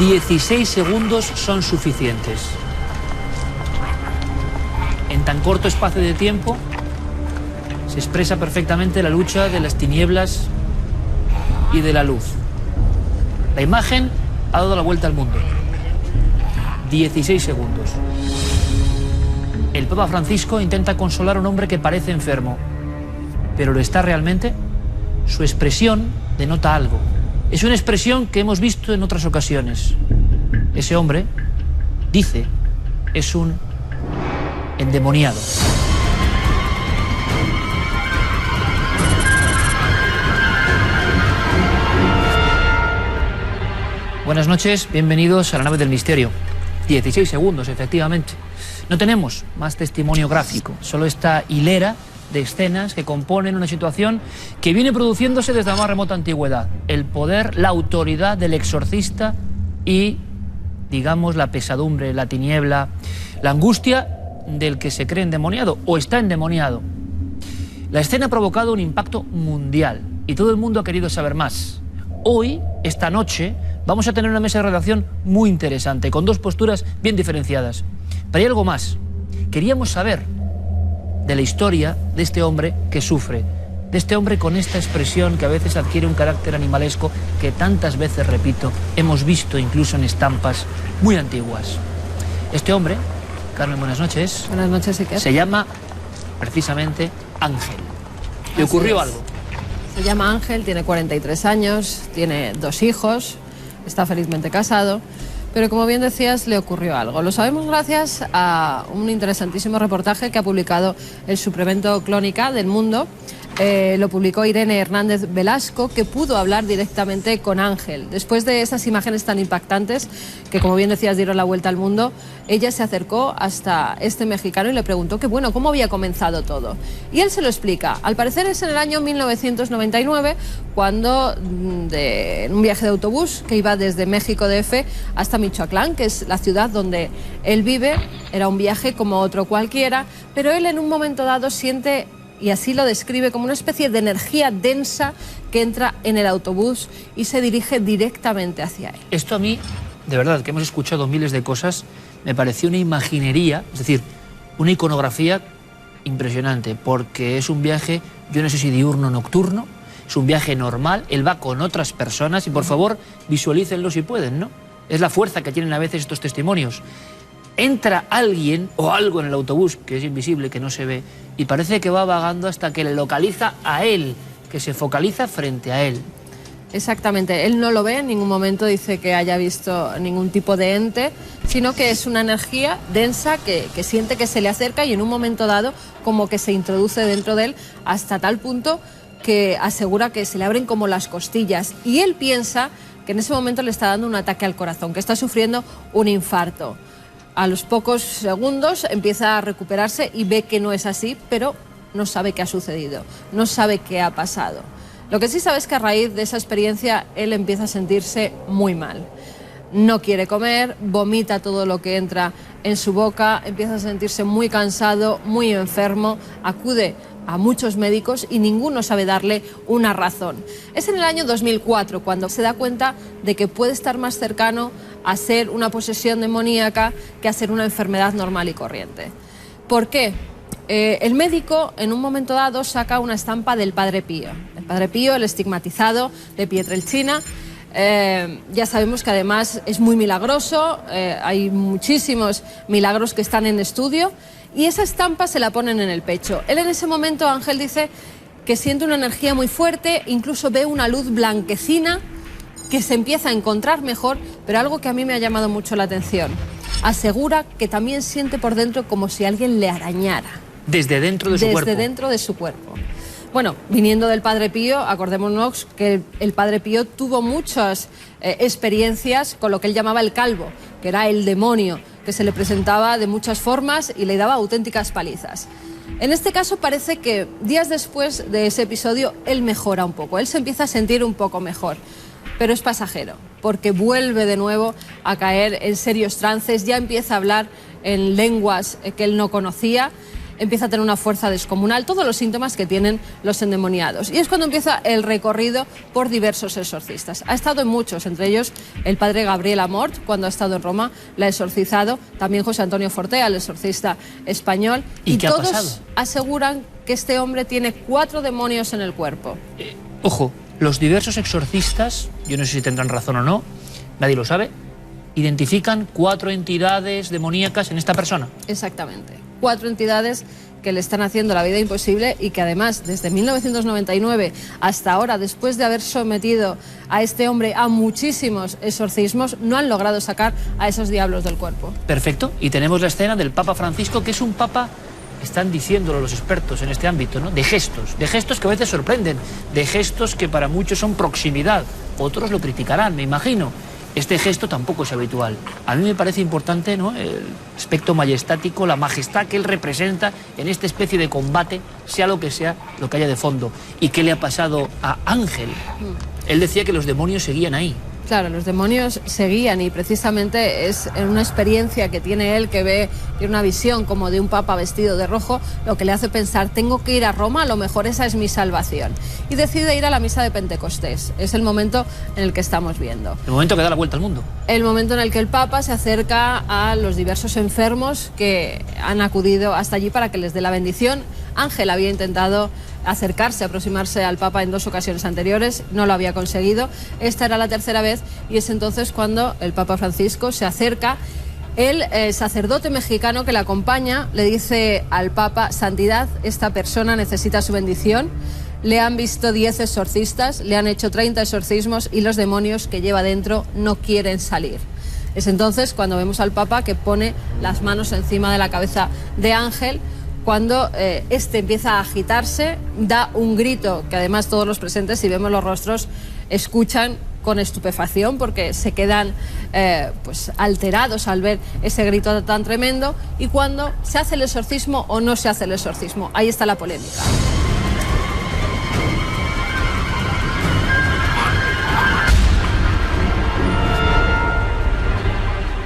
16 segundos son suficientes. En tan corto espacio de tiempo se expresa perfectamente la lucha de las tinieblas y de la luz. La imagen ha dado la vuelta al mundo. 16 segundos. El Papa Francisco intenta consolar a un hombre que parece enfermo. ¿Pero lo está realmente? Su expresión denota algo. Es una expresión que hemos visto en otras ocasiones. Ese hombre, dice, es un endemoniado. Buenas noches, bienvenidos a la nave del misterio. 16 segundos, efectivamente. No tenemos más testimonio gráfico, solo esta hilera de escenas que componen una situación que viene produciéndose desde la más remota antigüedad. El poder, la autoridad del exorcista y, digamos, la pesadumbre, la tiniebla, la angustia del que se cree endemoniado o está endemoniado. La escena ha provocado un impacto mundial y todo el mundo ha querido saber más. Hoy, esta noche, vamos a tener una mesa de redacción muy interesante, con dos posturas bien diferenciadas. Pero hay algo más. Queríamos saber de la historia de este hombre que sufre, de este hombre con esta expresión que a veces adquiere un carácter animalesco que tantas veces, repito, hemos visto incluso en estampas muy antiguas. Este hombre, Carmen, buenas noches. Buenas noches, Iker. Se llama precisamente Ángel. ¿Le ocurrió algo? Se llama Ángel, tiene 43 años, tiene 2 hijos, está felizmente casado, pero como bien decías, le ocurrió algo. Lo sabemos gracias a un interesantísimo reportaje que ha publicado el suplemento Crónica del Mundo. Lo publicó Irene Hernández Velasco, que pudo hablar directamente con Ángel. Después de esas imágenes tan impactantes, que como bien decías dieron la vuelta al mundo, ella se acercó hasta este mexicano y le preguntó que bueno, cómo había comenzado todo. Y él se lo explica. Al parecer es en el año 1999, cuando en un viaje de autobús que iba desde México DF hasta Michoacán, que es la ciudad donde él vive, era un viaje como otro cualquiera, pero él en un momento dado siente, y así lo describe, como una especie de energía densa que entra en el autobús y se dirige directamente hacia él. Esto a mí, de verdad, que hemos escuchado miles de cosas, me pareció una imaginería, es decir, una iconografía impresionante, porque es un viaje, yo no sé si diurno o nocturno, es un viaje normal, él va con otras personas y por favor visualícenlo si pueden, ¿no? Es la fuerza que tienen a veces estos testimonios. Entra alguien o algo en el autobús, que es invisible, que no se ve, y parece que va vagando hasta que le localiza a él, que se focaliza frente a él. Exactamente, él no lo ve en ningún momento, dice que haya visto ningún tipo de ente, sino que es una energía densa que siente que se le acerca y en un momento dado como que se introduce dentro de él hasta tal punto que asegura que se le abren como las costillas y él piensa que en ese momento le está dando un ataque al corazón, que está sufriendo un infarto. A los pocos segundos empieza a recuperarse y ve que no es así, pero no sabe qué ha sucedido, no sabe qué ha pasado. Lo que sí sabe es que a raíz de esa experiencia él empieza a sentirse muy mal. No quiere comer, vomita todo lo que entra en su boca, empieza a sentirse muy cansado, muy enfermo, acude a muchos médicos y ninguno sabe darle una razón. Es en el año 2004 cuando se da cuenta de que puede estar más cercano a ser una posesión demoníaca que a ser una enfermedad normal y corriente. ¿Por qué? El médico en un momento dado saca una estampa del Padre Pío. El Padre Pío, el estigmatizado de Pietrelcina. Ya sabemos que además es muy milagroso, hay muchísimos milagros que están en estudio y esa estampa se la ponen en el pecho. Él en ese momento, Ángel dice que siente una energía muy fuerte, incluso ve una luz blanquecina que se empieza a encontrar mejor, pero algo que a mí me ha llamado mucho la atención. Asegura que también siente por dentro como si alguien le arañara. Desde dentro de su cuerpo. Desde dentro de su cuerpo. Bueno, viniendo del Padre Pío, acordémonos que el Padre Pío tuvo muchas experiencias con lo que él llamaba el calvo, que era el demonio, que se le presentaba de muchas formas y le daba auténticas palizas. En este caso parece que días después de ese episodio él mejora un poco, él se empieza a sentir un poco mejor, pero es pasajero, porque vuelve de nuevo a caer en serios trances, ya empieza a hablar en lenguas que él no conocía empieza a tener una fuerza descomunal, todos los síntomas que tienen los endemoniados. Y es cuando empieza el recorrido por diversos exorcistas. Ha estado en muchos, entre ellos el padre Gabriel Amort, cuando ha estado en Roma, la ha exorcizado, también José Antonio Fortea, el exorcista español. ¿Y qué ha todos pasado? aseguran que este hombre tiene 4 demonios en el cuerpo. Ojo, los diversos exorcistas, yo no sé si tendrán razón o no, nadie lo sabe, identifican 4 entidades demoníacas en esta persona. Exactamente. 4 entidades que le están haciendo la vida imposible y que además desde 1999 hasta ahora, después de haber sometido a este hombre a muchísimos exorcismos, no han logrado sacar a esos diablos del cuerpo. Perfecto. Y tenemos la escena del Papa Francisco, que es un papa, están diciéndolo los expertos en este ámbito, ¿no? De gestos que a veces sorprenden, de gestos que para muchos son proximidad, otros lo criticarán, me imagino. Este gesto tampoco es habitual. A mí me parece importante, ¿no?, el aspecto majestático, la majestad que él representa en esta especie de combate, sea lo que haya de fondo. ¿Y qué le ha pasado a Ángel? Él decía que los demonios seguían ahí. Claro, los demonios seguían y precisamente es una experiencia que tiene él, que ve, tiene una visión como de un papa vestido de rojo, lo que le hace pensar, tengo que ir a Roma, a lo mejor esa es mi salvación. Y decide ir a la misa de Pentecostés. Es el momento en el que estamos viendo. El momento que da la vuelta al mundo. El momento en el que el papa se acerca a los diversos enfermos que han acudido hasta allí para que les dé la bendición. Ángel había intentado aproximarse al Papa en 2 ocasiones anteriores, no lo había conseguido. Esta era la tercera vez y es entonces cuando el Papa Francisco se acerca. El sacerdote mexicano que le acompaña le dice al Papa, Santidad, esta persona necesita su bendición. Le han visto 10 exorcistas, le han hecho 30 exorcismos y los demonios que lleva dentro no quieren salir. Es entonces cuando vemos al Papa que pone las manos encima de la cabeza de Ángel. Cuando este empieza a agitarse, da un grito que además todos los presentes, si vemos los rostros, escuchan con estupefacción porque se quedan pues alterados al ver ese grito tan tremendo. Y cuando se hace el exorcismo o no se hace el exorcismo, ahí está la polémica.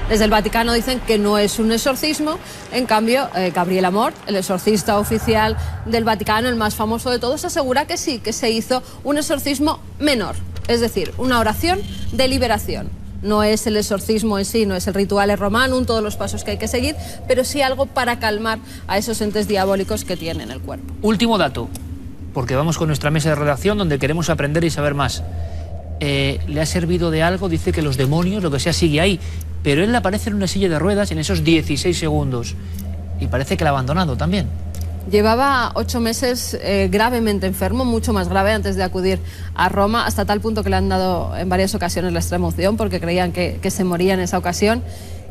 Desde el Vaticano dicen que no es un exorcismo. En cambio, Gabriel Amort, el exorcista oficial del Vaticano, el más famoso de todos, asegura que sí, que se hizo un exorcismo menor. Es decir, una oración de liberación. No es el exorcismo en sí, no es el ritual romanum, todos los pasos que hay que seguir, pero sí algo para calmar a esos entes diabólicos que tienen el cuerpo. Último dato, porque vamos con nuestra mesa de redacción donde queremos aprender y saber más. ¿Le ha servido de algo? Dice que los demonios, lo que sea, sigue ahí. Pero él aparece en una silla de ruedas en esos 16 segundos. Y parece que la ha abandonado también. Llevaba 8 meses gravemente enfermo, mucho más grave antes de acudir a Roma, hasta tal punto que le han dado en varias ocasiones la extremunción porque creían que se moría en esa ocasión.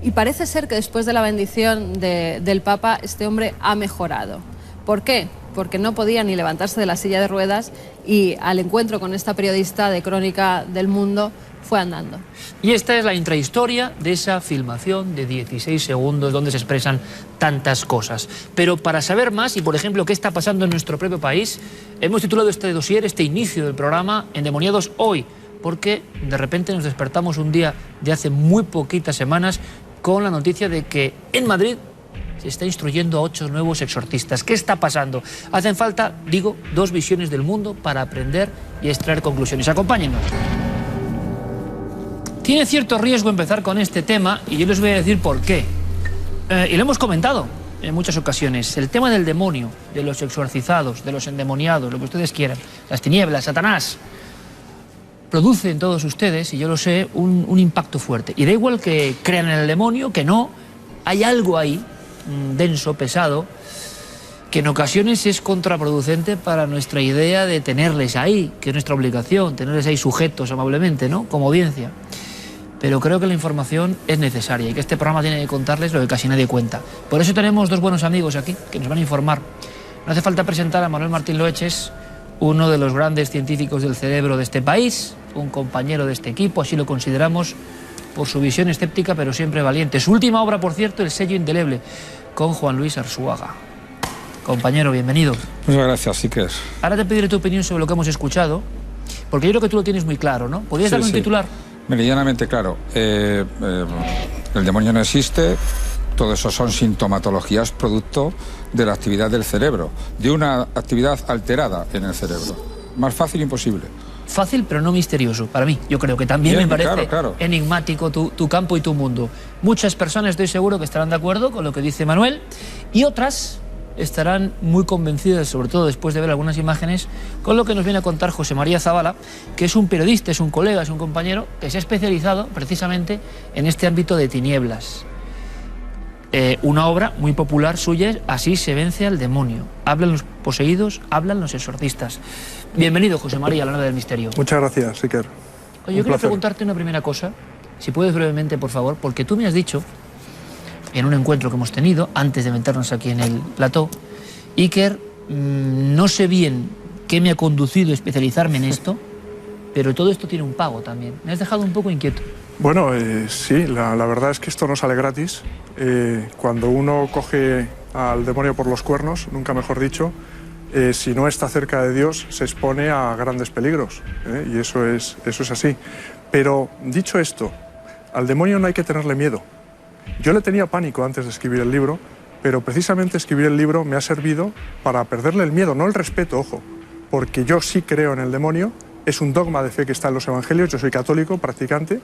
Y parece ser que después de la bendición del Papa, este hombre ha mejorado. ¿Por qué? Porque no podía ni levantarse de la silla de ruedas y al encuentro con esta periodista de Crónica del Mundo fue andando. Y esta es la intrahistoria de esa filmación de 16 segundos donde se expresan tantas cosas. Pero para saber más y, por ejemplo, qué está pasando en nuestro propio país, hemos titulado este dossier, este inicio del programa, Endemoniados Hoy, porque de repente nos despertamos un día de hace muy poquitas semanas con la noticia de que en Madrid se está instruyendo a 8 nuevos exorcistas. ¿Qué está pasando? Hacen falta, digo, 2 visiones del mundo para aprender y extraer conclusiones. Acompáñenos. Tiene cierto riesgo empezar con este tema y yo les voy a decir por qué. Y lo hemos comentado en muchas ocasiones. El tema del demonio, de los exorcizados, de los endemoniados, lo que ustedes quieran, las tinieblas, Satanás, produce en todos ustedes, y yo lo sé, un impacto fuerte. Y da igual que crean en el demonio, que no, hay algo ahí, denso, pesado, que en ocasiones es contraproducente para nuestra idea de tenerles ahí, que es nuestra obligación, tenerles ahí sujetos amablemente, ¿no?, como audiencia. Pero creo que la información es necesaria y que este programa tiene que contarles lo que casi nadie cuenta. Por eso tenemos 2 buenos amigos aquí que nos van a informar. No hace falta presentar a Manuel Martín Loeches, uno de los grandes científicos del cerebro de este país, un compañero de este equipo, así lo consideramos, por su visión escéptica pero siempre valiente. Su última obra, por cierto, El sello indeleble, con Juan Luis Arzuaga. Compañero, bienvenido. Muchas gracias, Iker. Ahora te pediré tu opinión sobre lo que hemos escuchado, porque yo creo que tú lo tienes muy claro, ¿no? ¿Podrías darle un titular? Meridianamente claro. El demonio no existe, todo eso son sintomatologías producto de la actividad del cerebro, de una actividad alterada en el cerebro. Más fácil imposible. Fácil, pero no misterioso, para mí. Yo creo que también me parece enigmático tu campo y tu mundo. Muchas personas, estoy seguro, que estarán de acuerdo con lo que dice Manuel, y otras estarán muy convencidas, sobre todo después de ver algunas imágenes, con lo que nos viene a contar José María Zabala, que es un periodista, es un colega, es un compañero, que se ha especializado precisamente en este ámbito de tinieblas. Una obra muy popular suya es Así se vence al demonio. Hablan los poseídos, hablan los exorcistas. Bienvenido, José María, a la nave del misterio. Muchas gracias, Iker. Oye, yo quería preguntarte una primera cosa, si puedes brevemente, por favor, porque tú me has dicho, en un encuentro que hemos tenido, antes de meternos aquí en el plató, Iker, no sé bien qué me ha conducido a especializarme en esto, pero todo esto tiene un pago también. Me has dejado un poco inquieto. Bueno, sí, la verdad es que esto no sale gratis. Cuando uno coge al demonio por los cuernos, nunca mejor dicho, si no está cerca de Dios, se expone a grandes peligros, y eso es así. Pero, dicho esto, al demonio no hay que tenerle miedo. Yo le tenía pánico antes de escribir el libro, pero precisamente escribir el libro me ha servido para perderle el miedo, no el respeto, ojo, porque yo sí creo en el demonio, es un dogma de fe que está en los evangelios, yo soy católico, practicante,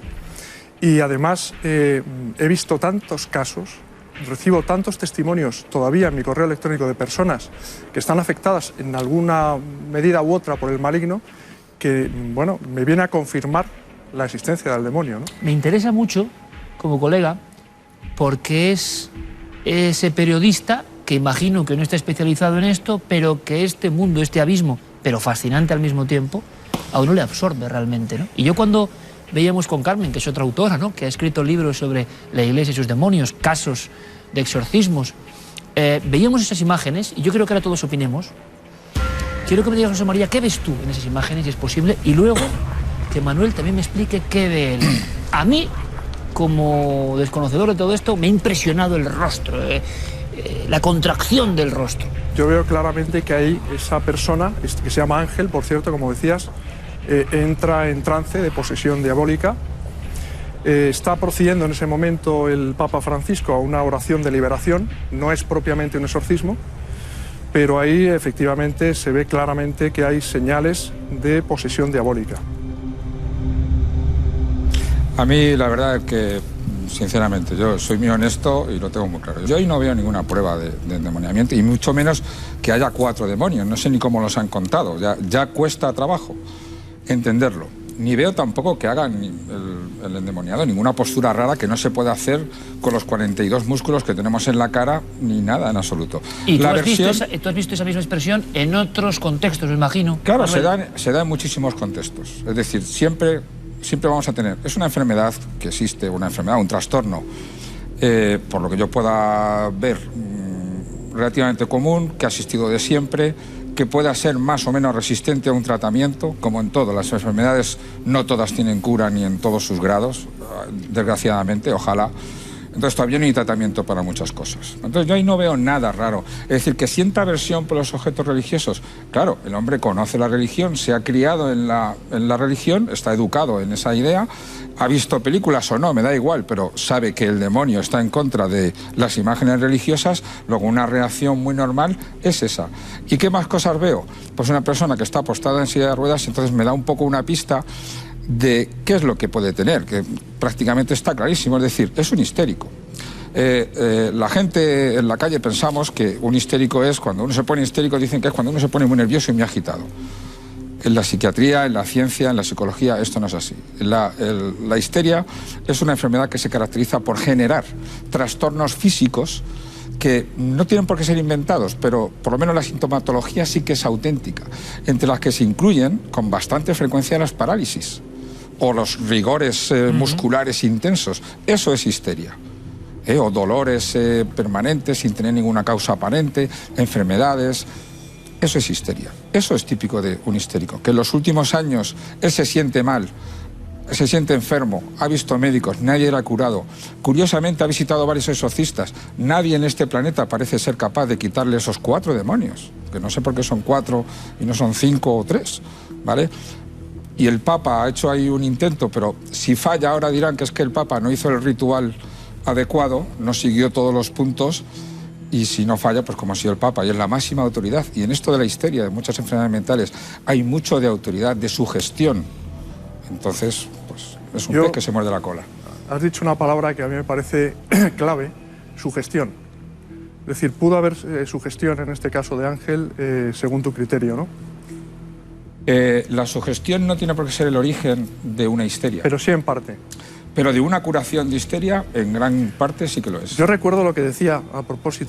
y además he visto tantos casos, recibo tantos testimonios todavía en mi correo electrónico de personas que están afectadas en alguna medida u otra por el maligno, que, bueno, me viene a confirmar la existencia del demonio, ¿no? Me interesa mucho, como colega, porque es ese periodista que imagino que no está especializado en esto, pero que este mundo, este abismo, pero fascinante al mismo tiempo, a uno le absorbe realmente, ¿no? Y yo cuando veíamos con Carmen, que es otra autora, ¿no?, que ha escrito libros sobre la Iglesia y sus demonios, casos de exorcismos, veíamos esas imágenes, y yo creo que ahora todos opinemos. Quiero que me digas, José María, ¿qué ves tú en esas imágenes, si es posible? Y luego que Manuel también me explique qué ve él. A mí, como desconocedor de todo esto, me ha impresionado el rostro, la contracción del rostro. Yo veo claramente que ahí esa persona, que se llama Ángel, por cierto, como decías, entra en trance de posesión diabólica. Está procediendo en ese momento el Papa Francisco a una oración de liberación, no es propiamente un exorcismo, pero ahí efectivamente se ve claramente que hay señales de posesión diabólica. A mí la verdad es que, sinceramente, yo soy muy honesto y lo tengo muy claro. Yo ahí no veo ninguna prueba de endemoniamiento, y mucho menos que haya 4 demonios, no sé ni cómo los han contado, ya cuesta trabajo entenderlo. Ni veo tampoco que hagan el endemoniado ninguna postura rara que no se pueda hacer con los 42 músculos que tenemos en la cara, ni nada en absoluto. ¿Y tú has visto esa misma expresión en otros contextos, me imagino? Claro, se da en muchísimos contextos. Es decir, siempre vamos a tener... Es una enfermedad que existe, una enfermedad, un trastorno, por lo que yo pueda ver, relativamente común, que ha existido de siempre, que pueda ser más o menos resistente a un tratamiento, como en todo. Las enfermedades no todas tienen cura ni en todos sus grados, desgraciadamente, ojalá. Entonces todavía no hay tratamiento para muchas cosas. Entonces yo ahí no veo nada raro. Es decir, que sienta aversión por los objetos religiosos. Claro, el hombre conoce la religión, se ha criado en la religión, está educado en esa idea, ha visto películas o no, me da igual, pero sabe que el demonio está en contra de las imágenes religiosas, luego una reacción muy normal es esa. ¿Y qué más cosas veo? Pues una persona que está apostada en silla de ruedas, entonces me da un poco una pista de qué es lo que puede tener, que prácticamente está clarísimo, es decir, es un histérico. La gente en la calle pensamos que un histérico es, cuando uno se pone histérico, dicen que es cuando uno se pone muy nervioso y muy agitado. En la psiquiatría, en la ciencia, en la psicología, esto no es así. La histeria es una enfermedad que se caracteriza por generar trastornos físicos que no tienen por qué ser inventados, pero por lo menos la sintomatología sí que es auténtica, entre las que se incluyen con bastante frecuencia las parálisis o los rigores musculares intensos. Eso es histeria. O dolores permanentes sin tener ninguna causa aparente, enfermedades. Eso es histeria. Eso es típico de un histérico, que en los últimos años él se siente mal, se siente enfermo, ha visto médicos, nadie le ha curado. Curiosamente ha visitado varios exorcistas. Nadie en este planeta parece ser capaz de quitarle esos 4 demonios, que no sé por qué son 4 y no son 5 o 3, ¿vale? Y el Papa ha hecho ahí un intento, pero si falla ahora dirán que es que el Papa no hizo el ritual adecuado, no siguió todos los puntos y si no falla, pues como ha sido el Papa, y es la máxima autoridad. Y en esto de la histeria, de muchas enfermedades mentales, hay mucho de autoridad, de sugestión. Entonces, pues es un pez que se muerde la cola. Has dicho una palabra que a mí me parece clave, sugestión. Es decir, pudo haber sugestión en este caso de Ángel, según tu criterio, ¿no? La sugestión no tiene por qué ser el origen de una histeria. Pero sí en parte. Pero de una curación de histeria, en gran parte sí que lo es. Yo recuerdo lo que decía a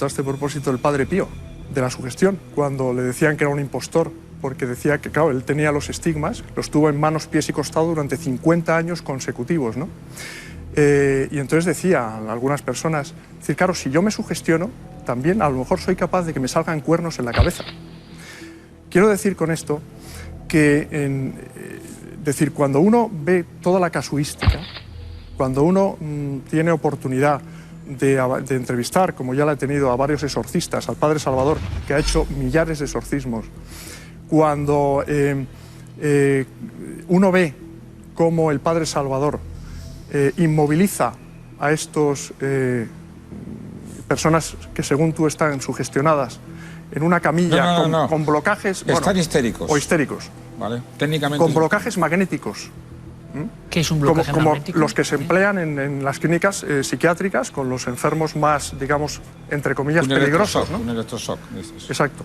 este propósito, el Padre Pío, de la sugestión, cuando le decían que era un impostor, porque decía que, claro, él tenía los estigmas, los tuvo en manos, pies y costado durante 50 años consecutivos, ¿no? Y entonces decía a algunas personas, es decir, claro, si yo me sugestiono, también a lo mejor soy capaz de que me salgan cuernos en la cabeza. Quiero decir con esto que, decir, cuando uno ve toda la casuística, cuando uno tiene oportunidad de entrevistar, como ya la he tenido, a varios exorcistas, al Padre Salvador, que ha hecho millares de exorcismos, cuando uno ve cómo el Padre Salvador inmoviliza a estos personas que según tú están sugestionadas en una camilla con blocajes... Están histéricos. O histéricos. Vale. Técnicamente... Con blocajes magnéticos. ¿Qué es un blocaje magnético? Como los que se emplean en las clínicas psiquiátricas con los enfermos más, digamos, entre comillas, peligrosos, ¿no? Un electroshock, dices. Exacto.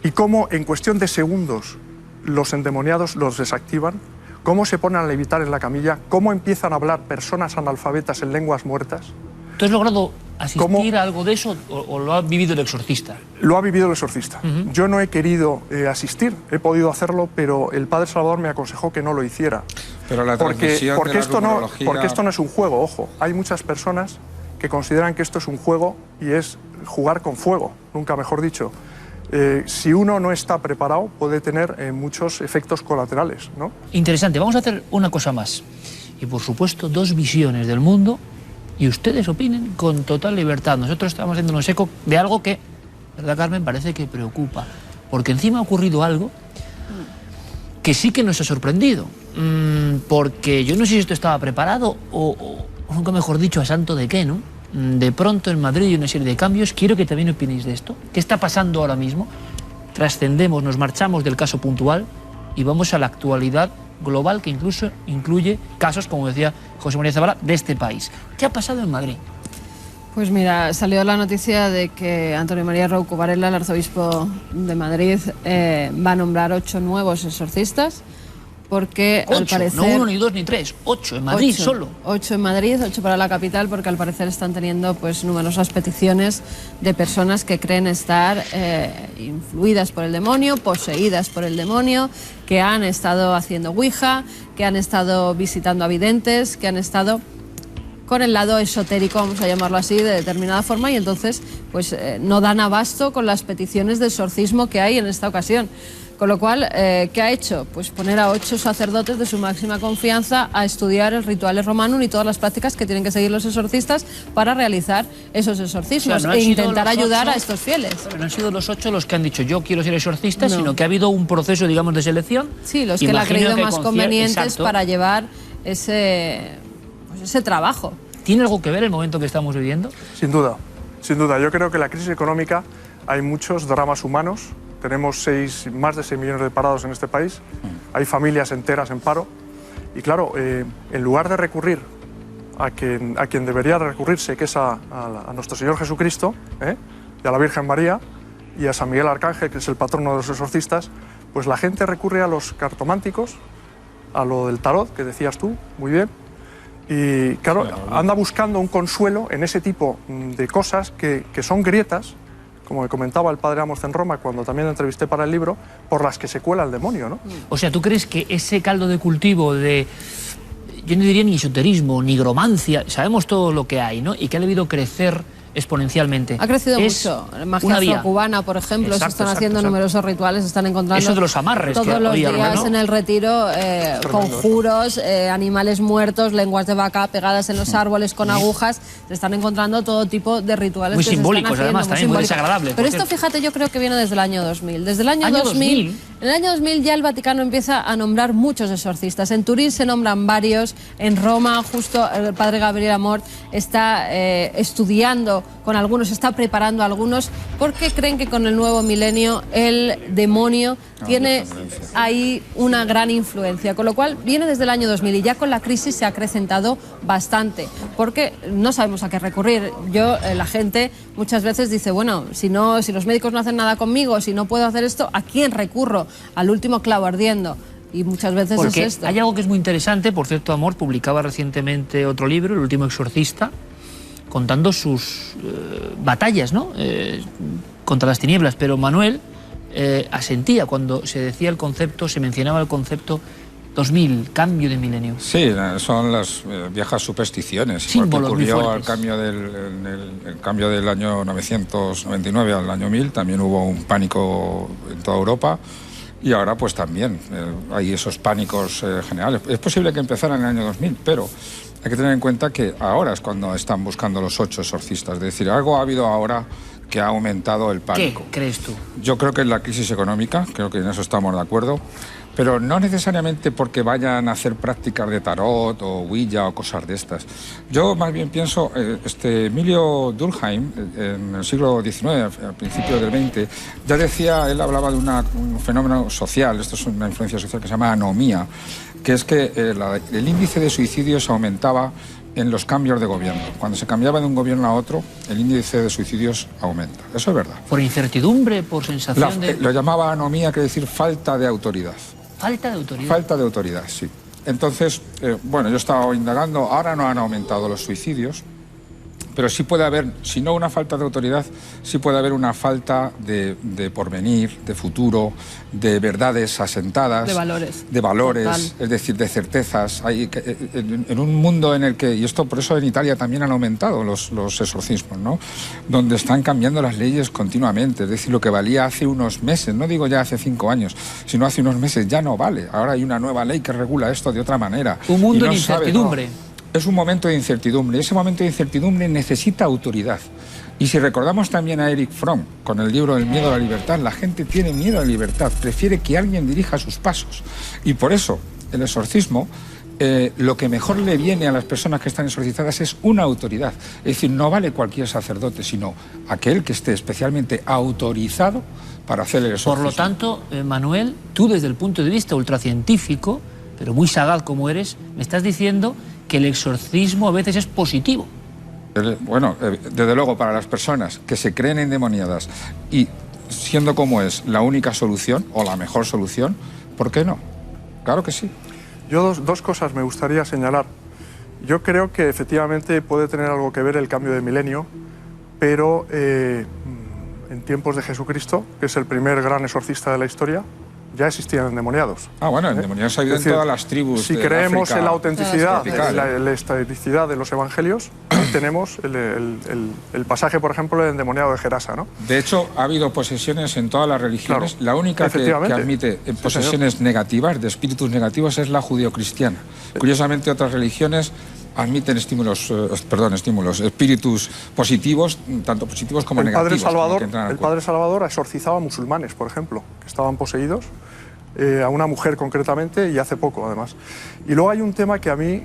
Y cómo en cuestión de segundos los endemoniados los desactivan, cómo se ponen a levitar en la camilla, cómo empiezan a hablar personas analfabetas en lenguas muertas. ¿Tú has logrado asistir a algo de eso o lo ha vivido el exorcista? Lo ha vivido el exorcista. Yo no he querido asistir, he podido hacerlo, pero el Padre Salvador me aconsejó que no lo hiciera. Pero la porque esto no es un juego, ojo. Hay muchas personas que consideran que esto es un juego y es jugar con fuego, nunca mejor dicho. Si uno no está preparado, puede tener muchos efectos colaterales, ¿no? Interesante. Vamos a hacer una cosa más. Y, por supuesto, dos visiones del mundo y ustedes opinen con total libertad. Nosotros estamos haciéndonos eco de algo que, ¿verdad, Carmen?, parece que preocupa. Porque encima ha ocurrido algo que sí que nos ha sorprendido. Porque yo no sé si esto estaba preparado o nunca mejor dicho, a santo de qué, ¿no? De pronto en Madrid hay una serie de cambios. Quiero que también opinéis de esto. ¿Qué está pasando ahora mismo? Trascendemos, nos marchamos del caso puntual y vamos a la actualidad global que incluso incluye casos, como decía José María Zabala, de este país. ¿Qué ha pasado en Madrid? Pues mira, salió la noticia de que Antonio María Rouco Varela, el arzobispo de Madrid, va a nombrar 8 nuevos exorcistas. Porque 8, al parecer... no 1, ni 2, ni 3, 8 en Madrid 8, solo. 8 en Madrid, 8 para la capital, porque al parecer están teniendo pues numerosas peticiones de personas que creen estar influidas por el demonio, poseídas por el demonio, que han estado haciendo ouija, que han estado visitando a videntes, que han estado con el lado esotérico, vamos a llamarlo así, de determinada forma, y entonces pues no dan abasto con las peticiones de exorcismo que hay en esta ocasión. Con lo cual, ¿qué ha hecho? Pues poner a 8 sacerdotes de su máxima confianza a estudiar el rituales romanum y todas las prácticas que tienen que seguir los exorcistas para realizar esos exorcismos, o sea, no e intentar ayudar a estos fieles. Pero no han sido los 8 los que han dicho yo quiero ser exorcista, no, sino que ha habido un proceso, digamos, de selección. Sí, los que le ha creído más convenientes para llevar ese trabajo. ¿Tiene algo que ver el momento que estamos viviendo? Sin duda, sin duda. Yo creo que en la crisis económica hay muchos dramas humanos. Tenemos más de 6 millones de parados en este país, hay familias enteras en paro y claro, en lugar de recurrir a quien debería recurrirse, que es a nuestro Señor Jesucristo, y a la Virgen María y a San Miguel Arcángel, que es el patrono de los exorcistas, pues la gente recurre a los cartománticos, a lo del tarot, que decías tú, muy bien, y claro, anda buscando un consuelo en ese tipo de cosas que son grietas, como me comentaba el padre Amos en Roma cuando también entrevisté para el libro, por las que se cuela el demonio, ¿no? O sea, ¿tú crees que ese caldo de cultivo de, yo no diría ni esoterismo, ni gromancia, sabemos todo lo que hay, ¿no? Y que ha debido crecer exponencialmente. Ha crecido Es mucho. una Magia vía. afrocubana, por ejemplo, se están haciendo numerosos rituales, se están encontrando Eso de los amarres que todos los oía días Rubén, ¿no? en el retiro, conjuros, animales muertos, lenguas de vaca pegadas en los árboles con agujas. Se están encontrando todo tipo de rituales Muy que se están simbólicos, haciendo, además, también muy desagradables, Pero por esto, cierto. fíjate, yo creo que viene desde el año 2000. Desde el año ¿Año 2000, 2000? en el año 2000 ya el Vaticano empieza a nombrar muchos exorcistas. En Turín se nombran varios, en Roma justo el padre Gabriel Amort está estudiando con algunos, está preparando a algunos, porque creen que con el nuevo milenio el demonio tiene ahí una gran influencia, con lo cual viene desde el año 2000 y ya con la crisis se ha acrecentado bastante, porque no sabemos a qué recurrir. La gente muchas veces dice, bueno, si los médicos no hacen nada conmigo, si no puedo hacer esto, ¿a quién recurro? Al último clavo ardiendo. Y muchas veces Porque es esto. hay algo que es muy interesante, por cierto, Amor publicaba recientemente otro libro, El último exorcista, contando sus batallas, ¿no? Contra las tinieblas, pero Manuel asentía cuando se decía el concepto, se mencionaba el concepto 2000, cambio de milenio. Sí, son las viejas supersticiones. Símbolos muy ocurrió fuertes. el cambio del año 999 al año 1000, también hubo un pánico en toda Europa. Y ahora pues también hay esos pánicos generales. Es posible que empezaran en el año 2000, pero hay que tener en cuenta que ahora es cuando están buscando los 8 exorcistas. Es decir, algo ha habido ahora que ha aumentado el pánico. ¿Qué crees tú? Yo creo que es la crisis económica, creo que en eso estamos de acuerdo, pero no necesariamente porque vayan a hacer prácticas de tarot o Ouija o cosas de estas. Yo más bien pienso, Emilio Durkheim, en el siglo XIX, al principio del XX, ya decía, él hablaba de un fenómeno social, esto es una influencia social que se llama anomía, que es que el índice de suicidios aumentaba en los cambios de gobierno. Cuando se cambiaba de un gobierno a otro, el índice de suicidios aumenta. Eso es verdad. ¿Por incertidumbre, por sensación de...? Lo llamaba anomía, que decir falta de autoridad. Falta de autoridad. Falta de autoridad, sí. Entonces, bueno, yo he estado indagando, ahora no han aumentado los suicidios, pero sí puede haber, si no una falta de autoridad, sí puede haber una falta de porvenir, de futuro, de verdades asentadas. De valores. De valores, Total. es decir, de certezas. En un mundo en el que, y esto por eso en Italia también han aumentado los exorcismos, ¿no? Donde están cambiando las leyes continuamente. Es decir, lo que valía hace unos meses, no digo ya hace 5 años, sino hace unos meses, ya no vale. Ahora hay una nueva ley que regula esto de otra manera. Un mundo Y no en sabe, incertidumbre. no. Es un momento de incertidumbre. Ese momento de incertidumbre necesita autoridad. Y si recordamos también a Erich Fromm, con el libro El miedo a la libertad, la gente tiene miedo a la libertad, prefiere que alguien dirija sus pasos. Y por eso el exorcismo, lo que mejor le viene a las personas que están exorcizadas es una autoridad. Es decir, no vale cualquier sacerdote, sino aquel que esté especialmente autorizado para hacer el exorcismo. Por lo tanto, Manuel, tú desde el punto de vista ultracientífico, pero muy sagaz como eres, me estás diciendo que el exorcismo a veces es positivo. Bueno, desde luego, para las personas que se creen endemoniadas y siendo como es la única solución o la mejor solución, ¿por qué no? Claro que sí. Yo dos cosas me gustaría señalar. Yo creo que efectivamente puede tener algo que ver el cambio de milenio, pero en tiempos de Jesucristo, que es el primer gran exorcista de la historia, ya existían endemoniados. Ah, bueno, endemoniados ha habido en todas las tribus. Si de creemos África en la autenticidad, tropical. la historicidad de los evangelios, tenemos el pasaje, por ejemplo, del endemoniado de Gerasa, ¿no? De hecho, ha habido posesiones en todas las religiones. Claro, la única que efectivamente. admite Sí, posesiones negativas, de espíritus negativos, es la judeocristiana. Curiosamente, otras religiones admiten espíritus positivos, tanto positivos como negativos. El Padre Salvador ha exorcizado a musulmanes, por ejemplo, que estaban poseídos, a una mujer concretamente, y hace poco, además. Y luego hay un tema que a mí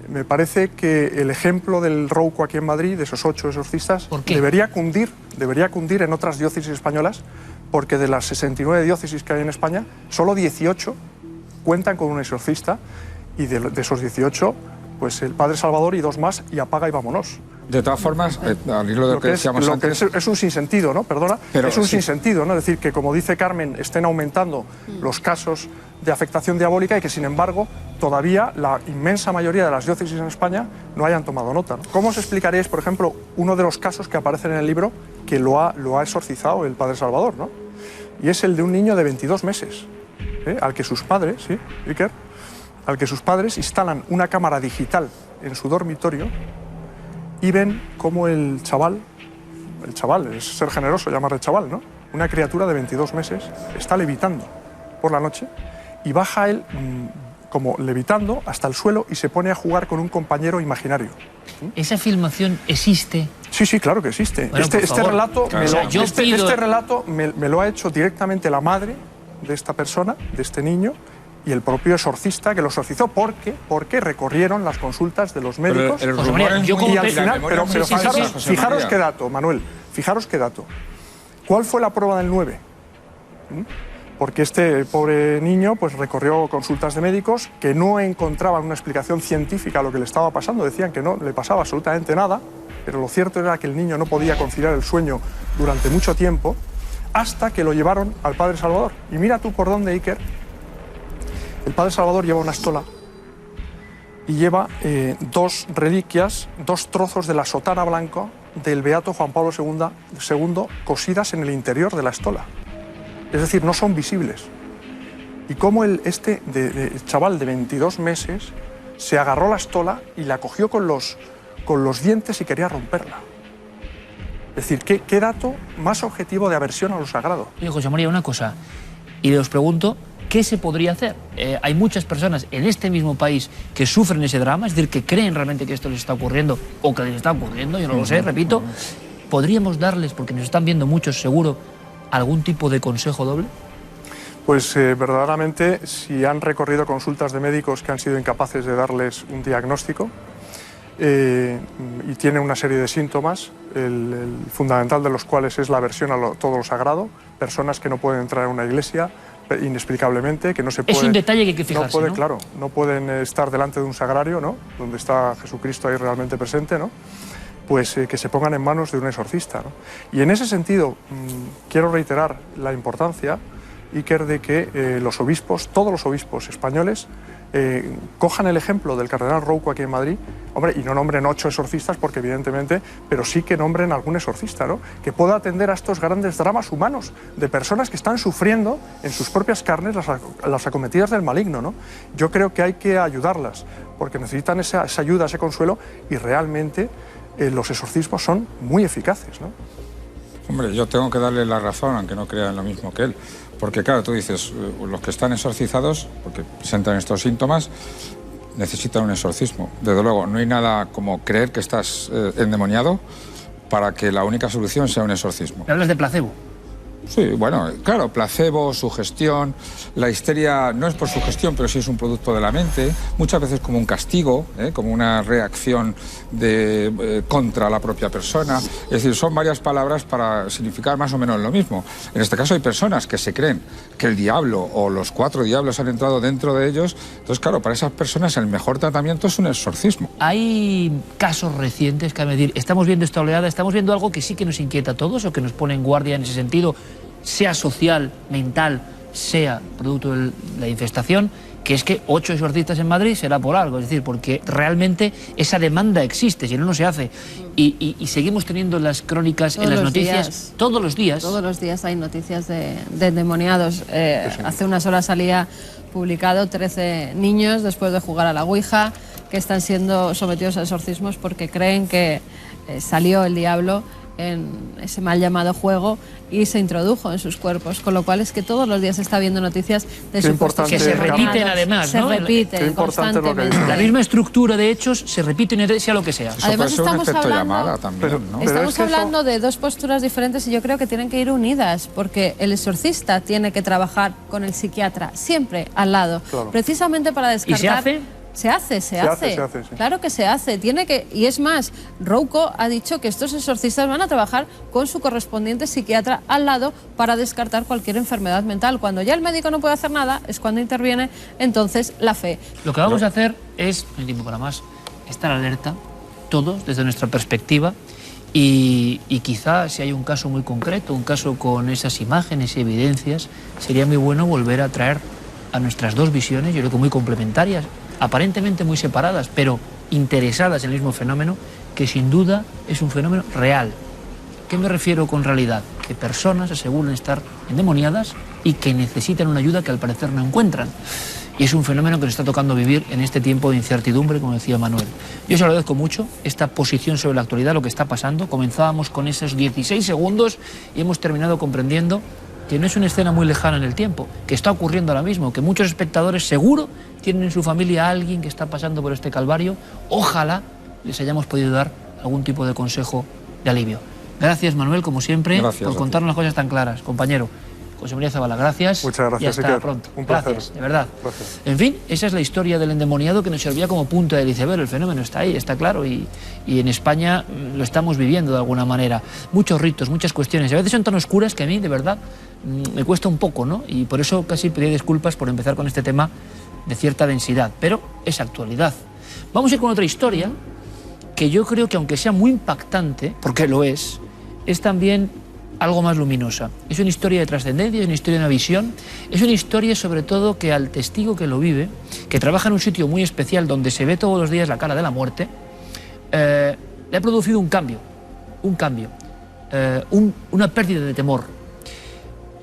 me parece que el ejemplo del Rouco aquí en Madrid, de esos 8 exorcistas, debería cundir en otras diócesis españolas, porque de las 69 diócesis que hay en España, solo 18 cuentan con un exorcista, y de esos 18, pues el Padre Salvador y 2 más, y apaga y vámonos. De todas formas, al hilo de lo que decíamos antes... Es un sinsentido, ¿no? Perdona, pero es un sí. sinsentido, ¿no? Es decir, que como dice Carmen, estén aumentando los casos de afectación diabólica y que, sin embargo, todavía la inmensa mayoría de las diócesis en España no hayan tomado nota, ¿no? ¿Cómo os explicaríais, por ejemplo, uno de los casos que aparecen en el libro que lo ha exorcizado el Padre Salvador, ¿no? Y es el de un niño de 22 meses, al que sus padres, ¿sí, Iker? Al que sus padres instalan una cámara digital en su dormitorio y ven cómo el chaval, es ser generoso llamarle chaval, ¿no? Una criatura de 22 meses está levitando por la noche y baja él como levitando hasta el suelo y se pone a jugar con un compañero imaginario. ¿Esa filmación existe? Sí, claro que existe. Bueno, Este relato, claro. me lo ha hecho directamente la madre de esta persona, de este niño, y el propio exorcista que lo exorcizó porque recorrieron las consultas de los médicos. Pero José María, yo como y al final, pero fijaros qué dato, Manuel, fijaros qué dato. ¿Cuál fue la prueba del 9? Porque este pobre niño pues recorrió consultas de médicos que no encontraban una explicación científica a lo que le estaba pasando, decían que no le pasaba absolutamente nada, pero lo cierto era que el niño no podía conciliar el sueño durante mucho tiempo, hasta que lo llevaron al Padre Salvador. Y mira tú por dónde, Iker, el Padre Salvador lleva una estola y lleva 2 reliquias, 2 trozos de la sotana blanca del beato Juan Pablo II cosidas en el interior de la estola. Es decir, no son visibles. Y cómo el chaval de 22 meses se agarró la estola y la cogió con los dientes y quería romperla. Es decir, ¿qué dato más objetivo de aversión a lo sagrado? Oye, José María, una cosa, y os pregunto, ¿qué se podría hacer? Hay muchas personas en este mismo país que sufren ese drama, es decir, que creen realmente que esto les está ocurriendo o que les está ocurriendo, yo no lo sé, repito. ¿Podríamos darles, porque nos están viendo muchos seguro, algún tipo de consejo doble? Pues verdaderamente, si han recorrido consultas de médicos que han sido incapaces de darles un diagnóstico y tienen una serie de síntomas, el fundamental de los cuales es la aversión a todo lo sagrado, personas que no pueden entrar en una iglesia inexplicablemente, que no se pueden... Es un detalle que hay que fijarse, ¿no? Claro, no pueden estar delante de un sagrario, ¿no?, donde está Jesucristo ahí realmente presente, ¿no?, pues que se pongan en manos de un exorcista, ¿no? Y en ese sentido, quiero reiterar la importancia, Iker, de que los obispos, todos los obispos españoles, cojan el ejemplo del cardenal Rouco aquí en Madrid, hombre, y no nombren 8 exorcistas, porque evidentemente, pero sí que nombren algún exorcista, ¿no?, que pueda atender a estos grandes dramas humanos de personas que están sufriendo en sus propias carnes las acometidas del maligno, ¿no? Yo creo que hay que ayudarlas, porque necesitan esa ayuda, ese consuelo, y realmente los exorcismos son muy eficaces, ¿no? Hombre, yo tengo que darle la razón, aunque no crea en lo mismo que él. Porque claro, tú dices, los que están exorcizados, porque presentan estos síntomas, necesitan un exorcismo. Desde luego, no hay nada como creer que estás endemoniado para que la única solución sea un exorcismo. ¿Me hablas de placebo? Sí, bueno, claro, placebo, sugestión. La histeria no es por sugestión, pero sí es un producto de la mente, muchas veces como un castigo, como una reacción contra la propia persona. Es decir, son varias palabras para significar más o menos lo mismo. En este caso hay personas que se creen que el diablo o los 4 diablos han entrado dentro de ellos. Entonces, claro, para esas personas el mejor tratamiento es un exorcismo. Hay casos recientes que, a decir, estamos viendo esta oleada, estamos viendo algo que sí que nos inquieta a todos o que nos pone en guardia en ese sentido, sea social, mental, sea producto de la infestación, que es que 8 exorcistas en Madrid será por algo, es decir, porque realmente esa demanda existe, si no, no se hace. Y seguimos teniendo las crónicas en las noticias todos los días. Todos los días hay noticias de endemoniados. Hace unas horas salía publicado 13 niños después de jugar a la Ouija que están siendo sometidos a exorcismos porque creen que salió el diablo en ese mal llamado juego y se introdujo en sus cuerpos, con lo cual es que todos los días se está viendo noticias de supuestos que se repiten además, ¿no? Se repiten constantemente. La misma estructura de hechos se repite en sea lo que sea. Además estamos hablando, también, ¿no? Estamos hablando de 2 posturas diferentes y yo creo que tienen que ir unidas, porque el exorcista tiene que trabajar con el psiquiatra siempre al lado, claro, precisamente para descartar. ¿Y se hace? Se hace. Sí. Claro que se hace. Y es más, Rouco ha dicho que estos exorcistas van a trabajar con su correspondiente psiquiatra al lado para descartar cualquier enfermedad mental. Cuando ya el médico no puede hacer nada, es cuando interviene entonces la fe. Lo que vamos a hacer es, no hay tiempo para más, estar alerta, todos, desde nuestra perspectiva, y quizá si hay un caso muy concreto, un caso con esas imágenes y evidencias, sería muy bueno volver a traer a nuestras 2 visiones, yo creo que muy complementarias, aparentemente muy separadas, pero interesadas en el mismo fenómeno, que sin duda es un fenómeno real. ¿Qué me refiero con realidad? Que personas aseguran estar endemoniadas y que necesitan una ayuda que al parecer no encuentran. Y es un fenómeno que nos está tocando vivir en este tiempo de incertidumbre, como decía Manuel. Yo os agradezco mucho esta posición sobre la actualidad, lo que está pasando. Comenzábamos con esos 16 segundos y hemos terminado comprendiendo que no es una escena muy lejana en el tiempo, que está ocurriendo ahora mismo, que muchos espectadores seguro tienen en su familia a alguien que está pasando por este calvario. Ojalá les hayamos podido dar algún tipo de consejo de alivio. Gracias, Manuel, como siempre, por contarnos las cosas tan claras. Compañero, José María Zabala, gracias. Muchas gracias, y hasta Iker. pronto. Un placer. Gracias, de verdad. Gracias. En fin, esa es la historia del endemoniado que nos servía como punta del iceberg. El fenómeno está ahí, está claro, y en España lo estamos viviendo de alguna manera. Muchos ritos, muchas cuestiones. A veces son tan oscuras que a mí, de verdad, me cuesta un poco, ¿no? Y por eso casi pedí disculpas por empezar con este tema de cierta densidad. Pero es actualidad. Vamos a ir con otra historia que yo creo que, aunque sea muy impactante, porque lo es también algo más luminosa. Es una historia de trascendencia, es una historia de una visión, es una historia sobre todo que al testigo que lo vive, que trabaja en un sitio muy especial donde se ve todos los días la cara de la muerte, le ha producido un cambio, una pérdida de temor.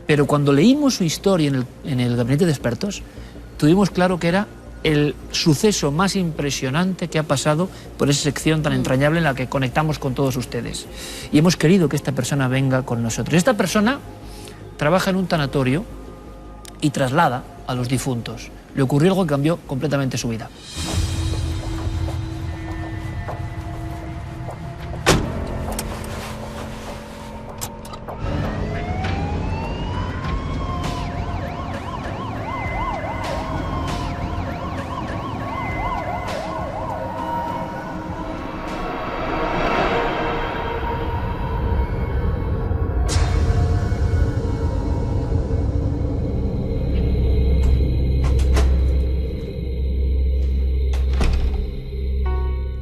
Pero cuando leímos su historia en el gabinete de expertos, tuvimos claro que era el suceso más impresionante que ha pasado por esa sección tan entrañable en la que conectamos con todos ustedes. Y hemos querido que esta persona venga con nosotros. Esta persona trabaja en un tanatorio y traslada a los difuntos. Le ocurrió algo que cambió completamente su vida.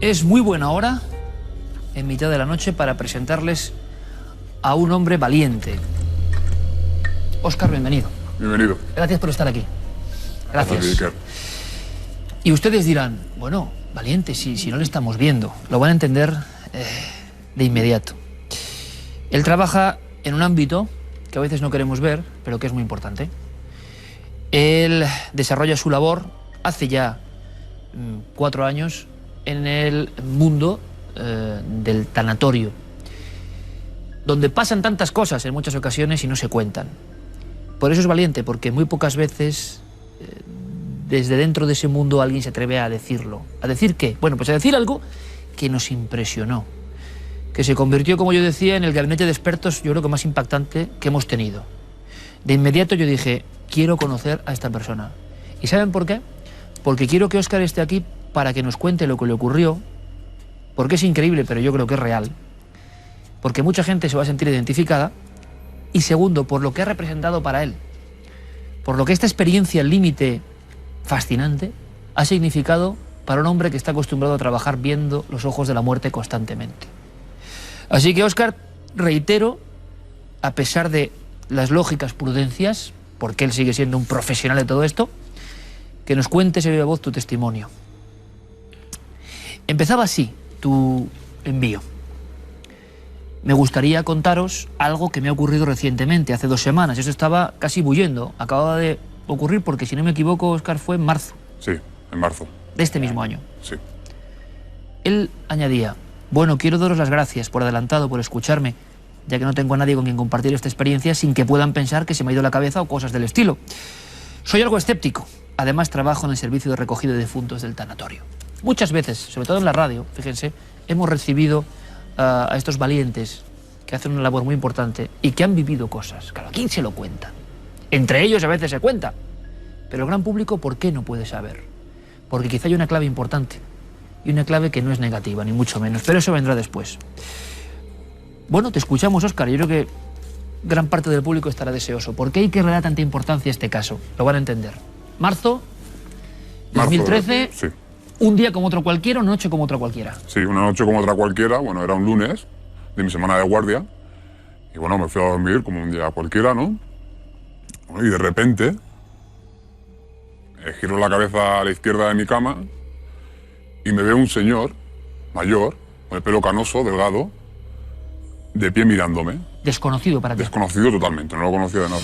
Es muy buena hora, en mitad de la noche, para presentarles a un hombre valiente. Óscar, bienvenido. Bienvenido. Gracias por estar aquí. Gracias. Iker. Y ustedes dirán, bueno, valiente, si no le estamos viendo. Lo van a entender de inmediato. Él trabaja en un ámbito que a veces no queremos ver, pero que es muy importante. Él desarrolla su labor hace ya 4 años en el mundo del tanatorio, donde pasan tantas cosas en muchas ocasiones y no se cuentan. Por eso es valiente, porque muy pocas veces desde dentro de ese mundo alguien se atreve a decirlo. ¿A decir qué? Bueno, pues a decir algo que nos impresionó, que se convirtió, como yo decía, en el gabinete de expertos, yo creo que más impactante que hemos tenido. De inmediato yo dije, quiero conocer a esta persona. ¿Y saben por qué? Porque quiero que Óscar esté aquí para que nos cuente lo que le ocurrió, porque es increíble, pero yo creo que es real, porque mucha gente se va a sentir identificada, y segundo, por lo que ha representado para él, por lo que esta experiencia al límite fascinante ha significado para un hombre que está acostumbrado a trabajar viendo los ojos de la muerte constantemente. Así que, Óscar, reitero, a pesar de las lógicas prudencias, porque él sigue siendo un profesional de todo esto, que nos cuentes de viva voz tu testimonio. Empezaba así tu envío. Me gustaría contaros algo que me ha ocurrido recientemente, hace 2 semanas. Eso estaba casi bullendo. Acababa de ocurrir porque, si no me equivoco, Óscar, fue en marzo. Sí, en marzo. De este mismo año. Sí. Él añadía, bueno, quiero daros las gracias por adelantado, por escucharme, ya que no tengo a nadie con quien compartir esta experiencia sin que puedan pensar que se me ha ido la cabeza o cosas del estilo. Soy algo escéptico. Además, trabajo en el servicio de recogida de difuntos del tanatorio. Muchas veces, sobre todo en la radio, fíjense, hemos recibido a estos valientes que hacen una labor muy importante y que han vivido cosas. Claro, ¿quién se lo cuenta? Entre ellos a veces se cuenta. Pero el gran público, ¿por qué no puede saber? Porque quizá hay una clave importante. Y una clave que no es negativa, ni mucho menos. Pero eso vendrá después. Bueno, te escuchamos, Óscar. Yo creo que gran parte del público estará deseoso. ¿Por qué hay que dar tanta importancia a este caso? Lo van a entender. Marzo 2013... Sí. Un día como otro cualquiera, una noche como otra cualquiera. Sí, una noche como otra cualquiera. Bueno, era un lunes de mi semana de guardia. Y bueno, me fui a dormir como un día cualquiera, ¿no? Bueno, y de repente giro la cabeza a la izquierda de mi cama y me veo un señor mayor, con el pelo canoso, delgado, de pie mirándome. Desconocido para ti. Desconocido totalmente, no lo conocía de nada.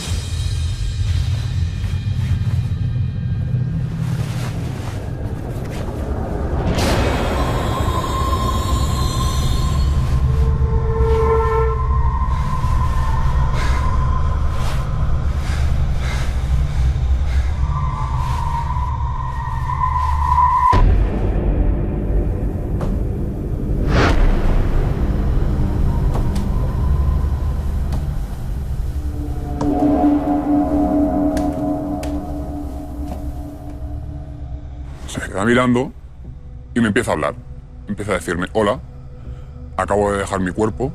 queda mirando y me empieza a hablar. Empieza a decirme, hola, acabo de dejar mi cuerpo,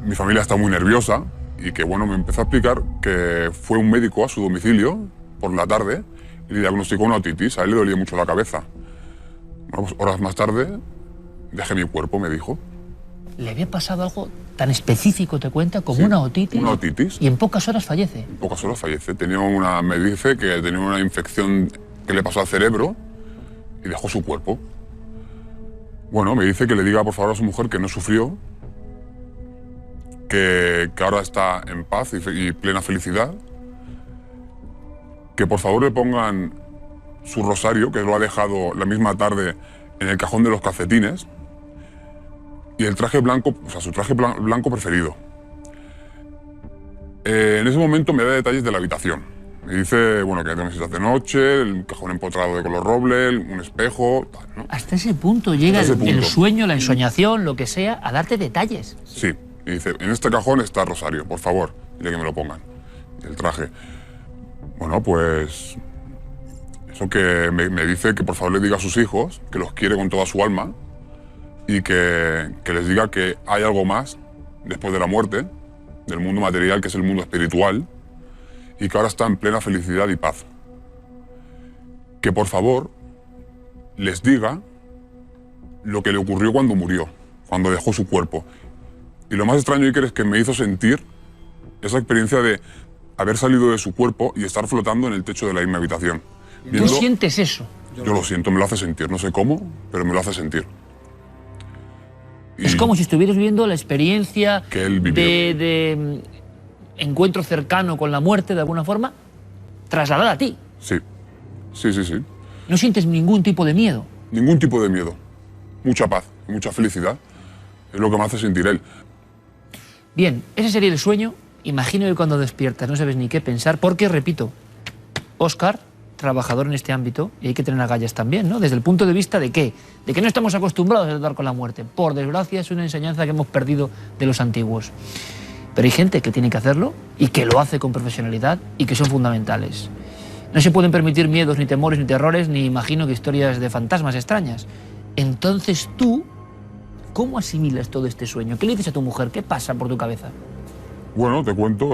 mi familia está muy nerviosa y que, bueno, me empezó a explicar que fue un médico a su domicilio por la tarde y le diagnosticó una otitis, a él le dolía mucho la cabeza. Bueno, pues horas más tarde dejé mi cuerpo, me dijo. ¿Le había pasado algo tan específico, te cuenta, como Sí, una otitis? una otitis. Y en pocas horas fallece. En pocas horas fallece. Me dice que tenía una infección que le pasó al cerebro y dejó su cuerpo. Bueno, me dice que le diga por favor a su mujer que no sufrió, que ahora está en paz y plena felicidad, que por favor le pongan su rosario, que lo ha dejado la misma tarde en el cajón de los calcetines, y el traje blanco, o sea, su traje blanco preferido. En ese momento me da detalles de la habitación. Me dice, bueno, que hay mesas de noche, el cajón empotrado de color roble, un espejo, tal, ¿no? Hasta ese punto llega Hasta ese punto. el sueño, la ensoñación, lo que sea, a darte detalles. Sí, y dice, en este cajón está el rosario, por favor, dile que me lo pongan. Y el traje. Bueno, pues... Eso que me dice que por favor le diga a sus hijos que los quiere con toda su alma y que les diga que hay algo más después de la muerte, del mundo material, que es el mundo espiritual, y que ahora está en plena felicidad y paz. Que por favor les diga lo que le ocurrió cuando murió, cuando dejó su cuerpo. Y lo más extraño, Iker, es que me hizo sentir esa experiencia de haber salido de su cuerpo y estar flotando en el techo de la misma habitación. ¿Tú sientes eso? Yo lo siento, me lo hace sentir, no sé cómo, pero me lo hace sentir. Es como si estuvieras viviendo la experiencia que él vivió. de encuentro cercano con la muerte, de alguna forma, trasladada a ti. Sí, sí, sí, sí. No sientes ningún tipo de miedo. Ningún tipo de miedo. Mucha paz, mucha felicidad. Es lo que me hace sentir él. Bien, ese sería el sueño. Imagino que cuando despiertas no sabes ni qué pensar, porque, repito, Óscar, trabajador en este ámbito, y hay que tener agallas también, ¿no? Desde el punto de vista de ¿qué? De que no estamos acostumbrados a tratar con la muerte. Por desgracia, es una enseñanza que hemos perdido de los antiguos. Pero hay gente que tiene que hacerlo y que lo hace con profesionalidad y que son fundamentales. No se pueden permitir miedos, ni temores, ni terrores, ni imagino que historias de fantasmas extrañas. Entonces tú, ¿cómo asimilas todo este sueño? ¿Qué le dices a tu mujer? ¿Qué pasa por tu cabeza? Bueno, te cuento.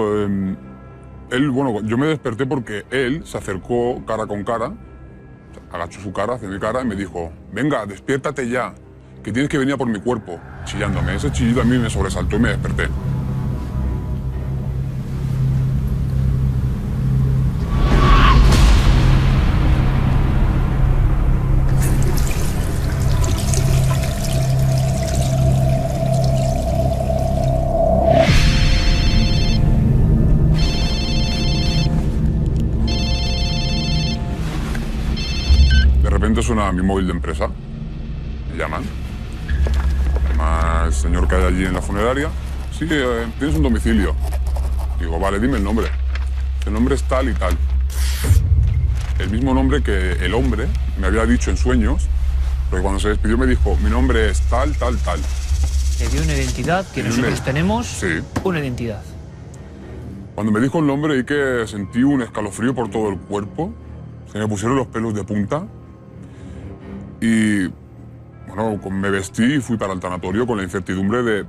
Yo me desperté porque él se acercó cara con cara, agachó su cara hacia mi cara y me dijo, venga, despiértate ya, que tienes que venir a por mi cuerpo, chillándome. Ese chillido a mí me sobresaltó y me desperté. Suena mi móvil de empresa, me llaman. El señor que hay allí en la funeraria, sí, tienes un domicilio. Digo, vale, dime el nombre. El nombre es tal y tal. El mismo nombre que el hombre me había dicho en sueños, porque cuando se despidió me dijo, mi nombre es tal, tal, tal. Te dio una identidad que nosotros tenemos, sí. Una identidad. Cuando me dijo el nombre y que sentí un escalofrío por todo el cuerpo, se me pusieron los pelos de punta. Y, bueno, me vestí y fui para el tanatorio con la incertidumbre de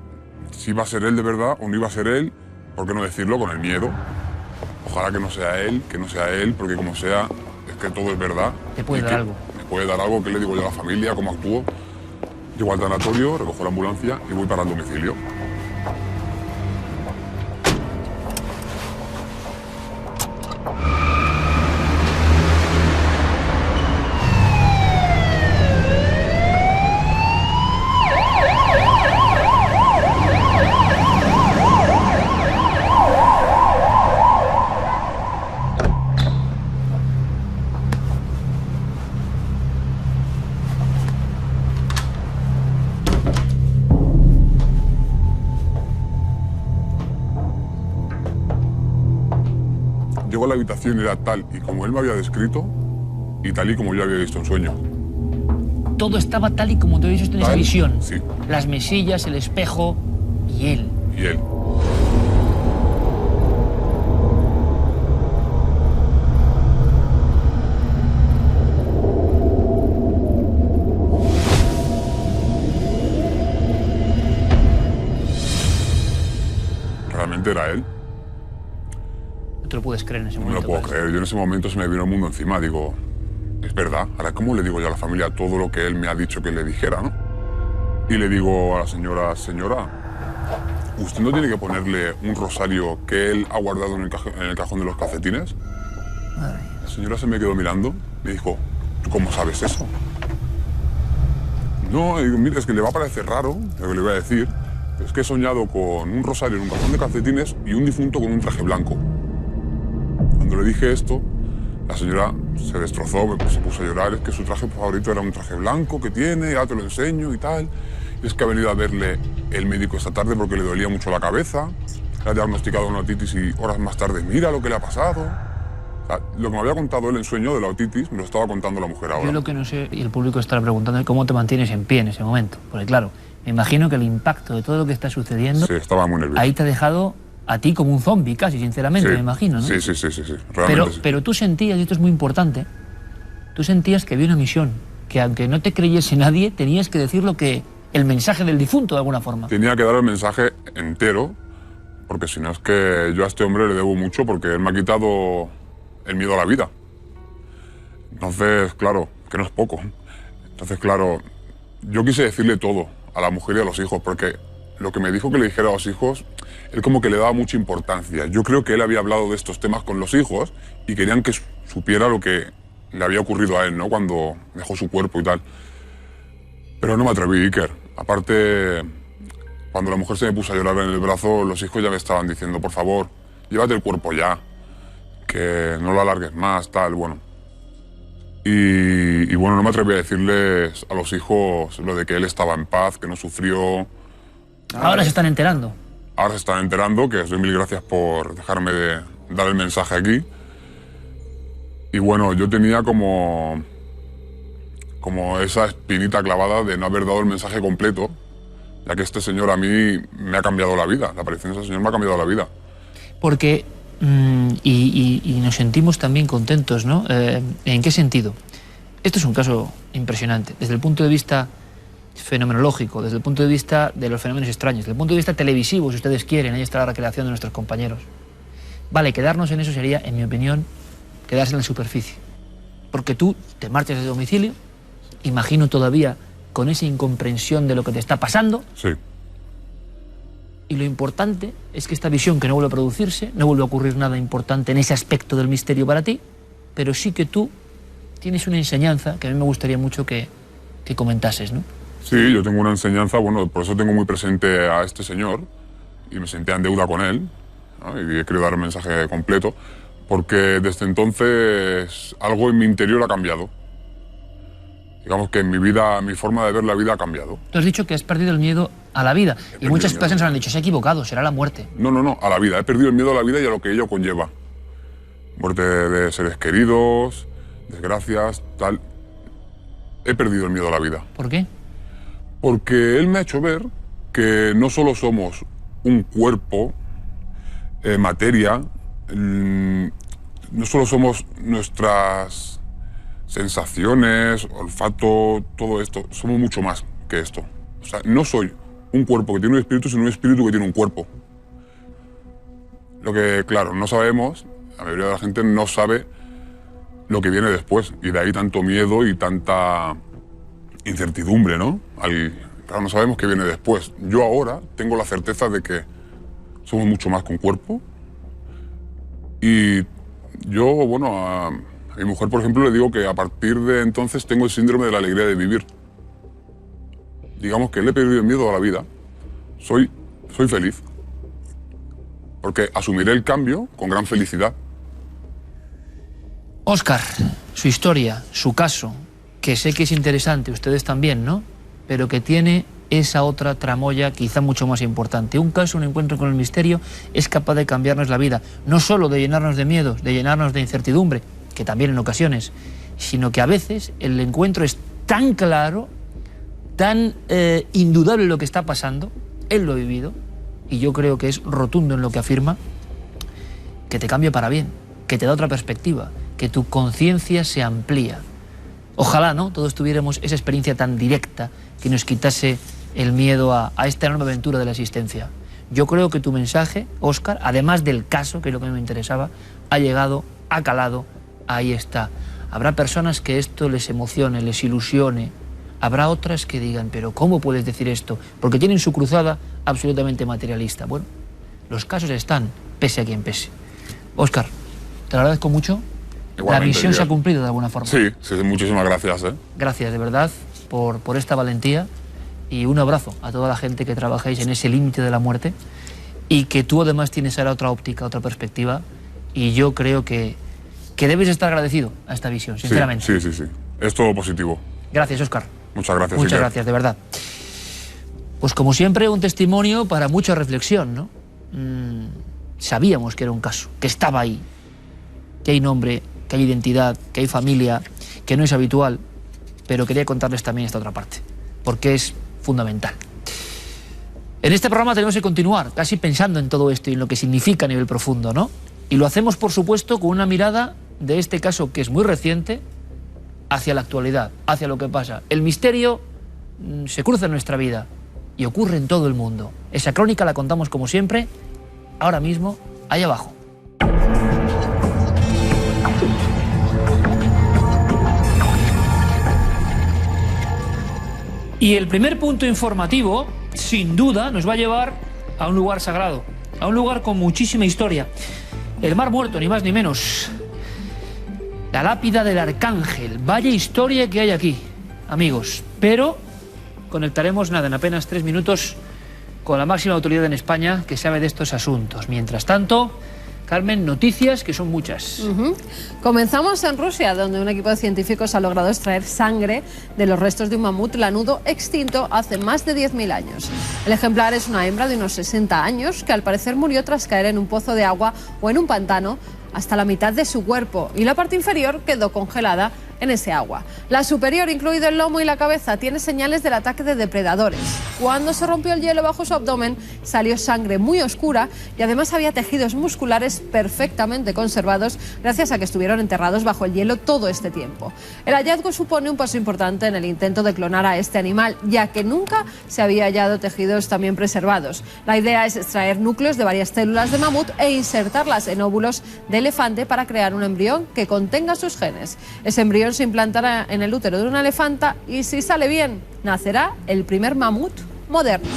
si iba a ser él de verdad o no iba a ser él, ¿por qué no decirlo? Con el miedo. Ojalá que no sea él, porque como sea, es que todo es verdad. Te puede dar algo. Me puede dar algo, ¿qué le digo yo a la familia? ¿Cómo actúo? Llego al tanatorio, recojo la ambulancia y voy para el domicilio. Llego a la habitación y era tal y como él me había descrito y tal y como yo había visto en sueño. Todo estaba tal y como tú habías visto en esa visión. Sí. Las mesillas, el espejo y él. Y él. realmente era él. No te lo puedes creer en ese No momento. me lo puedo creer. Yo en ese momento se me vino el mundo encima. Digo, es verdad. Ahora, ¿cómo le digo yo a la familia todo lo que él me ha dicho que le dijera, no? Y le digo a la señora, ¿usted no tiene que ponerle un rosario que él ha guardado en el cajón de los calcetines? Madre. La señora se me quedó mirando, me dijo, ¿tú cómo sabes eso? No, digo, mira, es que le va a parecer raro lo que le voy a decir, pero es que he soñado con un rosario en un cajón de calcetines y un difunto con un traje blanco. Cuando le dije esto, la señora se destrozó, se puso a llorar, es que su traje favorito era un traje blanco que tiene, ya te lo enseño y tal. Es que ha venido a verle el médico esta tarde porque le dolía mucho la cabeza, le ha diagnosticado una otitis y horas más tarde mira lo que le ha pasado. O sea, lo que me había contado él en sueño de la otitis me lo estaba contando la mujer ahora. Yo lo que no sé, y el público estará preguntando, es cómo te mantienes en pie en ese momento. Porque claro, me imagino que el impacto de todo lo que está sucediendo... Sí, estaba muy nervioso. Ahí te ha dejado a ti como un zombie casi, sinceramente, Sí, me imagino, ¿no? Sí, realmente sí. Pero tú sentías, y esto es muy importante, tú sentías que había una misión, que aunque no te creyese nadie, tenías que decir lo que... el mensaje del difunto, de alguna forma. Tenía que dar el mensaje entero, porque si no es que yo a este hombre le debo mucho, porque él me ha quitado el miedo a la vida. Entonces, claro, que no es poco. Entonces, claro, yo quise decirle todo a la mujer y a los hijos, porque lo que me dijo que le dijera a los hijos, él como que le daba mucha importancia. Yo creo que él había hablado de estos temas con los hijos y querían que supiera lo que le había ocurrido a él, ¿no? Cuando dejó su cuerpo y tal. Pero no me atreví, Iker. Aparte, cuando la mujer se me puso a llorar en el brazo, los hijos ya me estaban diciendo, por favor, llévate el cuerpo ya, que no lo alargues más, tal, bueno. Y bueno, no me atreví a decirles a los hijos lo de que él estaba en paz, que no sufrió. Ahora se están enterando. Ahora se están enterando, que os doy mil gracias por dejarme de dar el mensaje aquí. Y bueno, yo tenía como esa espinita clavada de no haber dado el mensaje completo, ya que este señor a mí me ha cambiado la vida, la aparición de ese señor me ha cambiado la vida. Porque, y nos sentimos también contentos, ¿no? ¿En qué sentido? Esto es un caso impresionante, desde el punto de vista fenomenológico, desde el punto de vista de los fenómenos extraños, desde el punto de vista televisivo, si ustedes quieren, ahí está la recreación de nuestros compañeros. Vale, quedarnos en eso sería, en mi opinión, quedarse en la superficie. Porque tú te marchas de domicilio, imagino todavía con esa incomprensión de lo que te está pasando. Sí. Y lo importante es que esta visión que no vuelve a producirse, no vuelve a ocurrir nada importante en ese aspecto del misterio para ti, pero sí que tú tienes una enseñanza que a mí me gustaría mucho que comentases, ¿no? Sí, yo tengo una enseñanza, bueno, por eso tengo muy presente a este señor y me sentía en deuda con él, ¿no? Y he querido dar el mensaje completo, porque desde entonces algo en mi interior ha cambiado. Digamos que en mi vida, mi forma de ver la vida ha cambiado. Tú has dicho que has perdido el miedo a la vida y muchas personas han dicho, se ha equivocado, será la muerte. No, a la vida. He perdido el miedo a la vida y a lo que ello conlleva. Muerte de seres queridos, desgracias, tal. He perdido el miedo a la vida. ¿Por qué? Porque él me ha hecho ver que no solo somos un cuerpo, materia, no solo somos nuestras sensaciones, olfato, todo esto, somos mucho más que esto. O sea, no soy un cuerpo que tiene un espíritu, sino un espíritu que tiene un cuerpo. Lo que, claro, no sabemos, la mayoría de la gente no sabe lo que viene después, y de ahí tanto miedo y tanta incertidumbre, ¿no? Claro, no sabemos qué viene después. Yo ahora tengo la certeza de que somos mucho más que un cuerpo, y yo, bueno, a mi mujer, por ejemplo, le digo que a partir de entonces tengo el síndrome de la alegría de vivir. Digamos que le he perdido el miedo a la vida. Soy feliz. Porque asumiré el cambio con gran felicidad. Óscar, su historia, su caso, que sé que es interesante, ustedes también, ¿no? Pero que tiene esa otra tramoya quizá mucho más importante. Un caso, un encuentro con el misterio, es capaz de cambiarnos la vida. No solo de llenarnos de miedos, de llenarnos de incertidumbre, que también en ocasiones, sino que a veces el encuentro es tan claro, tan indudable lo que está pasando, él lo ha vivido, y yo creo que es rotundo en lo que afirma, que te cambia para bien, que te da otra perspectiva, que tu conciencia se amplía. Ojalá, ¿no?, todos tuviéramos esa experiencia tan directa que nos quitase el miedo a esta enorme aventura de la existencia. Yo creo que tu mensaje, Óscar, además del caso, que es lo que me interesaba, ha llegado, ha calado, ahí está. Habrá personas que esto les emocione, les ilusione. Habrá otras que digan, pero ¿cómo puedes decir esto? Porque tienen su cruzada absolutamente materialista. Bueno, los casos están, pese a quien pese. Óscar, te lo agradezco mucho. Igualmente, la misión Miguel. se ha cumplido de alguna forma. Sí, muchísimas gracias. Gracias, de verdad, por esta valentía. Y un abrazo a toda la gente que trabajáis en ese límite de la muerte y que tú además tienes ahora otra óptica, otra perspectiva, y yo creo que debes estar agradecido a esta visión, sinceramente. Sí. Es todo positivo. Gracias, Óscar. Muchas gracias. Muchas Iker. gracias, de verdad. Pues como siempre, un testimonio para mucha reflexión, ¿no? Sabíamos que era un caso, que estaba ahí, que hay nombre, que hay identidad, que hay familia, que no es habitual, pero quería contarles también esta otra parte, porque es fundamental. En este programa tenemos que continuar casi pensando en todo esto y en lo que significa a nivel profundo, ¿no? Y lo hacemos, por supuesto, con una mirada de este caso que es muy reciente hacia la actualidad, hacia lo que pasa. El misterio se cruza en nuestra vida y ocurre en todo el mundo. Esa crónica la contamos como siempre, ahora mismo, ahí abajo. Y el primer punto informativo, sin duda, nos va a llevar a un lugar sagrado, a un lugar con muchísima historia. El Mar Muerto, ni más ni menos. La lápida del Arcángel. Vaya historia que hay aquí, amigos. Pero conectaremos, en apenas 3 minutos, con la máxima autoridad en España que sabe de estos asuntos. Mientras tanto, Carmen, noticias que son muchas. Comenzamos en Rusia, donde un equipo de científicos ha logrado extraer sangre de los restos de un mamut lanudo extinto hace más de 10.000 años. El ejemplar es una hembra de unos 60 años que al parecer murió tras caer en un pozo de agua o en un pantano hasta la mitad de su cuerpo, y la parte inferior quedó congelada en ese agua. La superior, incluido el lomo y la cabeza, tiene señales del ataque de depredadores. Cuando se rompió el hielo bajo su abdomen, salió sangre muy oscura y además había tejidos musculares perfectamente conservados gracias a que estuvieron enterrados bajo el hielo todo este tiempo. El hallazgo supone un paso importante en el intento de clonar a este animal, ya que nunca se había hallado tejidos también preservados. La idea es extraer núcleos de varias células de mamut e insertarlas en óvulos de elefante para crear un embrión que contenga sus genes. Ese embrión se implantará en el útero de una elefanta y, si sale bien, nacerá el primer mamut moderno.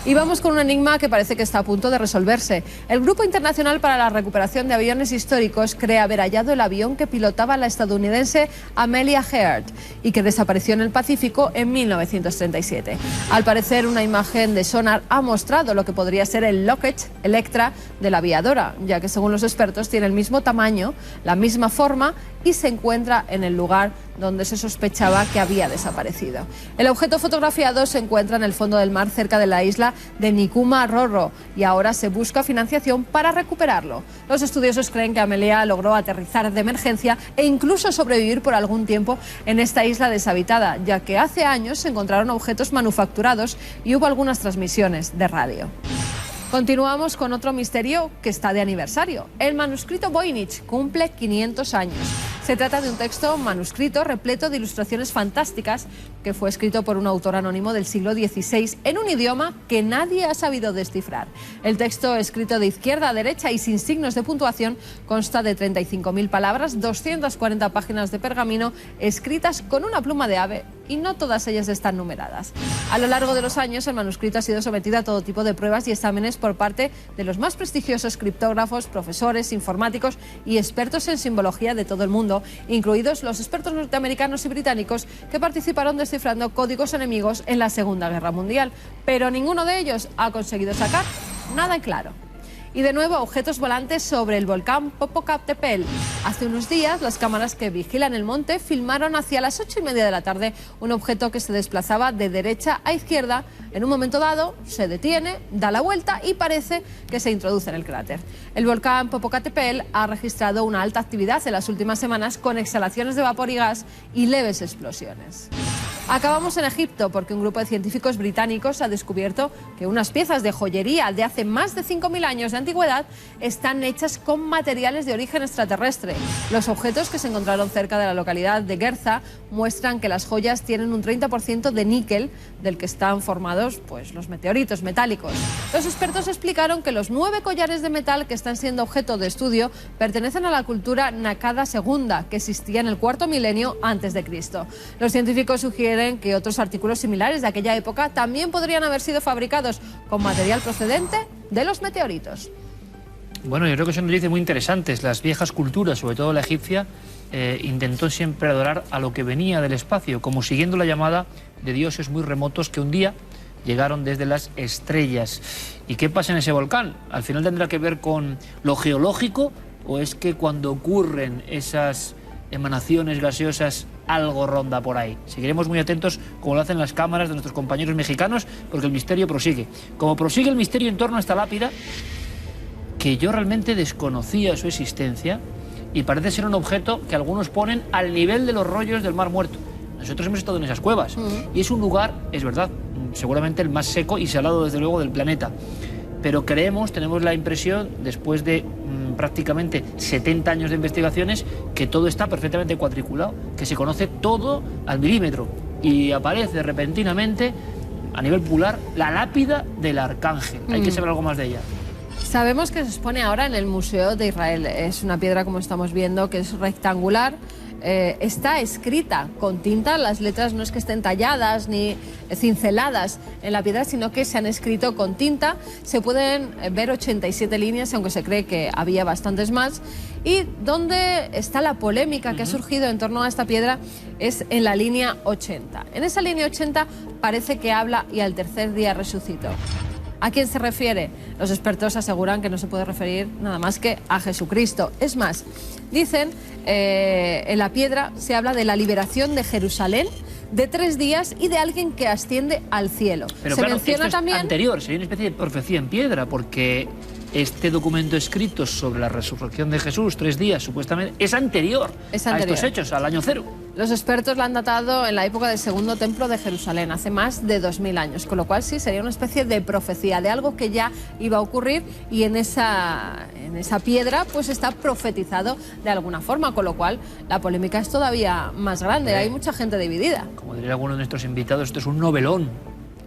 Y vamos con un enigma que parece que está a punto de resolverse. El Grupo Internacional para la Recuperación de Aviones Históricos cree haber hallado el avión que pilotaba la estadounidense Amelia Earhart y que desapareció en el Pacífico en 1937. Al parecer, una imagen de sonar ha mostrado lo que podría ser el Lockheed Electra de la aviadora, ya que según los expertos tiene el mismo tamaño, la misma forma y se encuentra en el lugar donde se sospechaba que había desaparecido. El objeto fotografiado se encuentra en el fondo del mar cerca de la isla de Nikuma Rorro y ahora se busca financiación para recuperarlo. Los estudiosos creen que Amelia logró aterrizar de emergencia e incluso sobrevivir por algún tiempo en esta isla deshabitada, ya que hace años se encontraron objetos manufacturados y hubo algunas transmisiones de radio. Continuamos con otro misterio que está de aniversario. El manuscrito Voynich cumple 500 años. Se trata de un texto manuscrito repleto de ilustraciones fantásticas que fue escrito por un autor anónimo del siglo XVI en un idioma que nadie ha sabido descifrar. El texto, escrito de izquierda a derecha y sin signos de puntuación, consta de 35.000 palabras, 240 páginas de pergamino escritas con una pluma de ave y no todas ellas están numeradas. A lo largo de los años, el manuscrito ha sido sometido a todo tipo de pruebas y exámenes por parte de los más prestigiosos criptógrafos, profesores, informáticos y expertos en simbología de todo el mundo, incluidos los expertos norteamericanos y británicos que participaron descifrando códigos enemigos en la Segunda Guerra Mundial, pero ninguno de ellos ha conseguido sacar nada en claro. Y de nuevo, objetos volantes sobre el volcán Popocatépetl. Hace unos días, las cámaras que vigilan el monte filmaron hacia las 8:30 de la tarde un objeto que se desplazaba de derecha a izquierda. En un momento dado, se detiene, da la vuelta y parece que se introduce en el cráter. El volcán Popocatépetl ha registrado una alta actividad en las últimas semanas con exhalaciones de vapor y gas y leves explosiones. Acabamos en Egipto porque un grupo de científicos británicos ha descubierto que unas piezas de joyería de hace más de 5.000 años de antigüedad están hechas con materiales de origen extraterrestre. Los objetos que se encontraron cerca de la localidad de Gerza muestran que las joyas tienen un 30% de níquel, del que están formados pues, los meteoritos metálicos. Los expertos explicaron que los 9 collares de metal que están siendo objeto de estudio pertenecen a la cultura Nakada II, que existía en el cuarto milenio antes de Cristo. Los científicos sugieren que otros artículos similares de aquella época también podrían haber sido fabricados con material procedente de los meteoritos. Bueno, yo creo que son noticias muy interesantes. Las viejas culturas, sobre todo la egipcia, intentó siempre adorar a lo que venía del espacio, como siguiendo la llamada de dioses muy remotos que un día llegaron desde las estrellas. ¿Y qué pasa en ese volcán? ¿Al final tendrá que ver con lo geológico o es que cuando ocurren esas emanaciones gaseosas algo ronda por ahí? Seguiremos muy atentos como lo hacen las cámaras de nuestros compañeros mexicanos, porque el misterio prosigue. Como prosigue el misterio en torno a esta lápida, que yo realmente desconocía su existencia y parece ser un objeto que algunos ponen al nivel de los rollos del Mar Muerto. Nosotros hemos estado en esas cuevas y es un lugar, es verdad, seguramente el más seco y salado desde luego del planeta. Pero tenemos la impresión, después de prácticamente 70 años de investigaciones, que todo está perfectamente cuadriculado, que se conoce todo al milímetro y aparece repentinamente a nivel pular la lápida del Arcángel. Hay que saber algo más de ella. Sabemos que se expone ahora en el Museo de Israel. Es una piedra, como estamos viendo, que es rectangular. Está escrita con tinta, las letras no es que estén talladas ni cinceladas en la piedra, sino que se han escrito con tinta. Se pueden ver 87 líneas, aunque se cree que había bastantes más. Y donde está la polémica que ha surgido en torno a esta piedra es en la línea 80. En esa línea 80 parece que habla y al tercer día resucitó. ¿A quién se refiere? Los expertos aseguran que no se puede referir nada más que a Jesucristo. Es más, dicen, en la piedra se habla de la liberación de Jerusalén, de 3 días y de alguien que asciende al cielo. Pero se claro, menciona esto también... es anterior, sería una especie de profecía en piedra, porque este documento escrito sobre la resurrección de Jesús, 3 días supuestamente, es anterior a estos hechos, al año 0. Los expertos la han datado en la época del segundo templo de Jerusalén, hace más de 2000 años, con lo cual sí, sería una especie de profecía, de algo que ya iba a ocurrir y en esa piedra pues está profetizado de alguna forma, con lo cual la polémica es todavía más grande, hay mucha gente dividida. Como diría alguno de nuestros invitados, esto es un novelón.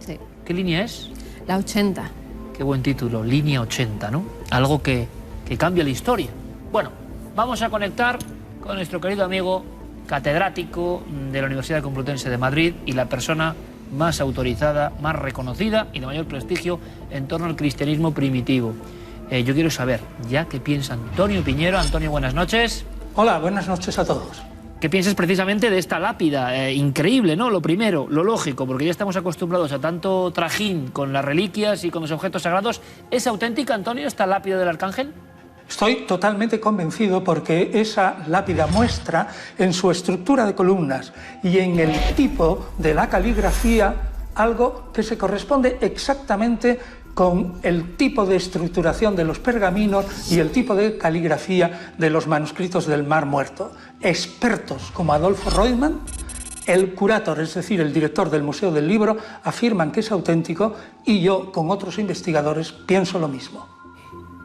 Sí. ¿Qué línea es? La 80. Qué buen título, línea 80, ¿no? Algo que cambia la historia. Bueno, vamos a conectar con nuestro querido amigo catedrático de la Universidad Complutense de Madrid y la persona más autorizada, más reconocida y de mayor prestigio en torno al cristianismo primitivo. Yo quiero saber, ya qué piensa Antonio Piñero. Antonio, buenas noches. Hola, buenas noches a todos. ¿Qué piensas precisamente de esta lápida? Increíble, ¿no? Lo primero, lo lógico, porque ya estamos acostumbrados a tanto trajín con las reliquias y con los objetos sagrados. ¿Es auténtica, Antonio, esta lápida del Arcángel? Estoy totalmente convencido porque esa lápida muestra en su estructura de columnas y en el tipo de la caligrafía algo que se corresponde exactamente con el tipo de estructuración de los pergaminos y el tipo de caligrafía de los manuscritos del Mar Muerto. Expertos como Adolfo Reutemann, el curator, es decir, el director del Museo del Libro, afirman que es auténtico y yo, con otros investigadores, pienso lo mismo.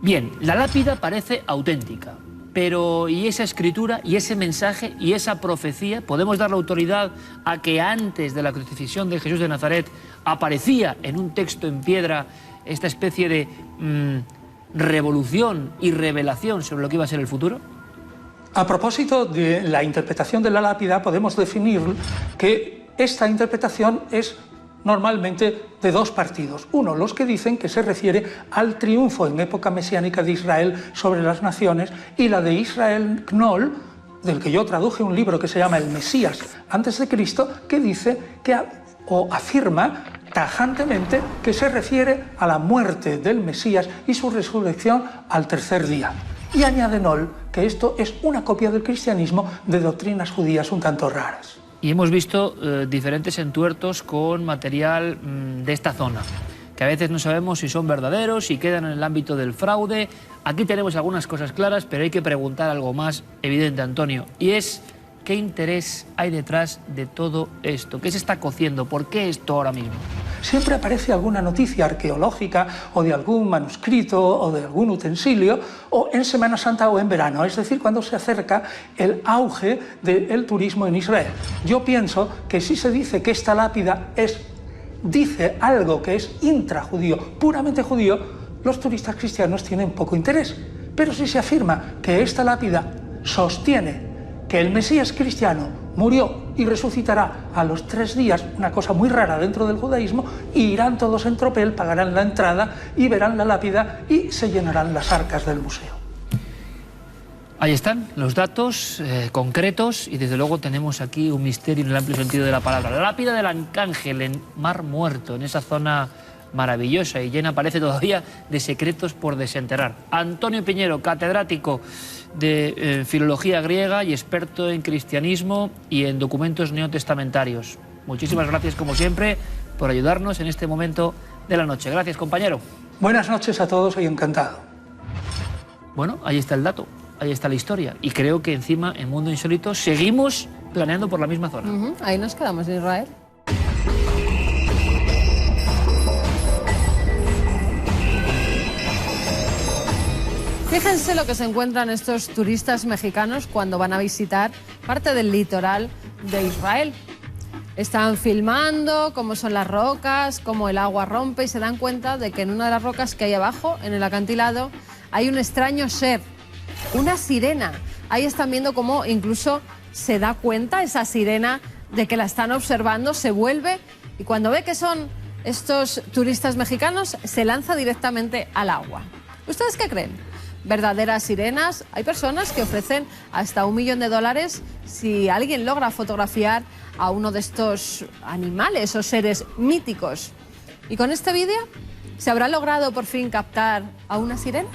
Bien, la lápida parece auténtica, pero ¿y esa escritura, y ese mensaje, y esa profecía? ¿Podemos dar la autoridad a que antes de la crucifixión de Jesús de Nazaret aparecía en un texto en piedra esta especie de revolución y revelación sobre lo que iba a ser el futuro? A propósito de la interpretación de la lápida, podemos definir que esta interpretación es normalmente de 2 partidos. Uno, los que dicen que se refiere al triunfo en época mesiánica de Israel sobre las naciones, y la de Israel Knoll, del que yo traduje un libro que se llama El Mesías antes de Cristo, que dice que afirma tajantemente que se refiere a la muerte del Mesías y su resurrección al tercer día. Y añade Knoll que esto es una copia del cristianismo de doctrinas judías un tanto raras. Y hemos visto diferentes entuertos con material de esta zona, que a veces no sabemos si son verdaderos, si quedan en el ámbito del fraude. Aquí tenemos algunas cosas claras, pero hay que preguntar algo más evidente, Antonio, y es ¿Qué interés hay detrás de todo esto? ¿Qué se está cociendo? ¿Por qué esto ahora mismo? Siempre aparece alguna noticia arqueológica o de algún manuscrito o de algún utensilio, o en Semana Santa o en verano, es decir, cuando se acerca el auge del turismo en Israel. Yo pienso que si se dice que esta lápida dice algo que es intrajudío, puramente judío, los turistas cristianos tienen poco interés. Pero si se afirma que esta lápida sostiene que el Mesías cristiano murió y resucitará a los 3 días, una cosa muy rara dentro del judaísmo, y irán todos en tropel, pagarán la entrada y verán la lápida y se llenarán las arcas del museo. Ahí están los datos concretos y desde luego tenemos aquí un misterio en el amplio sentido de la palabra. La lápida del Arcángel en Mar Muerto, en esa zona maravillosa y llena, parece todavía, de secretos por desenterrar. Antonio Piñero, catedrático de filología griega y experto en cristianismo y en documentos neotestamentarios. Muchísimas gracias, como siempre, por ayudarnos en este momento de la noche. Gracias, compañero. Buenas noches a todos y encantado. Bueno, ahí está el dato, ahí está la historia. Y creo que encima, en Mundo Insólito, seguimos planeando por la misma zona. Ahí nos quedamos en Israel. Fíjense lo que se encuentran estos turistas mexicanos cuando van a visitar parte del litoral de Israel. Están filmando cómo son las rocas, cómo el agua rompe y se dan cuenta de que en una de las rocas que hay abajo, en el acantilado, hay un extraño ser, una sirena. Ahí están viendo cómo incluso se da cuenta esa sirena de que la están observando, se vuelve y cuando ve que son estos turistas mexicanos se lanza directamente al agua. ¿Ustedes qué creen? ¿Verdaderas sirenas? Hay personas que ofrecen hasta $1 millón si alguien logra fotografiar a uno de estos animales o seres míticos. ¿Y con este vídeo se habrá logrado por fin captar a una sirena?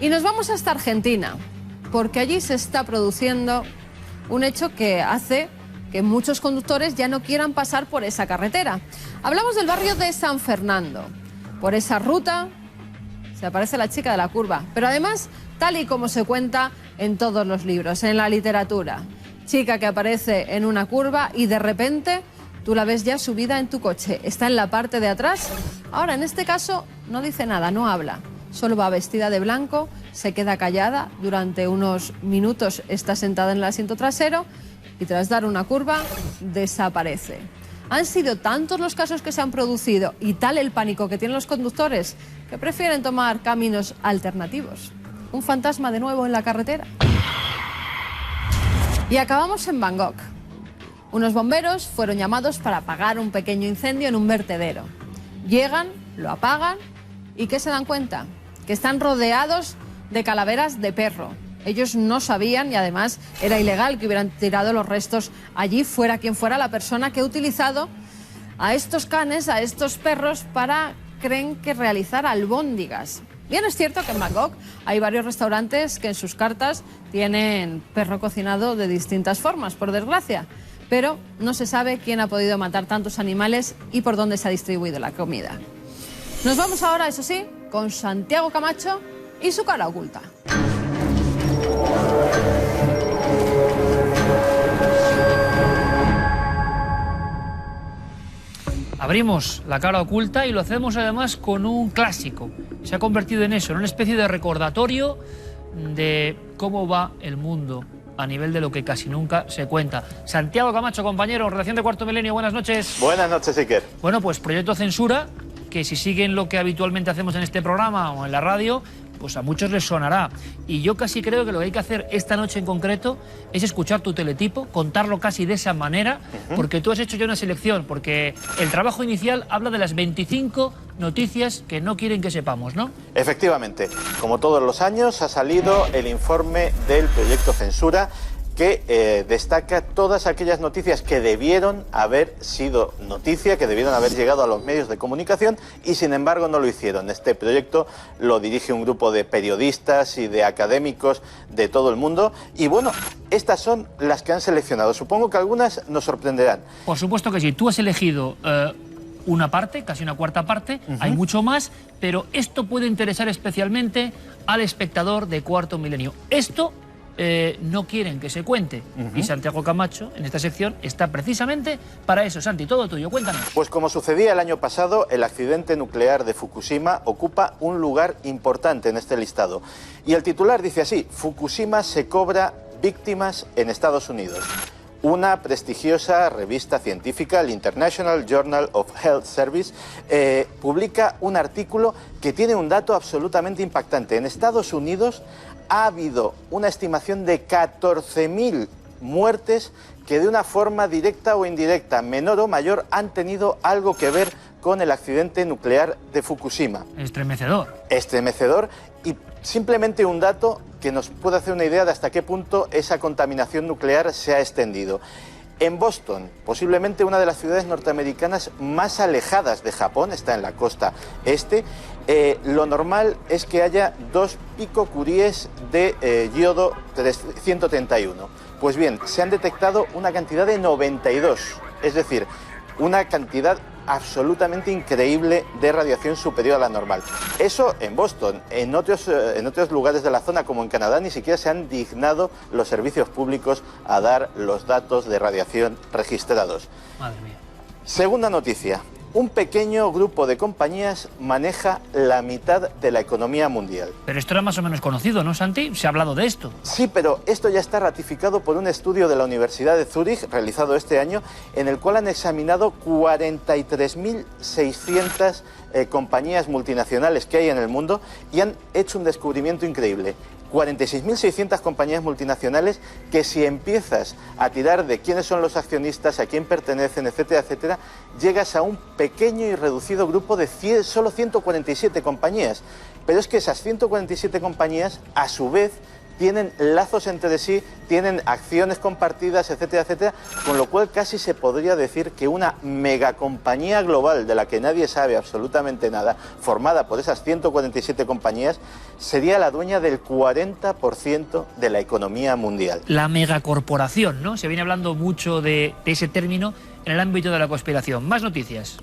Y nos vamos hasta Argentina, porque allí se está produciendo un hecho que hace que muchos conductores ya no quieran pasar por esa carretera. Hablamos del barrio de San Fernando. Por esa ruta se aparece la chica de la curva, pero además, tal y como se cuenta en todos los libros, en la literatura, chica que aparece en una curva y de repente tú la ves ya subida en tu coche, está en la parte de atrás. Ahora, en este caso, no dice nada, no habla, solo va vestida de blanco, se queda callada, durante unos minutos está sentada en el asiento trasero y tras dar una curva, desaparece. Han sido tantos los casos que se han producido y tal el pánico que tienen los conductores que prefieren tomar caminos alternativos. Un fantasma de nuevo en la carretera. Y acabamos en Bangkok. Unos bomberos fueron llamados para apagar un pequeño incendio en un vertedero. Llegan, lo apagan y ¿qué se dan cuenta? Que están rodeados de calaveras de perro. Ellos no sabían y además era ilegal que hubieran tirado los restos allí, fuera quien fuera la persona que ha utilizado a estos canes, a estos perros, para, creen que realizar albóndigas. Bien, es cierto que en Bangkok hay varios restaurantes que en sus cartas tienen perro cocinado de distintas formas, por desgracia, pero no se sabe quién ha podido matar tantos animales y por dónde se ha distribuido la comida. Nos vamos ahora, eso sí, con Santiago Camacho y su cara oculta. Abrimos la cara oculta y lo hacemos además con un clásico. Se ha convertido en eso, en una especie de recordatorio de cómo va el mundo a nivel de lo que casi nunca se cuenta. Santiago Camacho, compañero, redacción de Cuarto Milenio, buenas noches. Buenas noches, Iker. Bueno, pues proyecto censura, que si siguen lo que habitualmente hacemos en este programa o en la radio, pues a muchos les sonará. Y yo casi creo que lo que hay que hacer esta noche en concreto es escuchar tu teletipo, contarlo casi de esa manera, porque tú has hecho ya una selección, porque el trabajo inicial habla de las 25 noticias que no quieren que sepamos, ¿no? Efectivamente, como todos los años ha salido el informe del proyecto censura que destaca todas aquellas noticias que debieron haber sido noticia, que debieron haber llegado a los medios de comunicación y sin embargo no lo hicieron. Este proyecto lo dirige un grupo de periodistas y de académicos de todo el mundo y bueno, estas son las que han seleccionado. Supongo que algunas nos sorprenderán. Por supuesto que sí, tú has elegido una parte, casi una cuarta parte, hay mucho más, pero esto puede interesar especialmente al espectador de Cuarto Milenio. Esto no quieren que se cuente. Y Santiago Camacho, en esta sección, está precisamente para eso. Santi, todo tuyo, cuéntanos. Pues como sucedía el año pasado, el accidente nuclear de Fukushima ocupa un lugar importante en este listado. Y el titular dice así: Fukushima se cobra víctimas en Estados Unidos. Una prestigiosa revista científica, el International Journal of Health Service, publica un artículo que tiene un dato absolutamente impactante. En Estados Unidos ha habido una estimación de 14.000 muertes que de una forma directa o indirecta, menor o mayor, han tenido algo que ver con el accidente nuclear de Fukushima. Estremecedor. Estremecedor, y simplemente un dato que nos puede hacer una idea de hasta qué punto esa contaminación nuclear se ha extendido. En Boston, posiblemente una de las ciudades norteamericanas más alejadas de Japón, está en la costa este, lo normal es que haya 2 picocuries de yodo 131. Pues bien, se han detectado una cantidad de 92, es decir, una cantidad absolutamente increíble de radiación superior a la normal. Eso en Boston. En otros lugares de la zona, como en Canadá, ni siquiera se han dignado los servicios públicos a dar los datos de radiación registrados. Madre mía. Segunda noticia. Un pequeño grupo de compañías maneja la mitad de la economía mundial. Pero esto era más o menos conocido, ¿no, Santi? Se ha hablado de esto. Sí, pero esto ya está ratificado por un estudio de la Universidad de Zúrich, realizado este año, en el cual han examinado 43.600 compañías multinacionales que hay en el mundo y han hecho un descubrimiento increíble. 46.600 compañías multinacionales que, si empiezas a tirar de quiénes son los accionistas, a quién pertenecen, etcétera, etcétera, llegas a un pequeño y reducido grupo de solo 147 compañías. Pero es que esas 147 compañías, a su vez, tienen lazos entre sí, tienen acciones compartidas, etcétera, etcétera, con lo cual casi se podría decir que una megacompañía global de la que nadie sabe absolutamente nada, formada por esas 147 compañías, sería la dueña del 40% de la economía mundial. La megacorporación, ¿no? Se viene hablando mucho de ese término en el ámbito de la conspiración. Más noticias.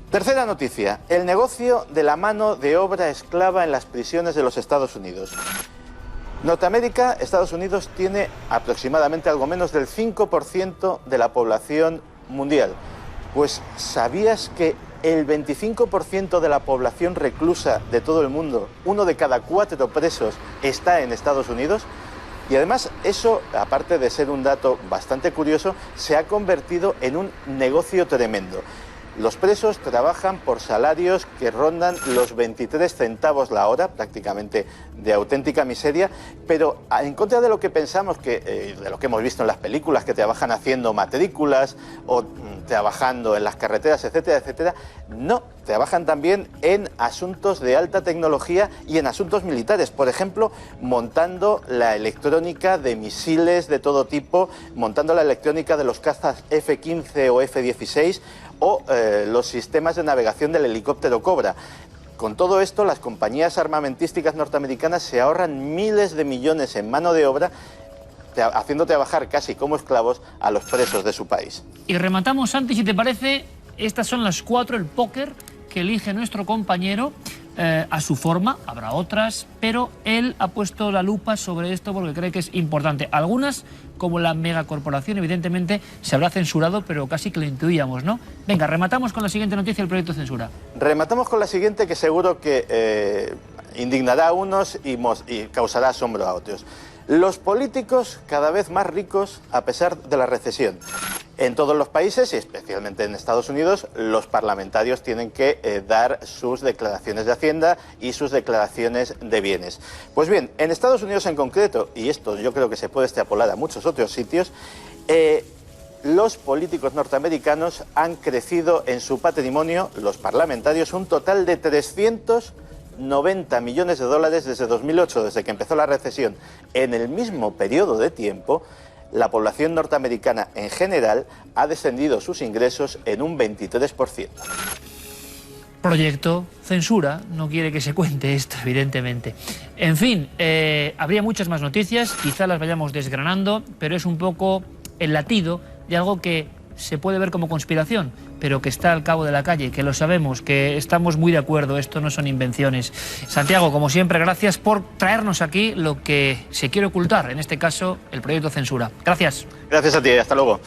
Tercera noticia, el negocio de la mano de obra esclava en las prisiones de los Estados Unidos. Norteamérica, Estados Unidos, tiene aproximadamente algo menos del 5% de la población mundial. Pues, ¿sabías que el 25% de la población reclusa de todo el mundo, 1 de cada 4 presos, está en Estados Unidos? Y además eso, aparte de ser un dato bastante curioso, se ha convertido en un negocio tremendo. Los presos trabajan por salarios que rondan los 23 centavos la hora, prácticamente de auténtica miseria, pero en contra de lo que pensamos, de lo que hemos visto en las películas, que trabajan haciendo matrículas o trabajando en las carreteras, etcétera, etcétera, no, trabajan también en asuntos de alta tecnología y en asuntos militares. Por ejemplo, montando la electrónica de misiles de todo tipo, montando la electrónica de los cazas F-15 o F-16, o los sistemas de navegación del helicóptero Cobra. Con todo esto, las compañías armamentísticas norteamericanas se ahorran miles de millones en mano de obra, haciendo trabajar casi como esclavos a los presos de su país. Y rematamos, Santi, si te parece, estas son las 4, el póker que elige nuestro compañero a su forma, habrá otras, pero él ha puesto la lupa sobre esto porque cree que es importante. Algunas, como la megacorporación, evidentemente se habrá censurado, pero casi que lo intuíamos, ¿no? Venga, rematamos con la siguiente noticia del proyecto de censura. Rematamos con la siguiente, que seguro que indignará a unos y causará asombro a otros. Los políticos cada vez más ricos a pesar de la recesión. En todos los países, y especialmente en Estados Unidos, los parlamentarios tienen que dar sus declaraciones de Hacienda y sus declaraciones de bienes. Pues bien, en Estados Unidos en concreto, y esto yo creo que se puede extrapolar a muchos otros sitios, los políticos norteamericanos han crecido en su patrimonio, los parlamentarios, un total de 390 millones de dólares desde 2008, desde que empezó la recesión. En el mismo periodo de tiempo, la población norteamericana en general ha descendido sus ingresos en un 23%. Proyecto censura, no quiere que se cuente esto, evidentemente. En fin, habría muchas más noticias, quizá las vayamos desgranando, pero es un poco el latido de algo que se puede ver como conspiración, pero que está al cabo de la calle, que lo sabemos, que estamos muy de acuerdo, esto no son invenciones. Santiago, como siempre, gracias por traernos aquí lo que se quiere ocultar, en este caso, el proyecto Censura. Gracias. Gracias a ti, hasta luego.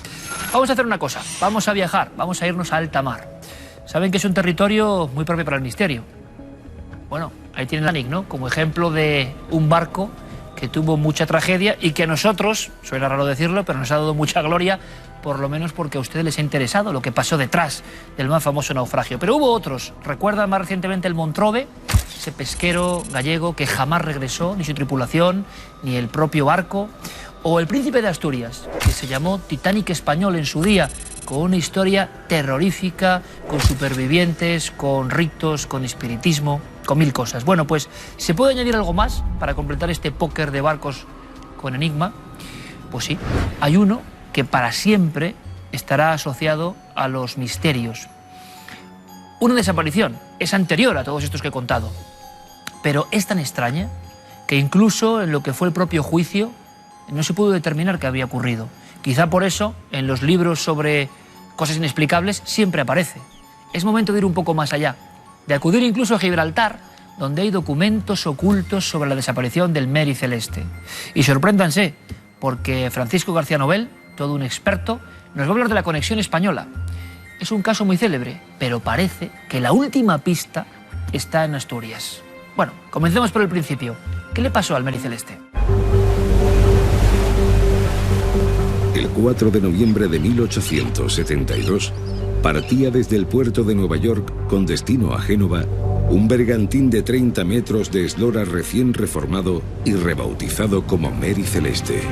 Vamos a hacer una cosa, vamos a viajar, vamos a irnos a alta mar. Saben que es un territorio muy propio para el misterio. Bueno, ahí tienen a Nick, ¿no? Como ejemplo de un barco que tuvo mucha tragedia y que a nosotros, suena raro decirlo, pero nos ha dado mucha gloria, por lo menos porque a ustedes les ha interesado lo que pasó detrás del más famoso naufragio. Pero hubo otros. Recuerdan más recientemente el Montrove, ese pesquero gallego que jamás regresó, ni su tripulación, ni el propio barco. O el Príncipe de Asturias, que se llamó Titanic español en su día, con una historia terrorífica, con supervivientes, con ritos, con espiritismo, con mil cosas. Bueno, pues, ¿se puede añadir algo más para completar este póker de barcos con enigma? Pues sí, hay uno que para siempre estará asociado a los misterios. Una desaparición es anterior a todos estos que he contado, pero es tan extraña que incluso en lo que fue el propio juicio no se pudo determinar qué había ocurrido. Quizá por eso, en los libros sobre cosas inexplicables, siempre aparece. Es momento de ir un poco más allá, de acudir incluso a Gibraltar, donde hay documentos ocultos sobre la desaparición del Mary Celeste. Y sorpréndanse, porque Francisco García Nobel, todo un experto, nos va a hablar de la conexión española. Es un caso muy célebre, pero parece que la última pista está en Asturias. Bueno, comencemos por el principio. ¿Qué le pasó al Mary Celeste? El 4 de noviembre de 1872 partía desde el puerto de Nueva York con destino a Génova un bergantín de 30 metros de eslora recién reformado y rebautizado como Mary Celeste.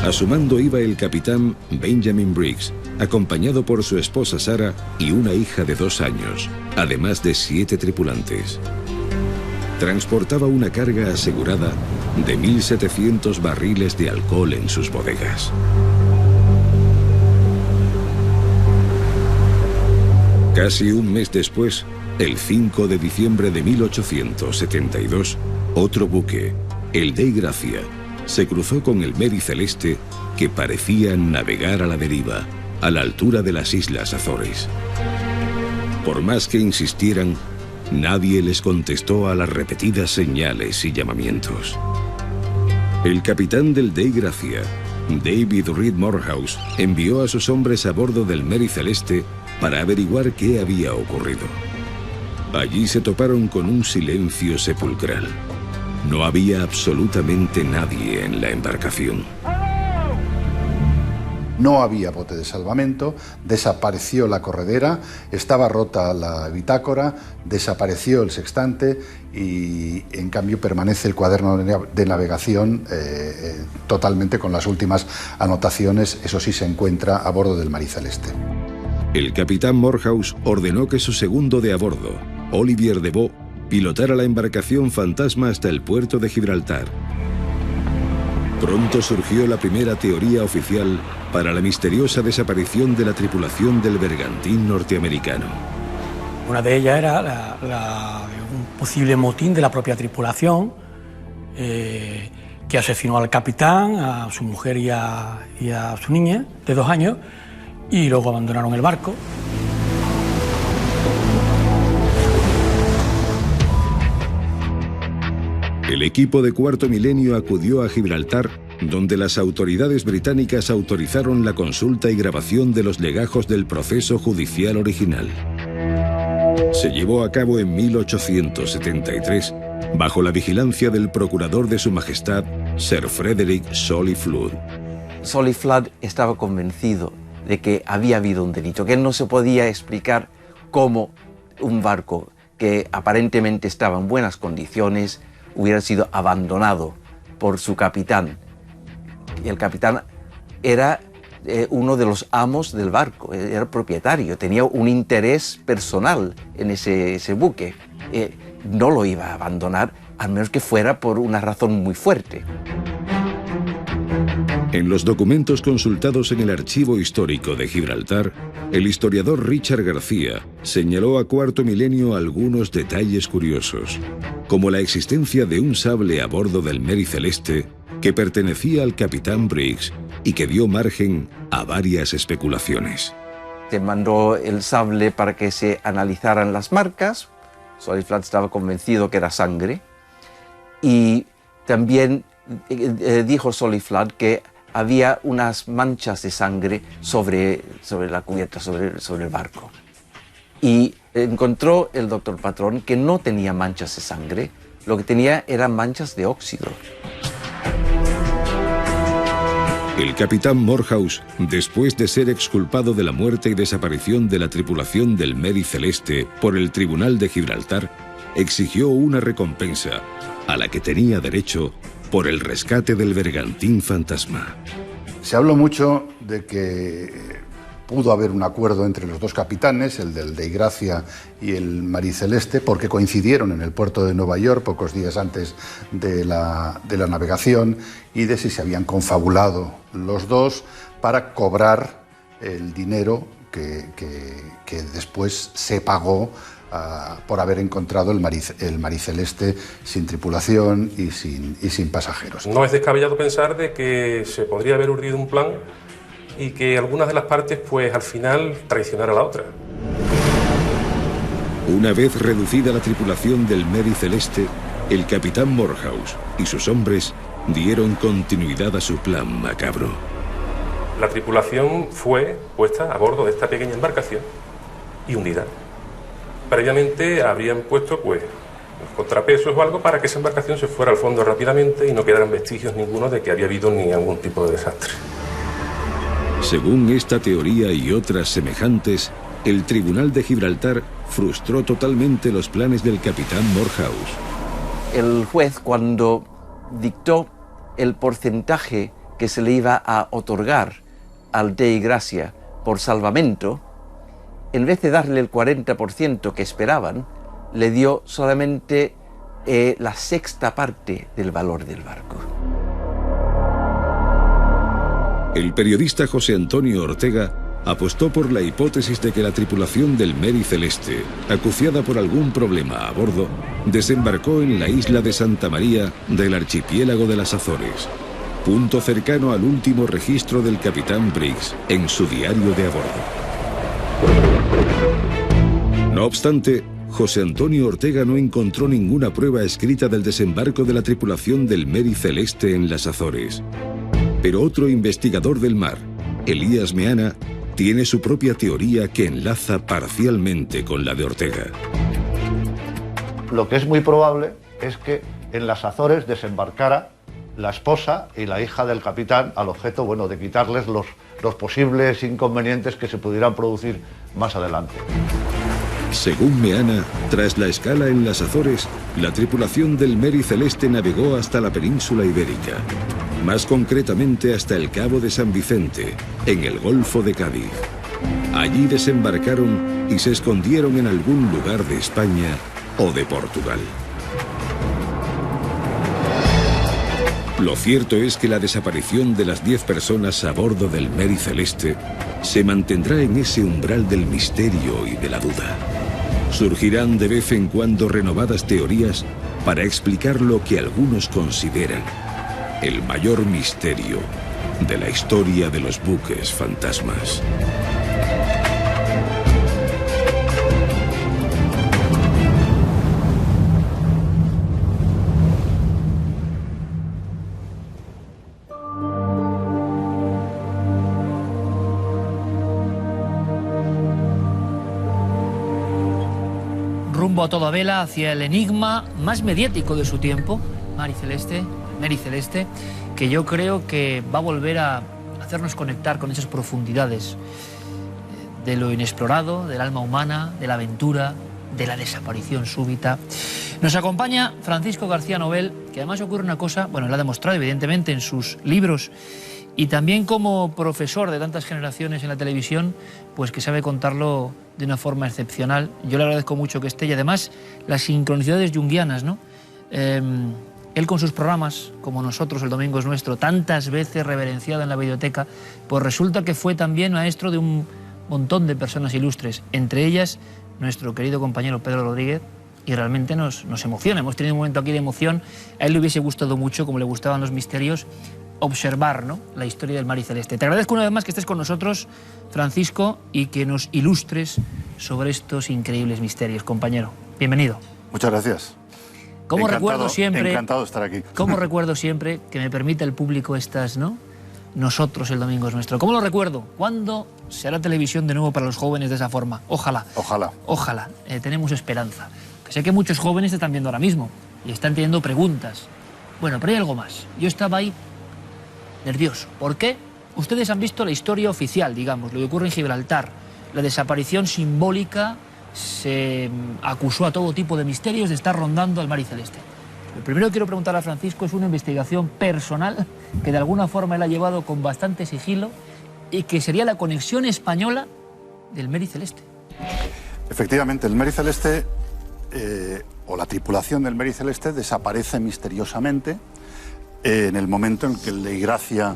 A su mando iba el capitán Benjamin Briggs, acompañado por su esposa Sarah y una hija de 2 años, además de 7 tripulantes. Transportaba una carga asegurada de 1.700 barriles de alcohol en sus bodegas. Casi un mes después, el 5 de diciembre de 1872, otro buque, el Dei Gracia, se cruzó con el Mary Celeste, que parecía navegar a la deriva, a la altura de las Islas Azores. Por más que insistieran, nadie les contestó a las repetidas señales y llamamientos. El capitán del Dei Gracia, David Reed Morehouse, envió a sus hombres a bordo del Mary Celeste para averiguar qué había ocurrido. Allí se toparon con un silencio sepulcral. No había absolutamente nadie en la embarcación. No había bote de salvamento, desapareció la corredera, estaba rota la bitácora, desapareció el sextante y en cambio permanece el cuaderno de navegación totalmente con las últimas anotaciones. Eso sí se encuentra a bordo del Mary Celeste. El capitán Morehouse ordenó que su segundo de a bordo, Olivier Deveau, pilotara la embarcación fantasma hasta el puerto de Gibraltar. Pronto surgió la primera teoría oficial para la misteriosa desaparición de la tripulación del bergantín norteamericano. Una de ellas era un posible motín de la propia tripulación que asesinó al capitán, a su mujer y a su niña de 2 años y luego abandonaron el barco. El equipo de Cuarto Milenio acudió a Gibraltar, donde las autoridades británicas autorizaron la consulta y grabación de los legajos del proceso judicial original. Se llevó a cabo en 1873, bajo la vigilancia del procurador de Su Majestad, Sir Frederick Solly Flood. Solly Flood estaba convencido de que había habido un delito, que él no se podía explicar cómo un barco que aparentemente estaba en buenas condiciones hubiera sido abandonado por su capitán. Y el capitán era uno de los amos del barco, era el propietario, tenía un interés personal en ese buque. No lo iba a abandonar, al menos que fuera por una razón muy fuerte. En los documentos consultados en el Archivo Histórico de Gibraltar, el historiador Richard García señaló a Cuarto Milenio algunos detalles curiosos, como la existencia de un sable a bordo del Mary Celeste que pertenecía al capitán Briggs y que dio margen a varias especulaciones. Se mandó el sable para que se analizaran las marcas. Soliflad estaba convencido que era sangre. Y también dijo Soliflad que había unas manchas de sangre sobre la cubierta, sobre el barco. Y encontró el doctor Patrón que no tenía manchas de sangre, lo que tenía eran manchas de óxido. El capitán Moorhouse, después de ser exculpado de la muerte y desaparición de la tripulación del Mary Celeste por el Tribunal de Gibraltar, exigió una recompensa a la que tenía derecho por el rescate del bergantín fantasma. Se habló mucho de que pudo haber un acuerdo entre los dos capitanes, el del Dei Gracia y el Mary Celeste, porque coincidieron en el puerto de Nueva York pocos días antes de la navegación, y de si se habían confabulado los dos para cobrar el dinero que después se pagó por haber encontrado el Mary Celeste sin tripulación y sin pasajeros. No es descabellado pensar de que se podría haber urdido un plan y que algunas de las partes, pues al final, traicionara a la otra. Una vez reducida la tripulación del Mary Celeste, el capitán Moorhouse y sus hombres dieron continuidad a su plan macabro. La tripulación fue puesta a bordo de esta pequeña embarcación y hundida. Previamente habrían puesto, pues, contrapesos o algo para que esa embarcación se fuera al fondo rápidamente y no quedaran vestigios ninguno de que había habido ni algún tipo de desastre. Según esta teoría y otras semejantes, el Tribunal de Gibraltar frustró totalmente los planes del capitán Moorhouse. El juez, cuando dictó el porcentaje que se le iba a otorgar al Dei Gracia por salvamento, en vez de darle el 40% que esperaban, le dio solamente la sexta parte del valor del barco. El periodista José Antonio Ortega apostó por la hipótesis de que la tripulación del Mary Celeste, acuciada por algún problema a bordo, desembarcó en la isla de Santa María del archipiélago de las Azores, punto cercano al último registro del capitán Briggs en su diario de a bordo. No obstante, José Antonio Ortega no encontró ninguna prueba escrita del desembarco de la tripulación del Mary Celeste en las Azores. Pero otro investigador del mar, Elías Meana, tiene su propia teoría que enlaza parcialmente con la de Ortega. Lo que es muy probable es que en las Azores desembarcara la esposa y la hija del capitán al objeto, bueno, de quitarles los posibles inconvenientes que se pudieran producir más adelante. Según Meana, tras la escala en las Azores, la tripulación del Mary Celeste navegó hasta la península ibérica, más concretamente hasta el Cabo de San Vicente, en el Golfo de Cádiz. Allí desembarcaron y se escondieron en algún lugar de España o de Portugal. Lo cierto es que la desaparición de las 10 personas a bordo del Mary Celeste se mantendrá en ese umbral del misterio y de la duda. Surgirán de vez en cuando renovadas teorías para explicar lo que algunos consideran el mayor misterio de la historia de los buques fantasmas. Rumbo a toda vela hacia el enigma más mediático de su tiempo, Mary Celeste, que yo creo que va a volver a hacernos conectar con esas profundidades de lo inexplorado, del alma humana, de la aventura, de la desaparición súbita. Nos acompaña Francisco García Nobel, que además ocurre una cosa, bueno, lo ha demostrado evidentemente en sus libros y también como profesor de tantas generaciones en la televisión, pues que sabe contarlo de una forma excepcional. Yo le agradezco mucho que esté y además las sincronicidades junguianas, ¿no? Él con sus programas, como nosotros, El Domingo es Nuestro, tantas veces reverenciado en la biblioteca, pues resulta que fue también maestro de un montón de personas ilustres, entre ellas nuestro querido compañero Pedro Rodríguez, y realmente nos emociona. Hemos tenido un momento aquí de emoción. A él le hubiese gustado mucho, como le gustaban los misterios, observar, ¿no?, la historia del mar y celeste. Te agradezco una vez más que estés con nosotros, Francisco, y que nos ilustres sobre estos increíbles misterios, compañero. Bienvenido. Muchas gracias. Como recuerdo siempre, encantado de estar aquí. Como recuerdo siempre que me permite el público estas, ¿no? Nosotros, el domingo es nuestro. ¿Cómo lo recuerdo? ¿Cuándo será televisión de nuevo para los jóvenes de esa forma? Ojalá. Ojalá. Ojalá. Tenemos esperanza. Que sé que muchos jóvenes te están viendo ahora mismo y están teniendo preguntas. Bueno, pero hay algo más. Yo estaba ahí nervioso. ¿Por qué? Ustedes han visto la historia oficial, digamos, lo que ocurre en Gibraltar. La desaparición simbólica se acusó a todo tipo de misterios de estar rondando al mar y celeste. Lo primero que quiero preguntar a Francisco es una investigación personal que de alguna forma él ha llevado con bastante sigilo y que sería la conexión española del Mary Celeste. Efectivamente, el Mary Celeste, o la tripulación del Mary Celeste, desaparece misteriosamente en el momento en que el Dei Gracia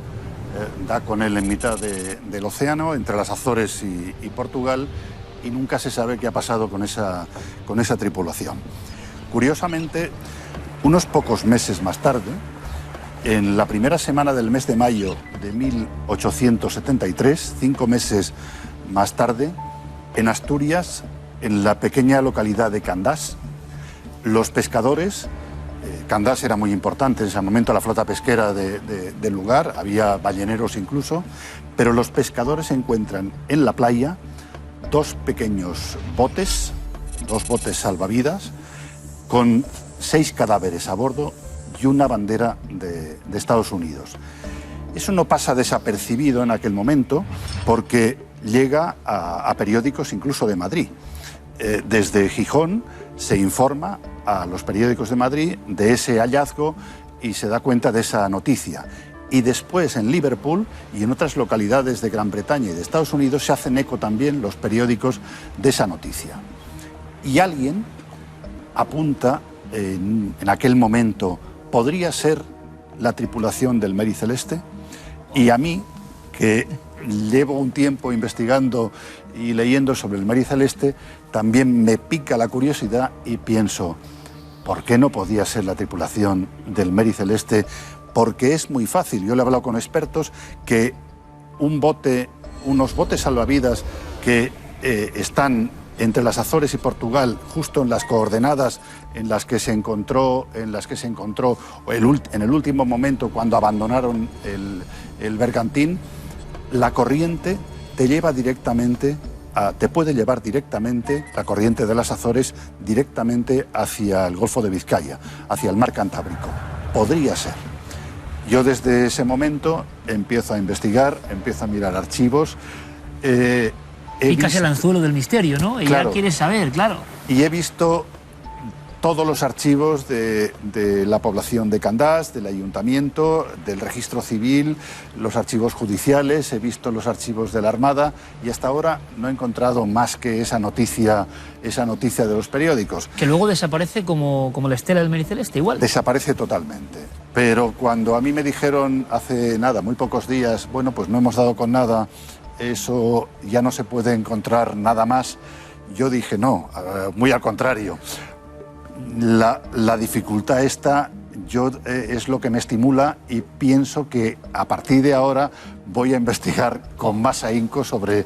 da con él en mitad del océano, entre las Azores y Portugal, y nunca se sabe qué ha pasado con esa tripulación. Curiosamente, unos pocos meses más tarde, en la primera semana del mes de mayo de 1873, 5 meses más tarde, en Asturias, en la pequeña localidad de Candás, los pescadores, Candás era muy importante en ese momento, la flota pesquera del lugar, había balleneros incluso, pero los pescadores encuentran en la playa 2 pequeños botes, 2 botes salvavidas, con 6 cadáveres a bordo y una bandera de Estados Unidos. Eso no pasa desapercibido en aquel momento porque llega a periódicos incluso de Madrid. Desde Gijón se informa a los periódicos de Madrid de ese hallazgo y se da cuenta de esa noticia. Y después en Liverpool y en otras localidades de Gran Bretaña y de Estados Unidos se hacen eco también los periódicos de esa noticia. Y alguien apunta en aquel momento, ¿podría ser la tripulación del Mary Celeste? Y a mí, que llevo un tiempo investigando y leyendo sobre el Mary Celeste, también me pica la curiosidad y pienso, ¿por qué no podía ser la tripulación del Mary Celeste? Porque es muy fácil. Yo le he hablado con expertos que unos botes salvavidas que están entre las Azores y Portugal, justo en las coordenadas en las que se encontró en el último momento cuando abandonaron el bergantín, la corriente te puede llevar directamente, la corriente de las Azores, directamente hacia el Golfo de Vizcaya, hacia el mar Cantábrico. Podría ser. Yo desde ese momento empiezo a investigar, empiezo a mirar archivos. Picas el anzuelo del misterio, ¿no? Y claro, ya quieres saber, claro. Y he visto todos los archivos de la población de Candás, del ayuntamiento, del registro civil, los archivos judiciales, he visto los archivos de la Armada y hasta ahora no he encontrado más que esa noticia de los periódicos. Que luego desaparece como la estela del Mary Celeste, igual. Desaparece totalmente. Pero cuando a mí me dijeron hace nada, muy pocos días, bueno, pues no hemos dado con nada, eso ya no se puede encontrar nada más, yo dije no, muy al contrario. La dificultad esta es lo que me estimula y pienso que a partir de ahora voy a investigar con más ahínco sobre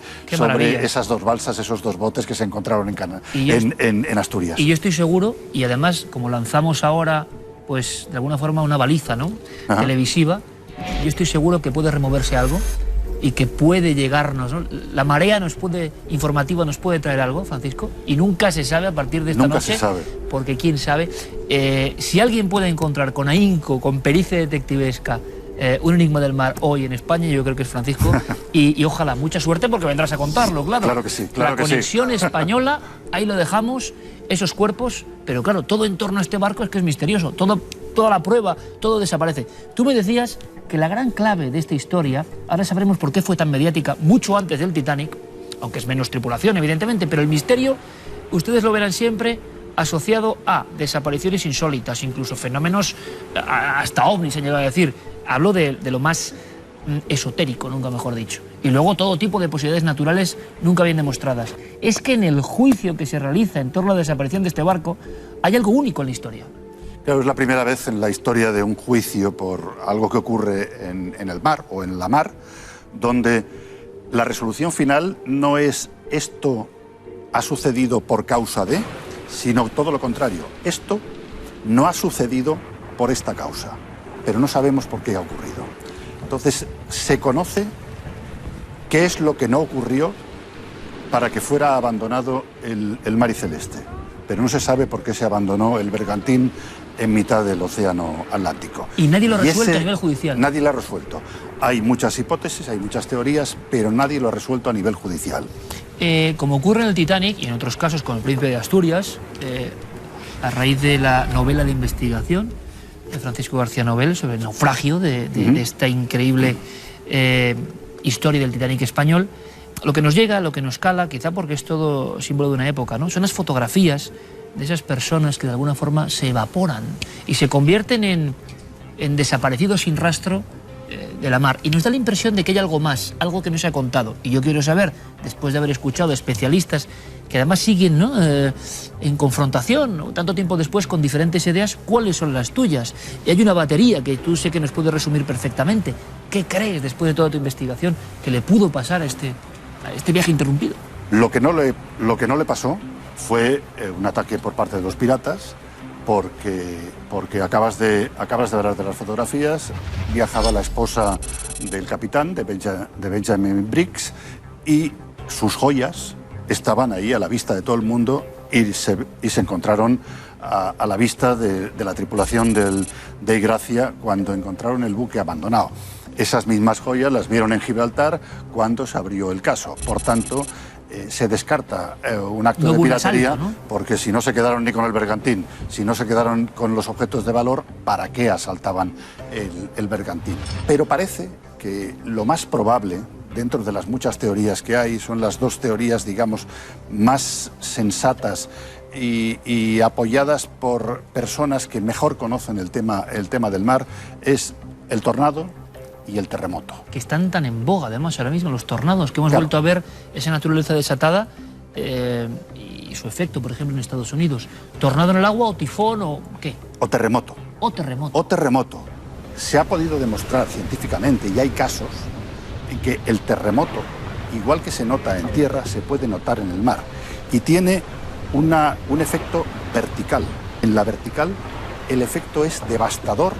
esas 2 balsas, esos 2 botes que se encontraron en Asturias. Y yo estoy seguro, y además como lanzamos ahora, pues de alguna forma una baliza, ¿no?, televisiva, yo estoy seguro que puede removerse algo y que puede llegarnos, ¿no? La marea informativa nos puede traer algo, Francisco, y nunca se sabe a partir de esta noche. Nunca se sabe. Porque quién sabe. Si alguien puede encontrar con ahínco, con pericia detectivesca, un enigma del mar hoy en España, yo creo que es Francisco, y ojalá, mucha suerte porque vendrás a contarlo, claro. Claro que sí, claro que sí. La conexión española, ahí lo dejamos, esos cuerpos, pero claro, todo en torno a este barco es que es misterioso, toda la prueba, todo desaparece. Tú me decías que la gran clave de esta historia, ahora sabremos por qué fue tan mediática mucho antes del Titanic, aunque es menos tripulación, evidentemente, pero el misterio, ustedes lo verán siempre asociado a desapariciones insólitas, incluso fenómenos, hasta ovnis se llega a decir. Hablo de lo más esotérico, nunca mejor dicho. Y luego todo tipo de posibilidades naturales nunca bien demostradas. Es que en el juicio que se realiza en torno a la desaparición de este barco hay algo único en la historia. Claro, es la primera vez en la historia de un juicio por algo que ocurre en el mar o en la mar, donde la resolución final no es esto ha sucedido por causa de, sino todo lo contrario. Esto no ha sucedido por esta causa, pero no sabemos por qué ha ocurrido. Entonces, se conoce qué es lo que no ocurrió para que fuera abandonado el mar y celeste, pero no se sabe por qué se abandonó el bergantín en mitad del océano Atlántico. Y nadie lo ha resuelto a nivel judicial. Nadie lo ha resuelto. Hay muchas hipótesis, hay muchas teorías, pero nadie lo ha resuelto a nivel judicial. Como ocurre en el Titanic y en otros casos con el Príncipe de Asturias, a raíz de la novela de investigación de Francisco García Nobel sobre el naufragio de esta increíble historia del Titanic español, lo que nos llega, lo que nos cala, quizá porque es todo símbolo de una época, ¿no? Son las fotografías de esas personas que de alguna forma se evaporan y se convierten en desaparecidos sin rastro de la mar. Y nos da la impresión de que hay algo más, algo que no se ha contado. Y yo quiero saber, después de haber escuchado especialistas que además siguen, ¿no?, en confrontación, ¿no?, tanto tiempo después con diferentes ideas, ¿cuáles son las tuyas? Y hay una batería que tú sé que nos puedes resumir perfectamente. ¿Qué crees, después de toda tu investigación, que le pudo pasar a este viaje interrumpido? Lo que no le pasó fue un ataque por parte de los piratas, porque acabas de hablar de las fotografías. Viajaba la esposa del capitán, de Benjamin Briggs, y sus joyas estaban ahí a la vista de todo el mundo y se encontraron a la vista de la tripulación del Dei Gracia cuando encontraron el buque abandonado. Esas mismas joyas las vieron en Gibraltar cuando se abrió el caso. Por tanto, se descarta un acto de piratería, asalto, ¿no? Porque si no se quedaron ni con el bergantín, si no se quedaron con los objetos de valor, ¿para qué asaltaban el bergantín? Pero parece que lo más probable, dentro de las muchas teorías que hay, son las dos teorías, digamos, más sensatas y apoyadas por personas que mejor conocen el tema del mar, es el tornado y el terremoto. Que están tan en boga, además, ahora mismo, los tornados, que hemos vuelto a ver esa naturaleza desatada y su efecto, por ejemplo, en Estados Unidos. ¿Tornado en el agua o tifón o qué? O terremoto. O terremoto. O terremoto. Se ha podido demostrar científicamente, y hay casos, en que el terremoto, igual que se nota en tierra, se puede notar en el mar. Y tiene un efecto vertical. En la vertical, el efecto es devastador,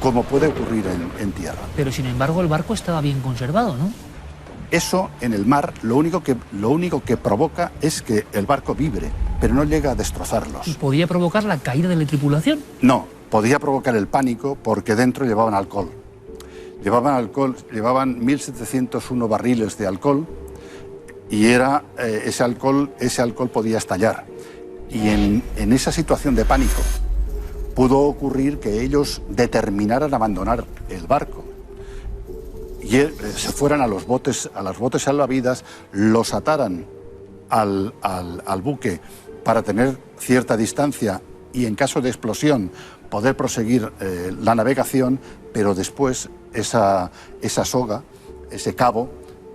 como puede ocurrir en tierra. Pero sin embargo el barco estaba bien conservado, ¿no? Eso en el mar lo único que provoca es que el barco vibre, pero no llega a destrozarlos. ¿Y podía provocar la caída de la tripulación? No, podía provocar el pánico porque dentro llevaban alcohol. Llevaban 1.701 barriles de alcohol y ese alcohol podía estallar. Y en esa situación de pánico pudo ocurrir que ellos determinaran abandonar el barco y se fueran a los botes salvavidas, los ataran al buque para tener cierta distancia y en caso de explosión poder proseguir la navegación, pero después esa soga, ese cabo,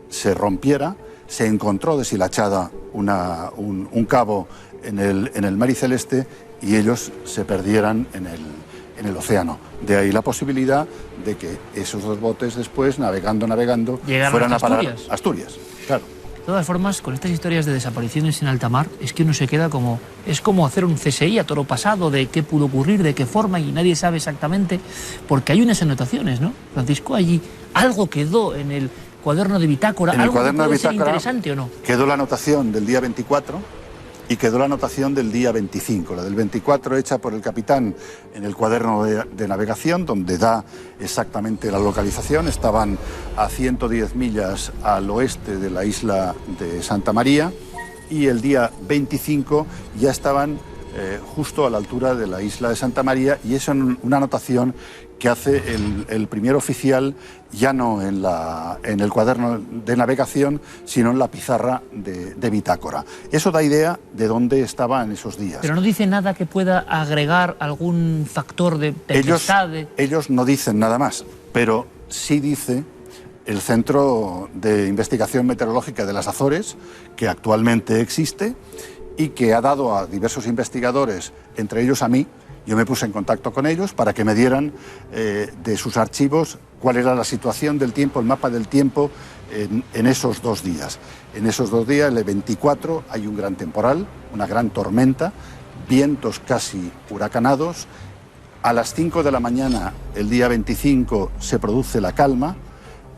se rompiera, se encontró deshilachada un cabo en el mar y celeste y ellos se perdieran en el océano. De ahí la posibilidad de que esos dos botes después, navegando, fueran a parar a Asturias. Claro. De todas formas, con estas historias de desapariciones en alta mar, es que uno se queda como... Es como hacer un CSI a toro pasado de qué pudo ocurrir, de qué forma, y nadie sabe exactamente, porque hay unas anotaciones, ¿no? Francisco, allí algo quedó en el cuaderno de bitácora, en el algo cuaderno que puede de bitácora, ser interesante o no. Quedó la anotación del día 24 y quedó la anotación del día 25. La del 24 hecha por el capitán en el cuaderno de navegación, donde da exactamente la localización. Estaban a 110 millas al oeste de la isla de Santa María y el día 25 ya estaban justo a la altura de la isla de Santa María, y es una anotación que hace el primer oficial ya no en el cuaderno de navegación, sino en la pizarra de bitácora. Eso da idea de dónde estaba en esos días. Pero no dice nada que pueda agregar algún factor de tempestad. Ellos no dicen nada más, pero sí dice el Centro de Investigación Meteorológica de las Azores, que actualmente existe, y que ha dado a diversos investigadores, entre ellos a mí. Yo me puse en contacto con ellos para que me dieran de sus archivos cuál era la situación del tiempo, el mapa del tiempo en esos 2 días. En esos 2 días, el 24, hay un gran temporal, una gran tormenta, vientos casi huracanados. A las 5 de la mañana, el día 25, se produce la calma,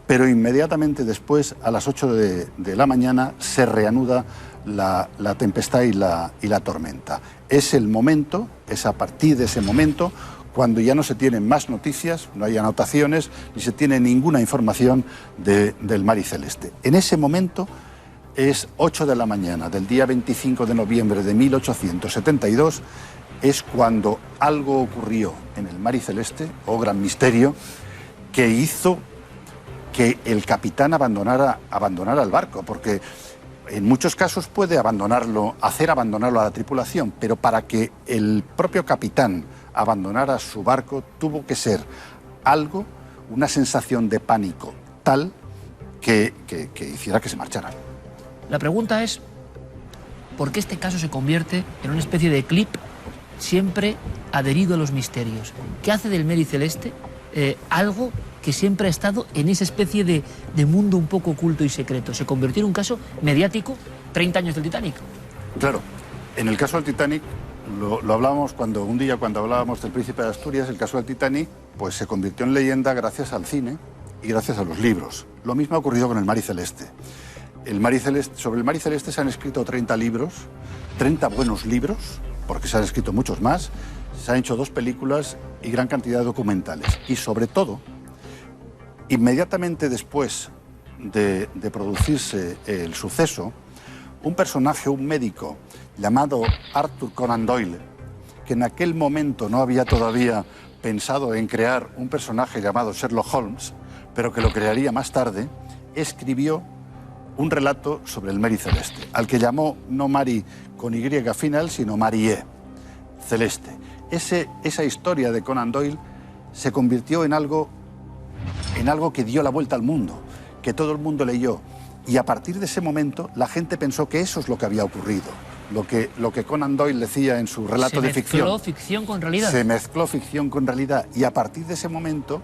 pero inmediatamente después, a las 8 de la mañana, se reanuda la tempestad y la tormenta. Es el momento, es a partir de ese momento, cuando ya no se tienen más noticias, no hay anotaciones, ni se tiene ninguna información del mar y celeste. En ese momento es 8 de la mañana del día 25 de noviembre de 1872, es cuando algo ocurrió en el mar y celeste, oh gran misterio, que hizo que el capitán abandonara el barco, porque en muchos casos puede hacer abandonarlo a la tripulación, pero para que el propio capitán abandonara su barco tuvo que ser algo, una sensación de pánico tal que hiciera que se marcharan. La pregunta es, ¿por qué este caso se convierte en una especie de clip siempre adherido a los misterios? ¿Qué hace del mar y celeste algo que siempre ha estado en esa especie de mundo un poco oculto y secreto? Se convirtió en un caso mediático 30 años del Titanic. Claro, en el caso del Titanic, lo hablábamos cuando hablábamos del Príncipe de Asturias, el caso del Titanic, pues se convirtió en leyenda gracias al cine y gracias a los libros. Lo mismo ha ocurrido con el mar y celeste. Sobre el mar y celeste se han escrito 30 libros, 30 buenos libros, porque se han escrito muchos más, se han hecho 2 películas y gran cantidad de documentales. Y sobre todo, inmediatamente después de producirse el suceso, un personaje, un médico llamado Arthur Conan Doyle, que en aquel momento no había todavía pensado en crear un personaje llamado Sherlock Holmes, pero que lo crearía más tarde, escribió un relato sobre el mar y celeste, al que llamó no Mari con Y final, sino Marie, celeste. Esa historia de Conan Doyle se convirtió en algo que dio la vuelta al mundo, que todo el mundo leyó. Y a partir de ese momento la gente pensó que eso es lo que había ocurrido. Lo que Conan Doyle decía en su relato de ficción. Se mezcló ficción con realidad. Se mezcló ficción con realidad. Y a partir de ese momento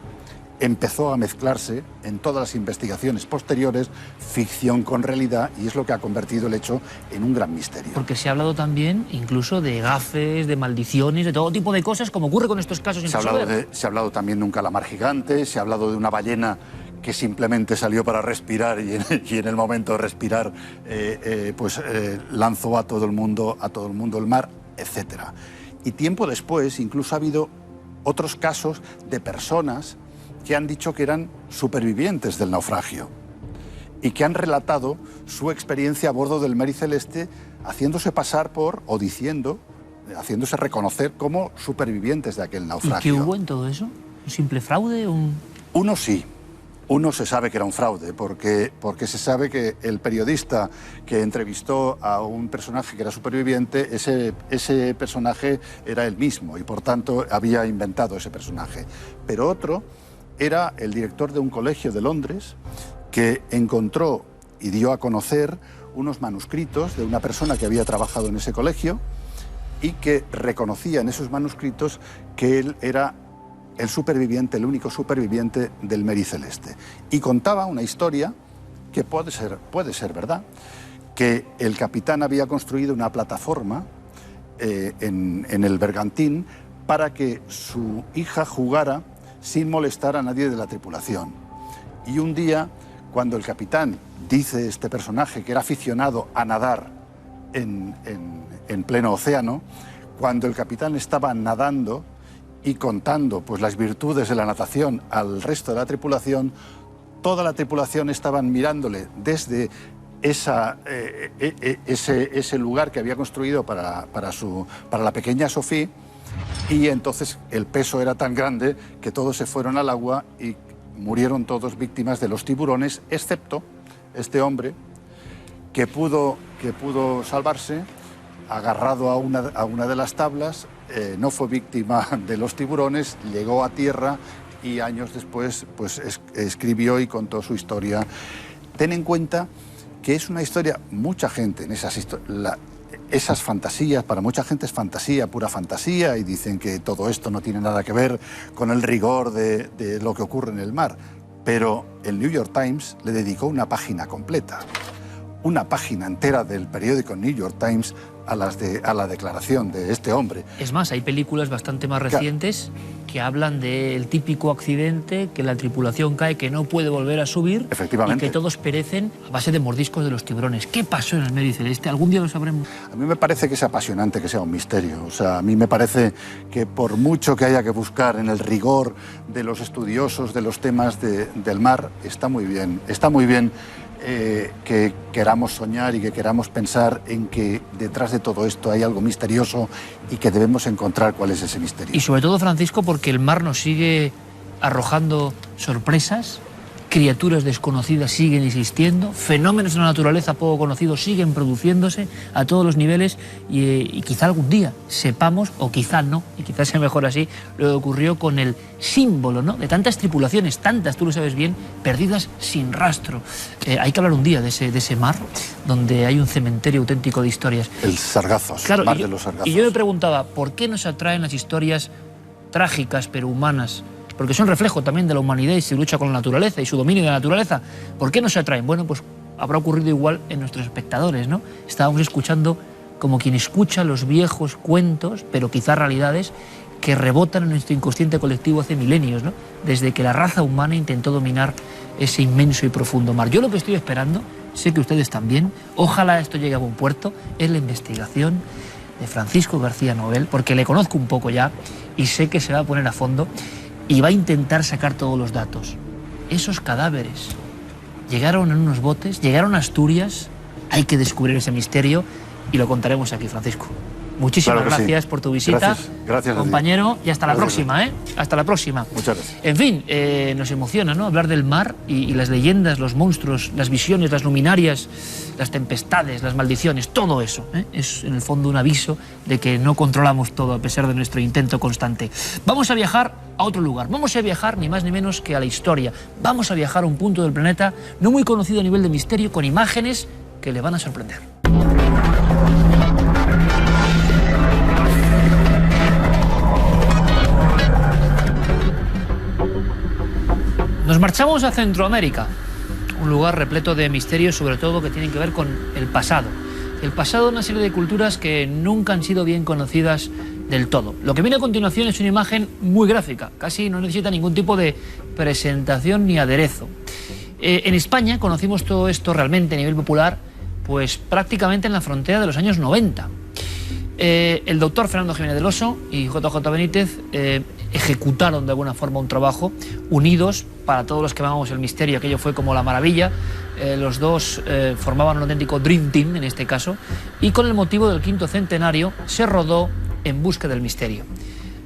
empezó a mezclarse en todas las investigaciones posteriores ficción con realidad, y es lo que ha convertido el hecho en un gran misterio. Porque se ha hablado también incluso de gafes, de maldiciones, de todo tipo de cosas, como ocurre con estos casos. Se ha hablado también de un calamar gigante, se ha hablado de una ballena que simplemente salió para respirar y en el momento de respirar lanzó a todo el mundo el mar, etc. Y tiempo después incluso ha habido otros casos de personas que han dicho que eran supervivientes del naufragio y que han relatado su experiencia a bordo del mar y celeste, haciéndose pasar por, o diciendo, haciéndose reconocer como supervivientes de aquel naufragio. ¿Y qué hubo en todo eso? ¿Un simple fraude? Uno sí. Uno se sabe que era un fraude, porque se sabe que el periodista que entrevistó a un personaje que era superviviente, ese personaje era él mismo y por tanto había inventado ese personaje. Pero otro era el director de un colegio de Londres que encontró y dio a conocer unos manuscritos de una persona que había trabajado en ese colegio y que reconocía en esos manuscritos que él era el superviviente, el único superviviente del mar y celeste. Y contaba una historia que puede ser verdad, que el capitán había construido una plataforma en el bergantín para que su hija jugara sin molestar a nadie de la tripulación. Y un día, cuando el capitán, dice este personaje que era aficionado a nadar en pleno océano, cuando el capitán estaba nadando y contando pues las virtudes de la natación al resto de la tripulación, toda la tripulación estaban mirándole desde ese lugar que había construido para la pequeña Sophie, y entonces el peso era tan grande que todos se fueron al agua y murieron todos víctimas de los tiburones, excepto este hombre que pudo salvarse agarrado a una de las tablas. No fue víctima de los tiburones, llegó a tierra y años después pues, escribió y contó su historia. Ten en cuenta que es una historia, mucha gente en esas historias, esas fantasías, para mucha gente es fantasía, pura fantasía, y dicen que todo esto no tiene nada que ver con el rigor de lo que ocurre en el mar. Pero el New York Times le dedicó una página completa, una página entera del periódico New York Times a la declaración de este hombre. Es más, hay películas bastante más recientes que hablan del típico accidente, que la tripulación cae, que no puede volver a subir, efectivamente, y que todos perecen a base de mordiscos de los tiburones. ¿Qué pasó en el Medio Celeste? ¿Algún día lo sabremos? A mí me parece que es apasionante que sea un misterio. O sea, a mí me parece que por mucho que haya que buscar en el rigor de los estudiosos de los temas del mar, está muy bien. Está muy bien que queramos soñar y que queramos pensar en que detrás de todo esto hay algo misterioso y que debemos encontrar cuál es ese misterio. Y sobre todo, Francisco, porque el mar nos sigue arrojando sorpresas, criaturas desconocidas siguen existiendo, fenómenos de la naturaleza poco conocidos siguen produciéndose a todos los niveles y quizá algún día sepamos, o quizá no, y quizás sea mejor así, lo que ocurrió con el símbolo, ¿no?, de tantas tripulaciones, tantas, tú lo sabes bien, perdidas sin rastro. Hay que hablar un día de ese mar, donde hay un cementerio auténtico de historias. El Sargazos, claro, mar de los Sargazos. Y yo me preguntaba, ¿por qué nos atraen las historias trágicas pero humanas? Porque son reflejo también de la humanidad y su lucha con la naturaleza y su dominio de la naturaleza. ¿Por qué nos atraen? Bueno, pues habrá ocurrido igual en nuestros espectadores, ¿no? Estábamos escuchando como quien escucha los viejos cuentos, pero quizá realidades, que rebotan en nuestro inconsciente colectivo hace milenios, ¿no?, desde que la raza humana intentó dominar ese inmenso y profundo mar. Yo lo que estoy esperando, sé que ustedes también, ojalá esto llegue a buen puerto, es la investigación de Francisco García Nobel, porque le conozco un poco ya y sé que se va a poner a fondo y va a intentar sacar todos los datos. Esos cadáveres llegaron en unos botes, llegaron a Asturias, hay que descubrir ese misterio y lo contaremos aquí, Francisco. Muchísimas gracias por tu visita, gracias compañero, y hasta la próxima, ¿eh? Hasta la próxima. Muchas gracias. En fin, nos emociona, ¿no?, hablar del mar y las leyendas, los monstruos, las visiones, las luminarias, las tempestades, las maldiciones, todo eso, ¿eh? Es en el fondo un aviso de que no controlamos todo a pesar de nuestro intento constante. Vamos a viajar a otro lugar, vamos a viajar ni más ni menos que a la historia. Vamos a viajar a un punto del planeta no muy conocido a nivel de misterio, con imágenes que le van a sorprender. Nos marchamos a Centroamérica, un lugar repleto de misterios, sobre todo que tienen que ver con el pasado. El pasado de una serie de culturas que nunca han sido bien conocidas del todo. Lo que viene a continuación es una imagen muy gráfica, casi no necesita ningún tipo de presentación ni aderezo. En España conocimos todo esto realmente a nivel popular, pues prácticamente en la frontera de los años 90. El doctor Fernando Jiménez del Oso y JJ Benítez ejecutaron de alguna forma un trabajo, unidos para todos los que amamos el misterio. Aquello fue como la maravilla. Los dos formaban un auténtico Dream Team en este caso, y con el motivo del 5º centenario se rodó En busca del misterio.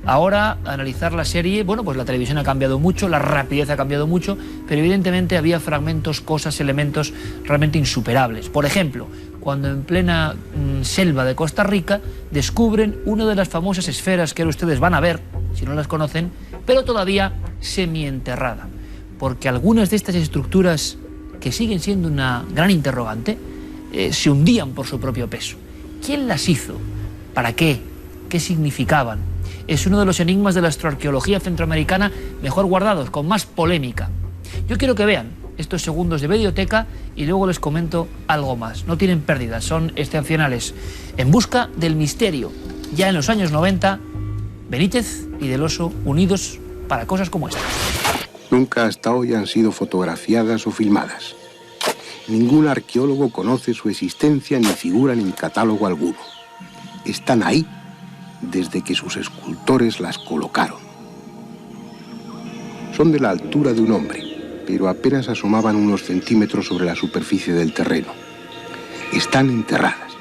Ahora, a analizar la serie, bueno, pues la televisión ha cambiado mucho, la rapidez ha cambiado mucho, pero evidentemente había fragmentos, cosas, elementos realmente insuperables. Por ejemplo, cuando en plena selva de Costa Rica descubren una de las famosas esferas que ahora ustedes van a ver, si no las conocen, pero todavía semienterrada, porque algunas de estas estructuras, que siguen siendo una gran interrogante, se hundían por su propio peso. ¿Quién las hizo? ¿Para qué? ¿Qué significaban? Es uno de los enigmas de la astroarqueología centroamericana mejor guardados, con más polémica. Yo quiero que vean estos segundos de videoteca y luego les comento algo más. No tienen pérdidas, son excepcionales. En busca del misterio, ya en los años 90, Benítez y del Oso unidos para cosas como esta. Nunca hasta hoy han sido fotografiadas o filmadas. Ningún arqueólogo conoce su existencia ni figuran en catálogo alguno. Están ahí desde que sus escultores las colocaron. Son de la altura de un hombre, pero apenas asomaban unos centímetros sobre la superficie del terreno. Están enterradas,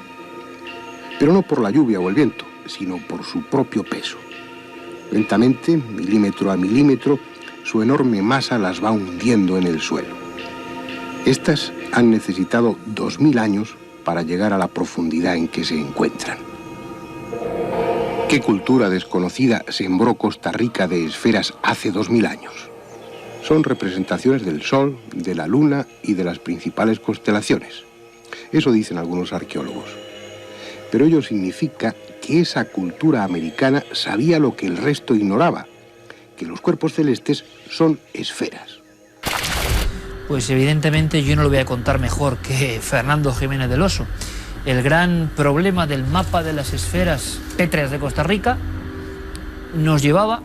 pero no por la lluvia o el viento, sino por su propio peso. Lentamente, milímetro a milímetro, su enorme masa las va hundiendo en el suelo. Estas han necesitado 2000 años para llegar a la profundidad en que se encuentran. ¿Qué cultura desconocida sembró Costa Rica de esferas hace 2000 años? Son representaciones del Sol, de la Luna y de las principales constelaciones. Eso dicen algunos arqueólogos. pero ello significa que esa cultura americana sabía lo que el resto ignoraba, que los cuerpos celestes son esferas. Pues evidentemente yo no lo voy a contar mejor que Fernando Jiménez del Oso. El gran problema del mapa de las esferas pétreas de Costa Rica nos llevaba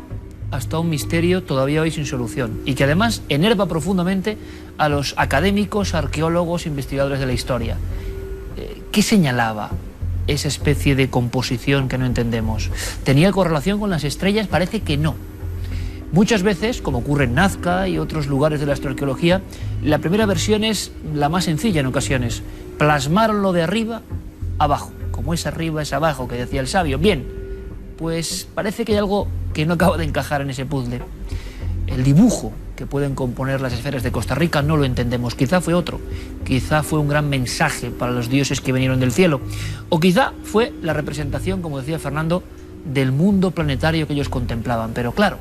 hasta un misterio todavía hoy sin solución y que además enerva profundamente a los académicos, arqueólogos, investigadores de la historia. ¿Qué señalaba esa especie de composición que no entendemos? ¿Tenía correlación con las estrellas? Parece que no. Muchas veces, como ocurre en Nazca y otros lugares de la astroarqueología, la primera versión es la más sencilla en ocasiones. Plasmaron lo de arriba abajo, como es arriba es abajo, que decía el sabio. Bien, pues parece que hay algo que no acaba de encajar en ese puzzle. El dibujo que pueden componer las esferas de Costa Rica no lo entendemos. Quizá fue otro, quizá fue un gran mensaje para los dioses que vinieron del cielo, o quizá fue la representación, como decía Fernando, del mundo planetario que ellos contemplaban. Pero claro,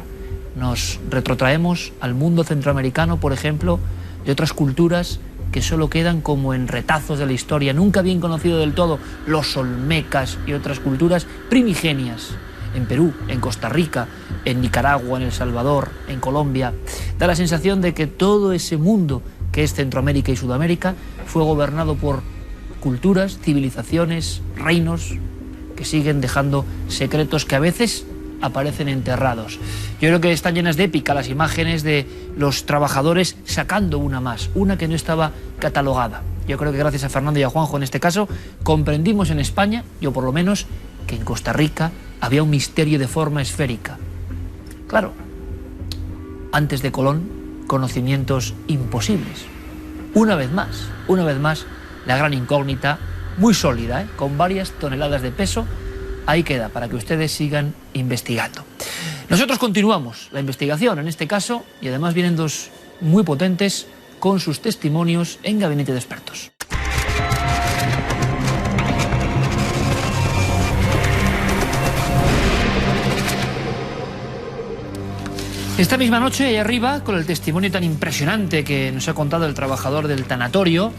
nos retrotraemos al mundo centroamericano, por ejemplo, de otras culturas que solo quedan como en retazos de la historia, nunca bien conocido del todo, los olmecas y otras culturas primigenias. En Perú, en Costa Rica, en Nicaragua, en El Salvador, en Colombia. Da la sensación de que todo ese mundo que es Centroamérica y Sudamérica fue gobernado por culturas, civilizaciones, reinos que siguen dejando secretos que a veces aparecen enterrados. Yo creo que están llenas de épica las imágenes de los trabajadores sacando una más, una que no estaba catalogada. Yo creo que gracias a Fernando y a Juanjo en este caso comprendimos en España, yo por lo menos, que en Costa Rica había un misterio de forma esférica. Claro, antes de Colón, conocimientos imposibles. Una vez más, la gran incógnita, muy sólida, con varias toneladas de peso, ahí queda para que ustedes sigan investigando. Nosotros continuamos la investigación en este caso y además vienen dos muy potentes con sus testimonios en Gabinete de Expertos. Esta misma noche, ahí arriba, con el testimonio tan impresionante que nos ha contado el trabajador del tanatorio,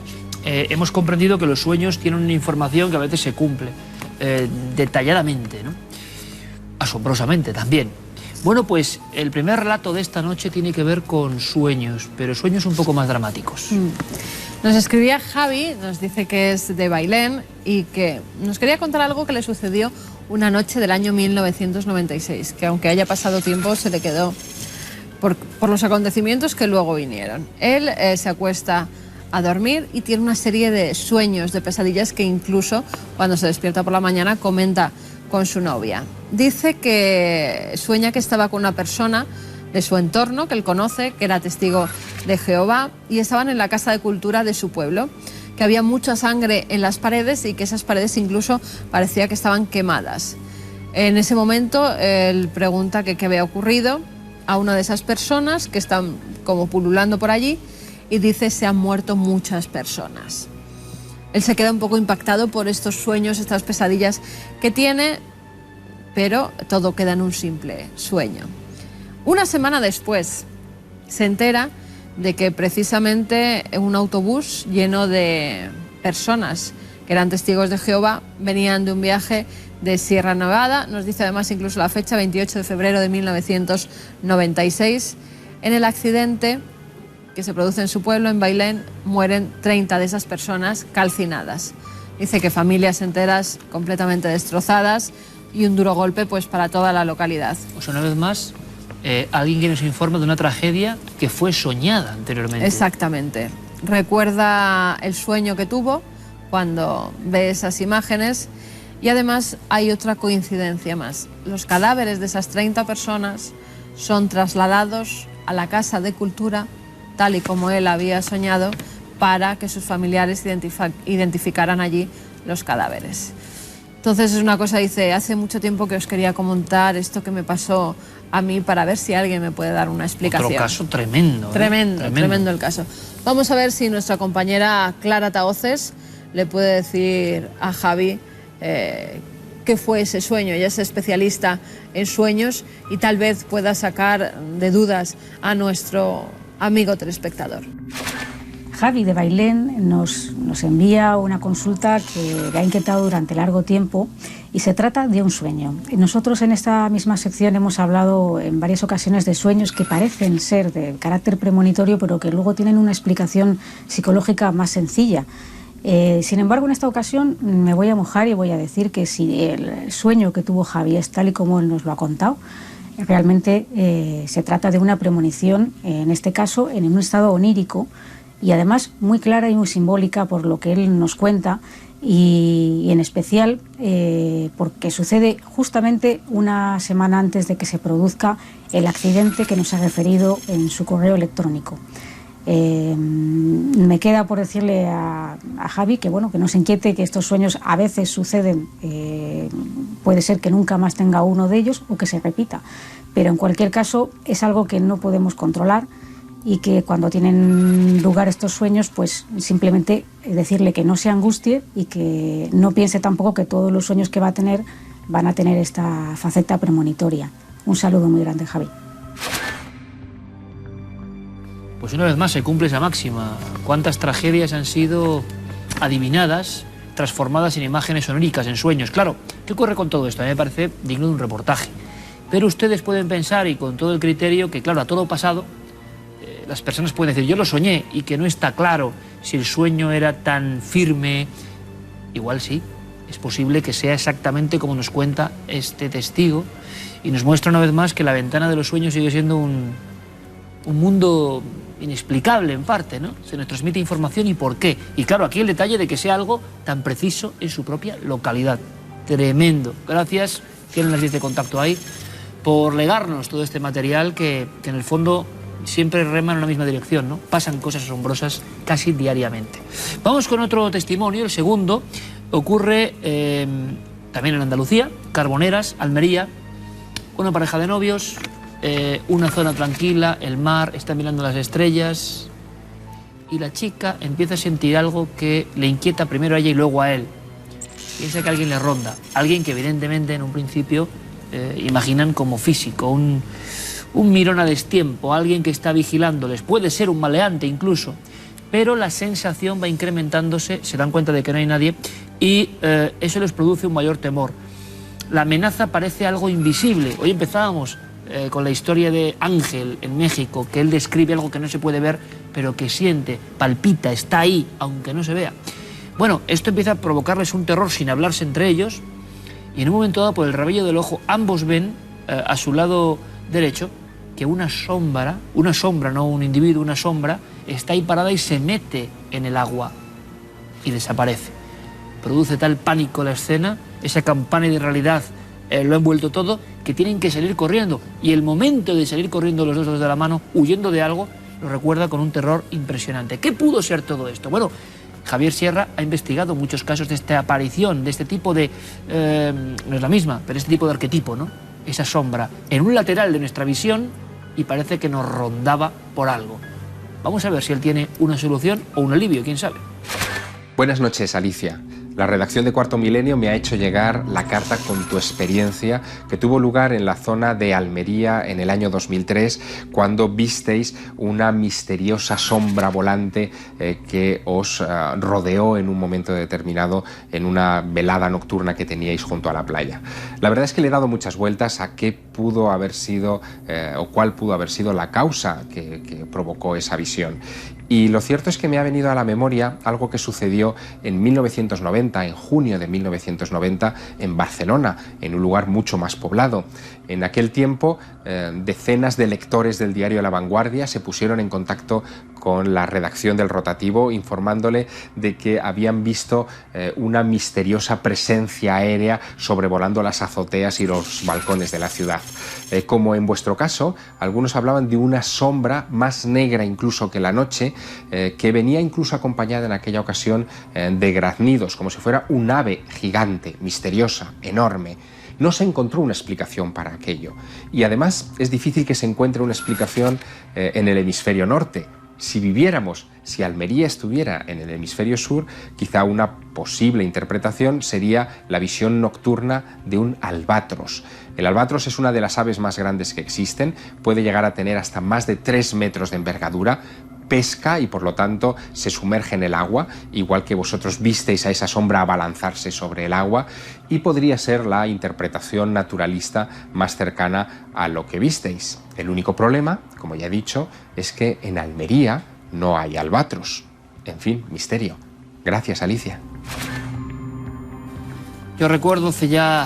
hemos comprendido que los sueños tienen una información que a veces se cumple detalladamente, ¿no? Asombrosamente también. Bueno, pues el primer relato de esta noche tiene que ver con sueños, pero sueños un poco más dramáticos. Nos escribía Javi, nos dice que es de Bailén y que nos quería contar algo que le sucedió una noche del año 1996, que aunque haya pasado tiempo se le quedó por los acontecimientos que luego vinieron. Él se acuesta a dormir y tiene una serie de sueños, de pesadillas que incluso cuando se despierta por la mañana comenta con su novia. Dice que sueña que estaba con una persona de su entorno, que él conoce, que era testigo de Jehová, y estaban en la casa de cultura de su pueblo, que había mucha sangre en las paredes y que esas paredes incluso parecía que estaban quemadas. En ese momento él pregunta que qué había ocurrido a una de esas personas que están como pululando por allí y dice: se han muerto muchas personas. Él se queda un poco impactado por estos sueños, estas pesadillas que tiene, pero todo queda en un simple sueño. Una semana después se entera de que precisamente un autobús lleno de personas que eran testigos de Jehová venían de un viaje de Sierra Nevada. Nos dice además incluso la fecha, 28 de febrero de 1996. En el accidente que se produce en su pueblo, en Bailén, mueren 30 de esas personas calcinadas. Dice que familias enteras completamente destrozadas y un duro golpe pues para toda la localidad. Pues una vez más, alguien que nos informa de una tragedia que fue soñada anteriormente. Exactamente. Recuerda el sueño que tuvo cuando ve esas imágenes y además hay otra coincidencia más. Los cadáveres de esas 30 personas son trasladados a la Casa de Cultura, tal y como él había soñado, para que sus familiares identificaran allí los cadáveres. Entonces es una cosa, dice, hace mucho tiempo que os quería comentar esto que me pasó a mí para ver si alguien me puede dar una explicación. Otro caso tremendo. Tremendo el caso. Vamos a ver si nuestra compañera Clara Tahoces le puede decir a Javi qué fue ese sueño. Ella es especialista en sueños y tal vez pueda sacar de dudas a nuestro amigo telespectador. Javi de Bailén nos envía una consulta que le ha inquietado durante largo tiempo y se trata de un sueño. Nosotros en esta misma sección hemos hablado en varias ocasiones de sueños que parecen ser de carácter premonitorio pero que luego tienen una explicación psicológica más sencilla. Sin embargo, en esta ocasión me voy a mojar y voy a decir que si el sueño que tuvo Javi es tal y como él nos lo ha contado, realmente se trata de una premonición, en este caso en un estado onírico y además muy clara y muy simbólica por lo que él nos cuenta y en especial porque sucede justamente una semana antes de que se produzca el accidente que nos ha referido en su correo electrónico. Me queda por decirle a Javi que bueno, que no se inquiete, que estos sueños a veces suceden, puede ser que nunca más tenga uno de ellos o que se repita, pero en cualquier caso es algo que no podemos controlar y que cuando tienen lugar estos sueños pues simplemente decirle que no se angustie y que no piense tampoco que todos los sueños que va a tener van a tener esta faceta premonitoria. Un saludo muy grande, Javi. Pues una vez más se cumple esa máxima. ¿Cuántas tragedias han sido adivinadas, transformadas en imágenes oníricas, en sueños? Claro, ¿qué ocurre con todo esto? A mí me parece digno de un reportaje. Pero ustedes pueden pensar, y con todo el criterio, que claro, a todo pasado, las personas pueden decir, yo lo soñé, y que no está claro si el sueño era tan firme. Igual sí, es posible que sea exactamente como nos cuenta este testigo, y nos muestra una vez más que la ventana de los sueños sigue siendo un mundo inexplicable en parte, ¿no? Se nos transmite información y por qué. Y claro, aquí el detalle de que sea algo tan preciso en su propia localidad. Tremendo. Gracias, tienen las 10 de contacto ahí, por legarnos todo este material que en el fondo siempre reman en la misma dirección, ¿no? Pasan cosas asombrosas casi diariamente. Vamos con otro testimonio, el segundo. Ocurre también en Andalucía, Carboneras, Almería. Una pareja de novios, una zona tranquila, el mar, está mirando las estrellas y la chica empieza a sentir algo que le inquieta primero a ella y luego a él. Piensa que alguien le ronda, alguien que evidentemente en un principio imaginan como físico, un mirón a destiempo, alguien que está vigilándoles, puede ser un maleante incluso, pero la sensación va incrementándose, se dan cuenta de que no hay nadie y eso les produce un mayor temor. La amenaza parece algo invisible. Hoy empezábamos con la historia de Ángel en México, que él describe algo que no se puede ver, pero que siente, palpita, está ahí, aunque no se vea. Bueno, esto empieza a provocarles un terror sin hablarse entre ellos, y en un momento dado, por el rabillo del ojo, ambos ven a su lado derecho que una sombra, no un individuo, una sombra, está ahí parada y se mete en el agua y desaparece. Produce tal pánico la escena, esa campana de realidad lo ha envuelto todo, que tienen que salir corriendo. Y el momento de salir corriendo los dos de la mano, huyendo de algo, lo recuerda con un terror impresionante. ¿Qué pudo ser todo esto? Bueno, Javier Sierra ha investigado muchos casos de esta aparición, de este tipo de... no es la misma, pero este tipo de arquetipo, ¿no? Esa sombra en un lateral de nuestra visión y parece que nos rondaba por algo. Vamos a ver si él tiene una solución o un alivio, quién sabe. Buenas noches, Alicia. La redacción de Cuarto Milenio me ha hecho llegar la carta con tu experiencia que tuvo lugar en la zona de Almería en el año 2003, cuando visteis una misteriosa sombra volante que os rodeó en un momento determinado en una velada nocturna que teníais junto a la playa. La verdad es que le he dado muchas vueltas a qué pudo haber sido o cuál pudo haber sido la causa que provocó esa visión. Y lo cierto es que me ha venido a la memoria algo que sucedió en 1990, en junio de 1990, en Barcelona, en un lugar mucho más poblado. En aquel tiempo, decenas de lectores del diario La Vanguardia se pusieron en contacto con la redacción del Rotativo, informándole de que habían visto una misteriosa presencia aérea sobrevolando las azoteas y los balcones de la ciudad. Como en vuestro caso, algunos hablaban de una sombra más negra incluso que la noche, que venía incluso acompañada en aquella ocasión de graznidos, como si fuera un ave gigante, misteriosa, enorme. No se encontró una explicación para aquello. Y además es difícil que se encuentre una explicación en el hemisferio norte. Si Almería estuviera en el hemisferio sur, quizá una posible interpretación sería la visión nocturna de un albatros. El albatros es una de las aves más grandes que existen, puede llegar a tener hasta más de 3 metros de envergadura, pesca y por lo tanto se sumerge en el agua, igual que vosotros visteis a esa sombra abalanzarse sobre el agua, y podría ser la interpretación naturalista más cercana a lo que visteis. El único problema, como ya he dicho, es que en Almería no hay albatros. En fin, misterio. Gracias, Alicia. Yo recuerdo hace ya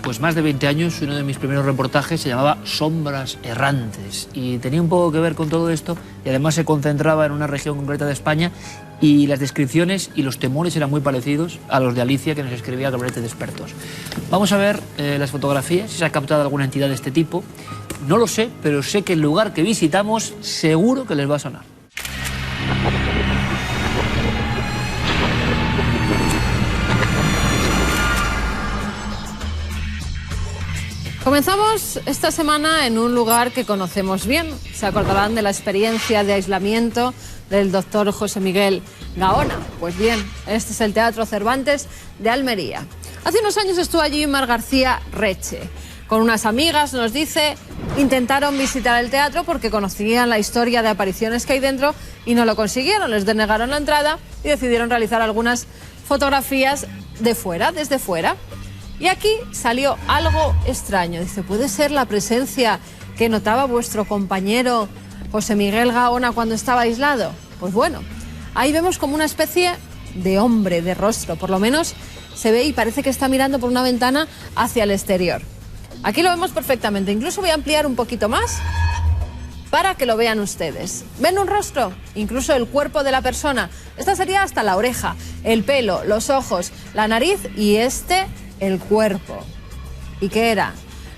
pues más de 20 años, uno de mis primeros reportajes se llamaba Sombras Errantes y tenía un poco que ver con todo esto y además se concentraba en una región concreta de España y las descripciones y los temores eran muy parecidos a los de Alicia, que nos escribía el Gabinete de Expertos. Vamos a ver las fotografías, si se ha captado alguna entidad de este tipo. No lo sé, pero sé que el lugar que visitamos seguro que les va a sonar. Comenzamos esta semana en un lugar que conocemos bien. Se acordarán de la experiencia de aislamiento del doctor José Miguel Gaona. Pues bien, este es el Teatro Cervantes de Almería. Hace unos años estuvo allí Mar García Reche. Con unas amigas, nos dice, intentaron visitar el teatro porque conocían la historia de apariciones que hay dentro y no lo consiguieron. Les denegaron la entrada y decidieron realizar algunas fotografías de fuera, desde fuera. Y aquí salió algo extraño. Dice, ¿puede ser la presencia que notaba vuestro compañero José Miguel Gaona cuando estaba aislado? Pues bueno, ahí vemos como una especie de hombre, de rostro. Por lo menos se ve y parece que está mirando por una ventana hacia el exterior. Aquí lo vemos perfectamente. Incluso voy a ampliar un poquito más para que lo vean ustedes. ¿Ven un rostro? Incluso el cuerpo de la persona. Esta sería hasta la oreja, el pelo, los ojos, la nariz y el cuerpo. ¿Y qué era?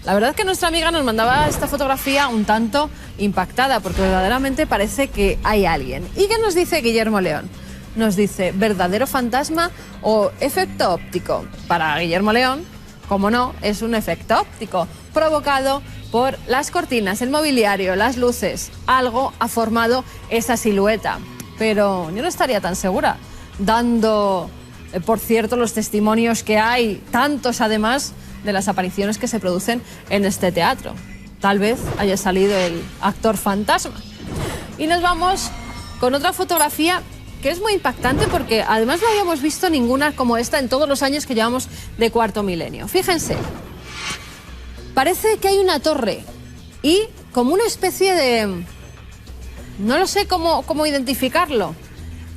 La verdad es que nuestra amiga nos mandaba esta fotografía un tanto impactada porque verdaderamente parece que hay alguien. ¿Y qué nos dice Guillermo León? Nos dice, ¿verdadero fantasma o efecto óptico? Para Guillermo León, como no, es un efecto óptico provocado por las cortinas, el mobiliario, las luces. Algo ha formado esa silueta. Pero yo no estaría tan segura, dando... Por cierto, los testimonios que hay, tantos además, de las apariciones que se producen en este teatro. Tal vez haya salido el actor fantasma. Y nos vamos con otra fotografía que es muy impactante porque además no habíamos visto ninguna como esta en todos los años que llevamos de Cuarto Milenio. Fíjense, parece que hay una torre y como una especie de... no lo sé cómo identificarlo.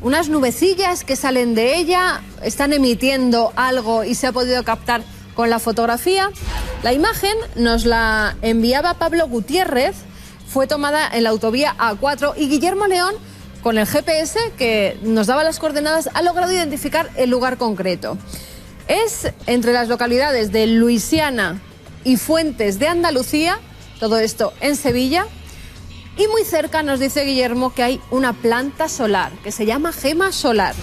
Unas nubecillas que salen de ella, están emitiendo algo y se ha podido captar con la fotografía. La imagen nos la enviaba Pablo Gutiérrez, fue tomada en la autovía A4 y Guillermo León, con el GPS que nos daba las coordenadas, ha logrado identificar el lugar concreto. Es entre las localidades de Luisiana y Fuentes de Andalucía, todo esto en Sevilla. Y muy cerca nos dice Guillermo que hay una planta solar que se llama Gema Solar.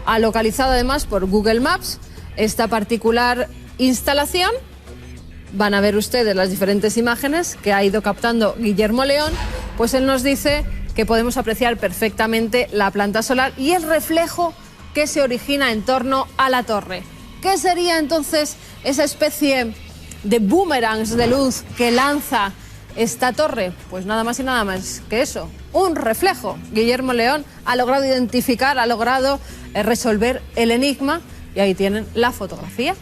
Ha localizado además por Google Maps esta particular instalación. Van a ver ustedes las diferentes imágenes que ha ido captando Guillermo León. Pues él nos dice que podemos apreciar perfectamente la planta solar y el reflejo que se origina en torno a la torre. ¿Qué sería entonces esa especie de boomerangs de luz que lanza esta torre? Pues nada más y nada más que eso, un reflejo. Guillermo León ha logrado identificar, ha logrado resolver el enigma y ahí tienen la fotografía.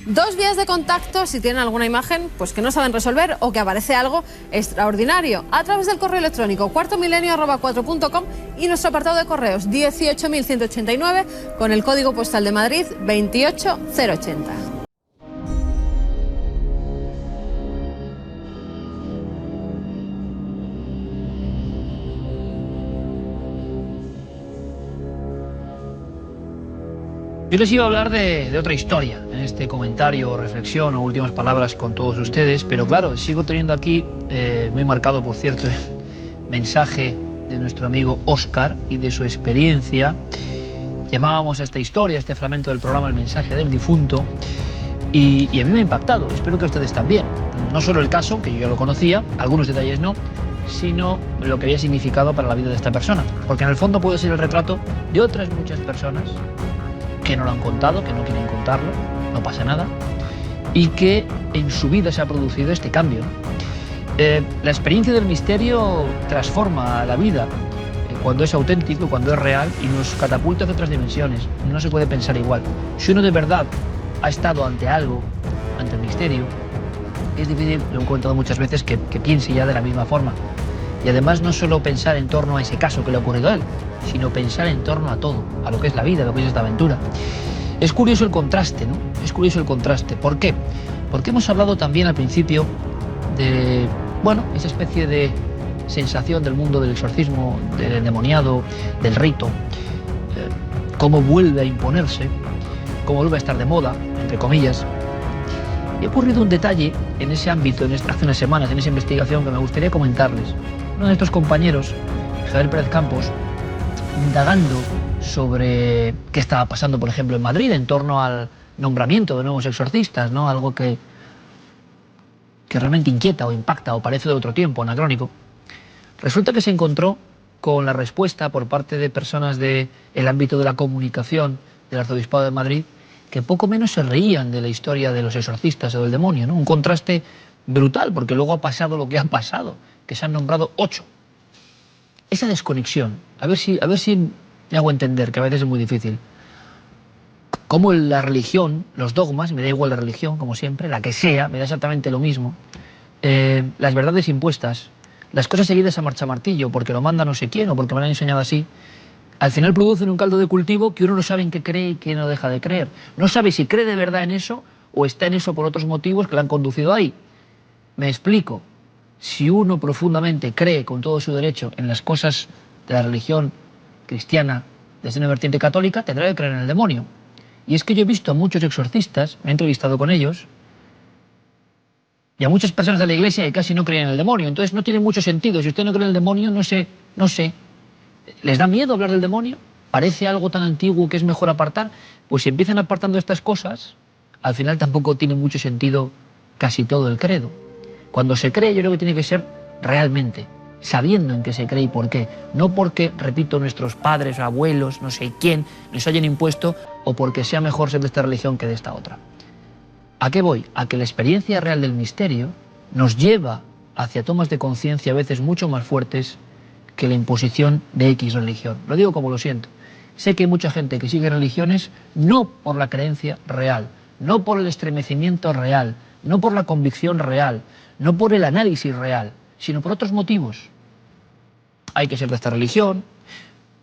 2 vías de contacto si tienen alguna imagen pues que no saben resolver o que aparece algo extraordinario. A través del correo electrónico cuartomilenio@4.com y nuestro apartado de correos 18189 con el código postal de Madrid 28080. Yo les iba a hablar de otra historia en este comentario o reflexión o últimas palabras con todos ustedes, pero claro, sigo teniendo aquí, muy marcado por cierto, el mensaje de nuestro amigo Óscar y de su experiencia. Llamábamos a esta historia, a este fragmento del programa, el mensaje del difunto, y a mí me ha impactado, espero que a ustedes también. No solo el caso, que yo ya lo conocía, algunos detalles no, sino lo que había significado para la vida de esta persona, porque en el fondo puede ser el retrato de otras muchas personas que no lo han contado, que no quieren contarlo, no pasa nada, y que en su vida se ha producido este cambio. La experiencia del misterio transforma la vida cuando es auténtico, cuando es real y nos catapulta hacia otras dimensiones. No se puede pensar igual. Si uno de verdad ha estado ante algo, ante el misterio, es difícil, lo he contado muchas veces, que piense ya de la misma forma. Y además no solo pensar en torno a ese caso que le ha ocurrido a él, sino pensar en torno a todo, a lo que es la vida, a lo que es esta aventura. Es curioso el contraste, ¿no? Es curioso el contraste. ¿Por qué? Porque hemos hablado también al principio de, bueno, esa especie de sensación del mundo del exorcismo, del endemoniado, del rito, cómo vuelve a imponerse, cómo vuelve a estar de moda, entre comillas. Y ha ocurrido un detalle en ese ámbito, hace unas semanas, en esa investigación, que me gustaría comentarles. Uno de estos compañeros, Javier Pérez Campos, indagando sobre qué estaba pasando, por ejemplo, en Madrid, en torno al nombramiento de nuevos exorcistas, ¿no? Algo que realmente inquieta o impacta o parece de otro tiempo, anacrónico. Resulta que se encontró con la respuesta por parte de personas del ámbito de la comunicación del Arzobispado de Madrid, que poco menos se reían de la historia de los exorcistas o del demonio, ¿no? Un contraste brutal, porque luego ha pasado lo que ha pasado, que se han nombrado 8. Esa desconexión, a ver si me hago entender, que a veces es muy difícil. Cómo la religión, los dogmas, me da igual la religión, como siempre, la que sea, me da exactamente lo mismo, las verdades impuestas, las cosas seguidas a marchamartillo, porque lo manda no sé quién o porque me lo han enseñado así, al final producen un caldo de cultivo que uno no sabe en qué cree y qué no deja de creer. No sabe si cree de verdad en eso o está en eso por otros motivos que le han conducido ahí. Me explico. Si uno profundamente cree con todo su derecho en las cosas de la religión cristiana desde una vertiente católica, tendrá que creer en el demonio. Y es que yo he visto a muchos exorcistas, me he entrevistado con ellos, y a muchas personas de la iglesia que casi no creen en el demonio. Entonces no tiene mucho sentido. Si usted no cree en el demonio, no sé. ¿Les da miedo hablar del demonio? ¿Parece algo tan antiguo que es mejor apartar? Pues si empiezan apartando estas cosas, al final tampoco tiene mucho sentido casi todo el credo. Cuando se cree, yo creo que tiene que ser realmente, sabiendo en qué se cree y por qué. No porque, repito, nuestros padres o abuelos, no sé quién, nos hayan impuesto, o porque sea mejor ser de esta religión que de esta otra. ¿A qué voy? A que la experiencia real del misterio nos lleva hacia tomas de conciencia a veces mucho más fuertes que la imposición de X religión. Lo digo como lo siento. Sé que hay mucha gente que sigue religiones no por la creencia real, no por el estremecimiento real, no por la convicción real, no por el análisis real, sino por otros motivos. Hay que ser de esta religión,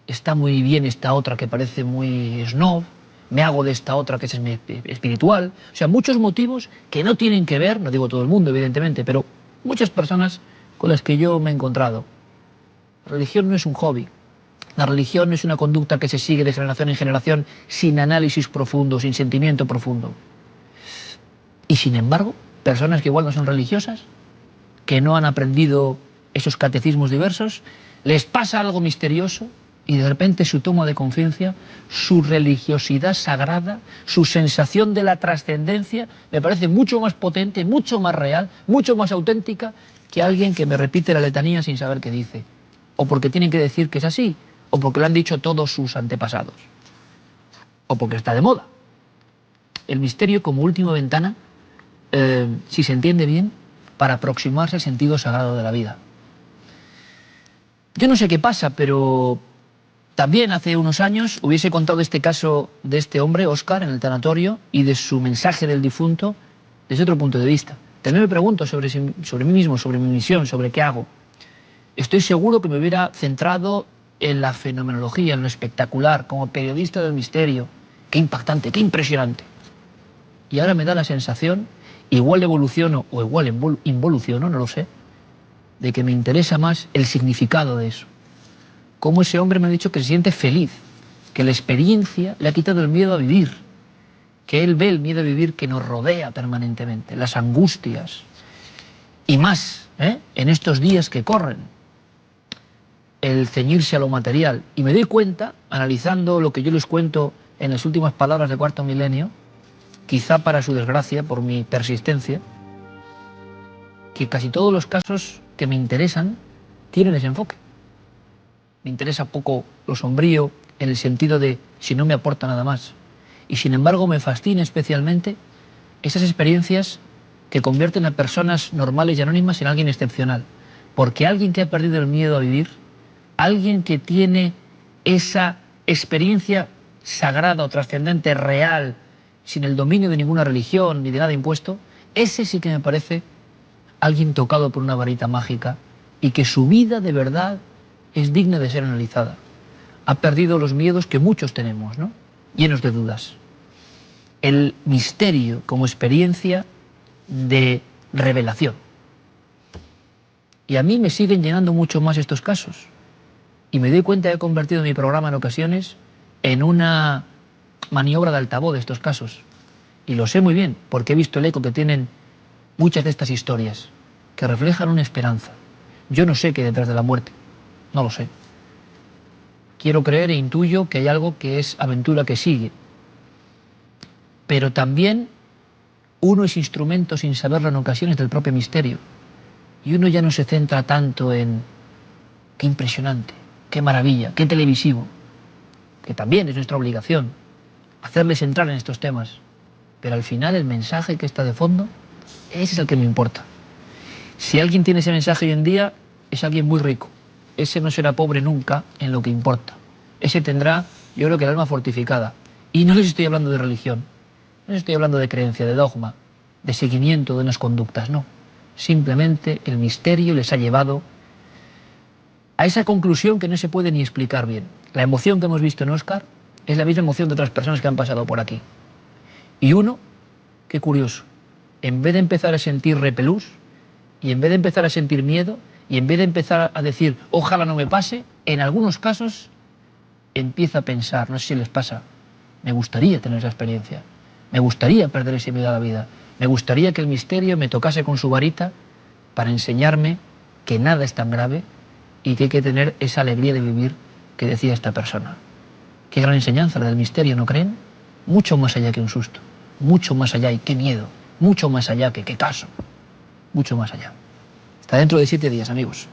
está muy bien esta otra que parece muy snob, me hago de esta otra que es espiritual. O sea, muchos motivos que no tienen que ver, no digo todo el mundo evidentemente, pero muchas personas con las que yo me he encontrado. La religión no es un hobby. La religión no es una conducta que se sigue de generación en generación sin análisis profundo, sin sentimiento profundo. Y sin embargo, personas que igual no son religiosas, que no han aprendido esos catecismos diversos, les pasa algo misterioso y de repente su toma de conciencia, su religiosidad sagrada, su sensación de la trascendencia, me parece mucho más potente, mucho más real, mucho más auténtica que alguien que me repite la letanía sin saber qué dice. O porque tienen que decir que es así, o porque lo han dicho todos sus antepasados, o porque está de moda. El misterio como última ventana, si se entiende bien, para aproximarse al sentido sagrado de la vida. Yo no sé qué pasa, pero también hace unos años hubiese contado este caso de este hombre, Óscar, en el tanatorio, y de su mensaje del difunto desde otro punto de vista. También me pregunto sobre mí mismo, sobre mi misión, sobre qué hago. Estoy seguro que me hubiera centrado en la fenomenología, en lo espectacular, como periodista del misterio. Qué impactante, qué impresionante. Y ahora me da la sensación, igual evoluciono o igual involuciono, no lo sé, de que me interesa más el significado de eso. Cómo ese hombre me ha dicho que se siente feliz, que la experiencia le ha quitado el miedo a vivir, que él ve el miedo a vivir que nos rodea permanentemente, las angustias, y más, en estos días que corren, el ceñirse a lo material. Y me doy cuenta, analizando lo que yo les cuento en las últimas palabras de Cuarto Milenio, quizá para su desgracia, por mi persistencia, que casi todos los casos que me interesan tienen ese enfoque. Me interesa poco lo sombrío, en el sentido de si no me aporta nada más. Y sin embargo me fascina especialmente esas experiencias que convierten a personas normales y anónimas en alguien excepcional. Porque alguien que ha perdido el miedo a vivir, alguien que tiene esa experiencia sagrada o trascendente real, sin el dominio de ninguna religión ni de nada impuesto, ese sí que me parece alguien tocado por una varita mágica y que su vida de verdad es digna de ser analizada. Ha perdido los miedos que muchos tenemos, ¿no? Llenos de dudas. El misterio como experiencia de revelación. Y a mí me siguen llenando mucho más estos casos. Y me doy cuenta que he convertido mi programa en ocasiones en una maniobra de altavoz de estos casos. Y lo sé muy bien, porque he visto el eco que tienen muchas de estas historias, que reflejan una esperanza. Yo no sé qué hay detrás de la muerte, no lo sé. Quiero creer e intuyo que hay algo que es aventura que sigue. Pero también uno es instrumento sin saberlo en ocasiones del propio misterio. Y uno ya no se centra tanto en qué impresionante, qué maravilla, qué televisivo, que también es nuestra obligación hacerles entrar en estos temas. Pero al final el mensaje que está de fondo, ese es el que me importa. Si alguien tiene ese mensaje hoy en día, es alguien muy rico. Ese no será pobre nunca en lo que importa. Ese tendrá, yo creo que el alma fortificada. Y no les estoy hablando de religión, no les estoy hablando de creencia, de dogma, de seguimiento de unas conductas, no. Simplemente el misterio les ha llevado a esa conclusión que no se puede ni explicar bien. La emoción que hemos visto en Óscar es la misma emoción de otras personas que han pasado por aquí. Y uno, qué curioso, en vez de empezar a sentir repelús, y en vez de empezar a sentir miedo, y en vez de empezar a decir, ojalá no me pase, en algunos casos empieza a pensar, no sé si les pasa, me gustaría tener esa experiencia, me gustaría perder ese miedo a la vida, me gustaría que el misterio me tocase con su varita para enseñarme que nada es tan grave y que hay que tener esa alegría de vivir que decía esta persona. Qué gran enseñanza la del misterio, ¿no creen? Mucho más allá que un susto, mucho más allá y qué miedo, mucho más allá que qué caso, mucho más allá. Hasta dentro de 7 días, amigos.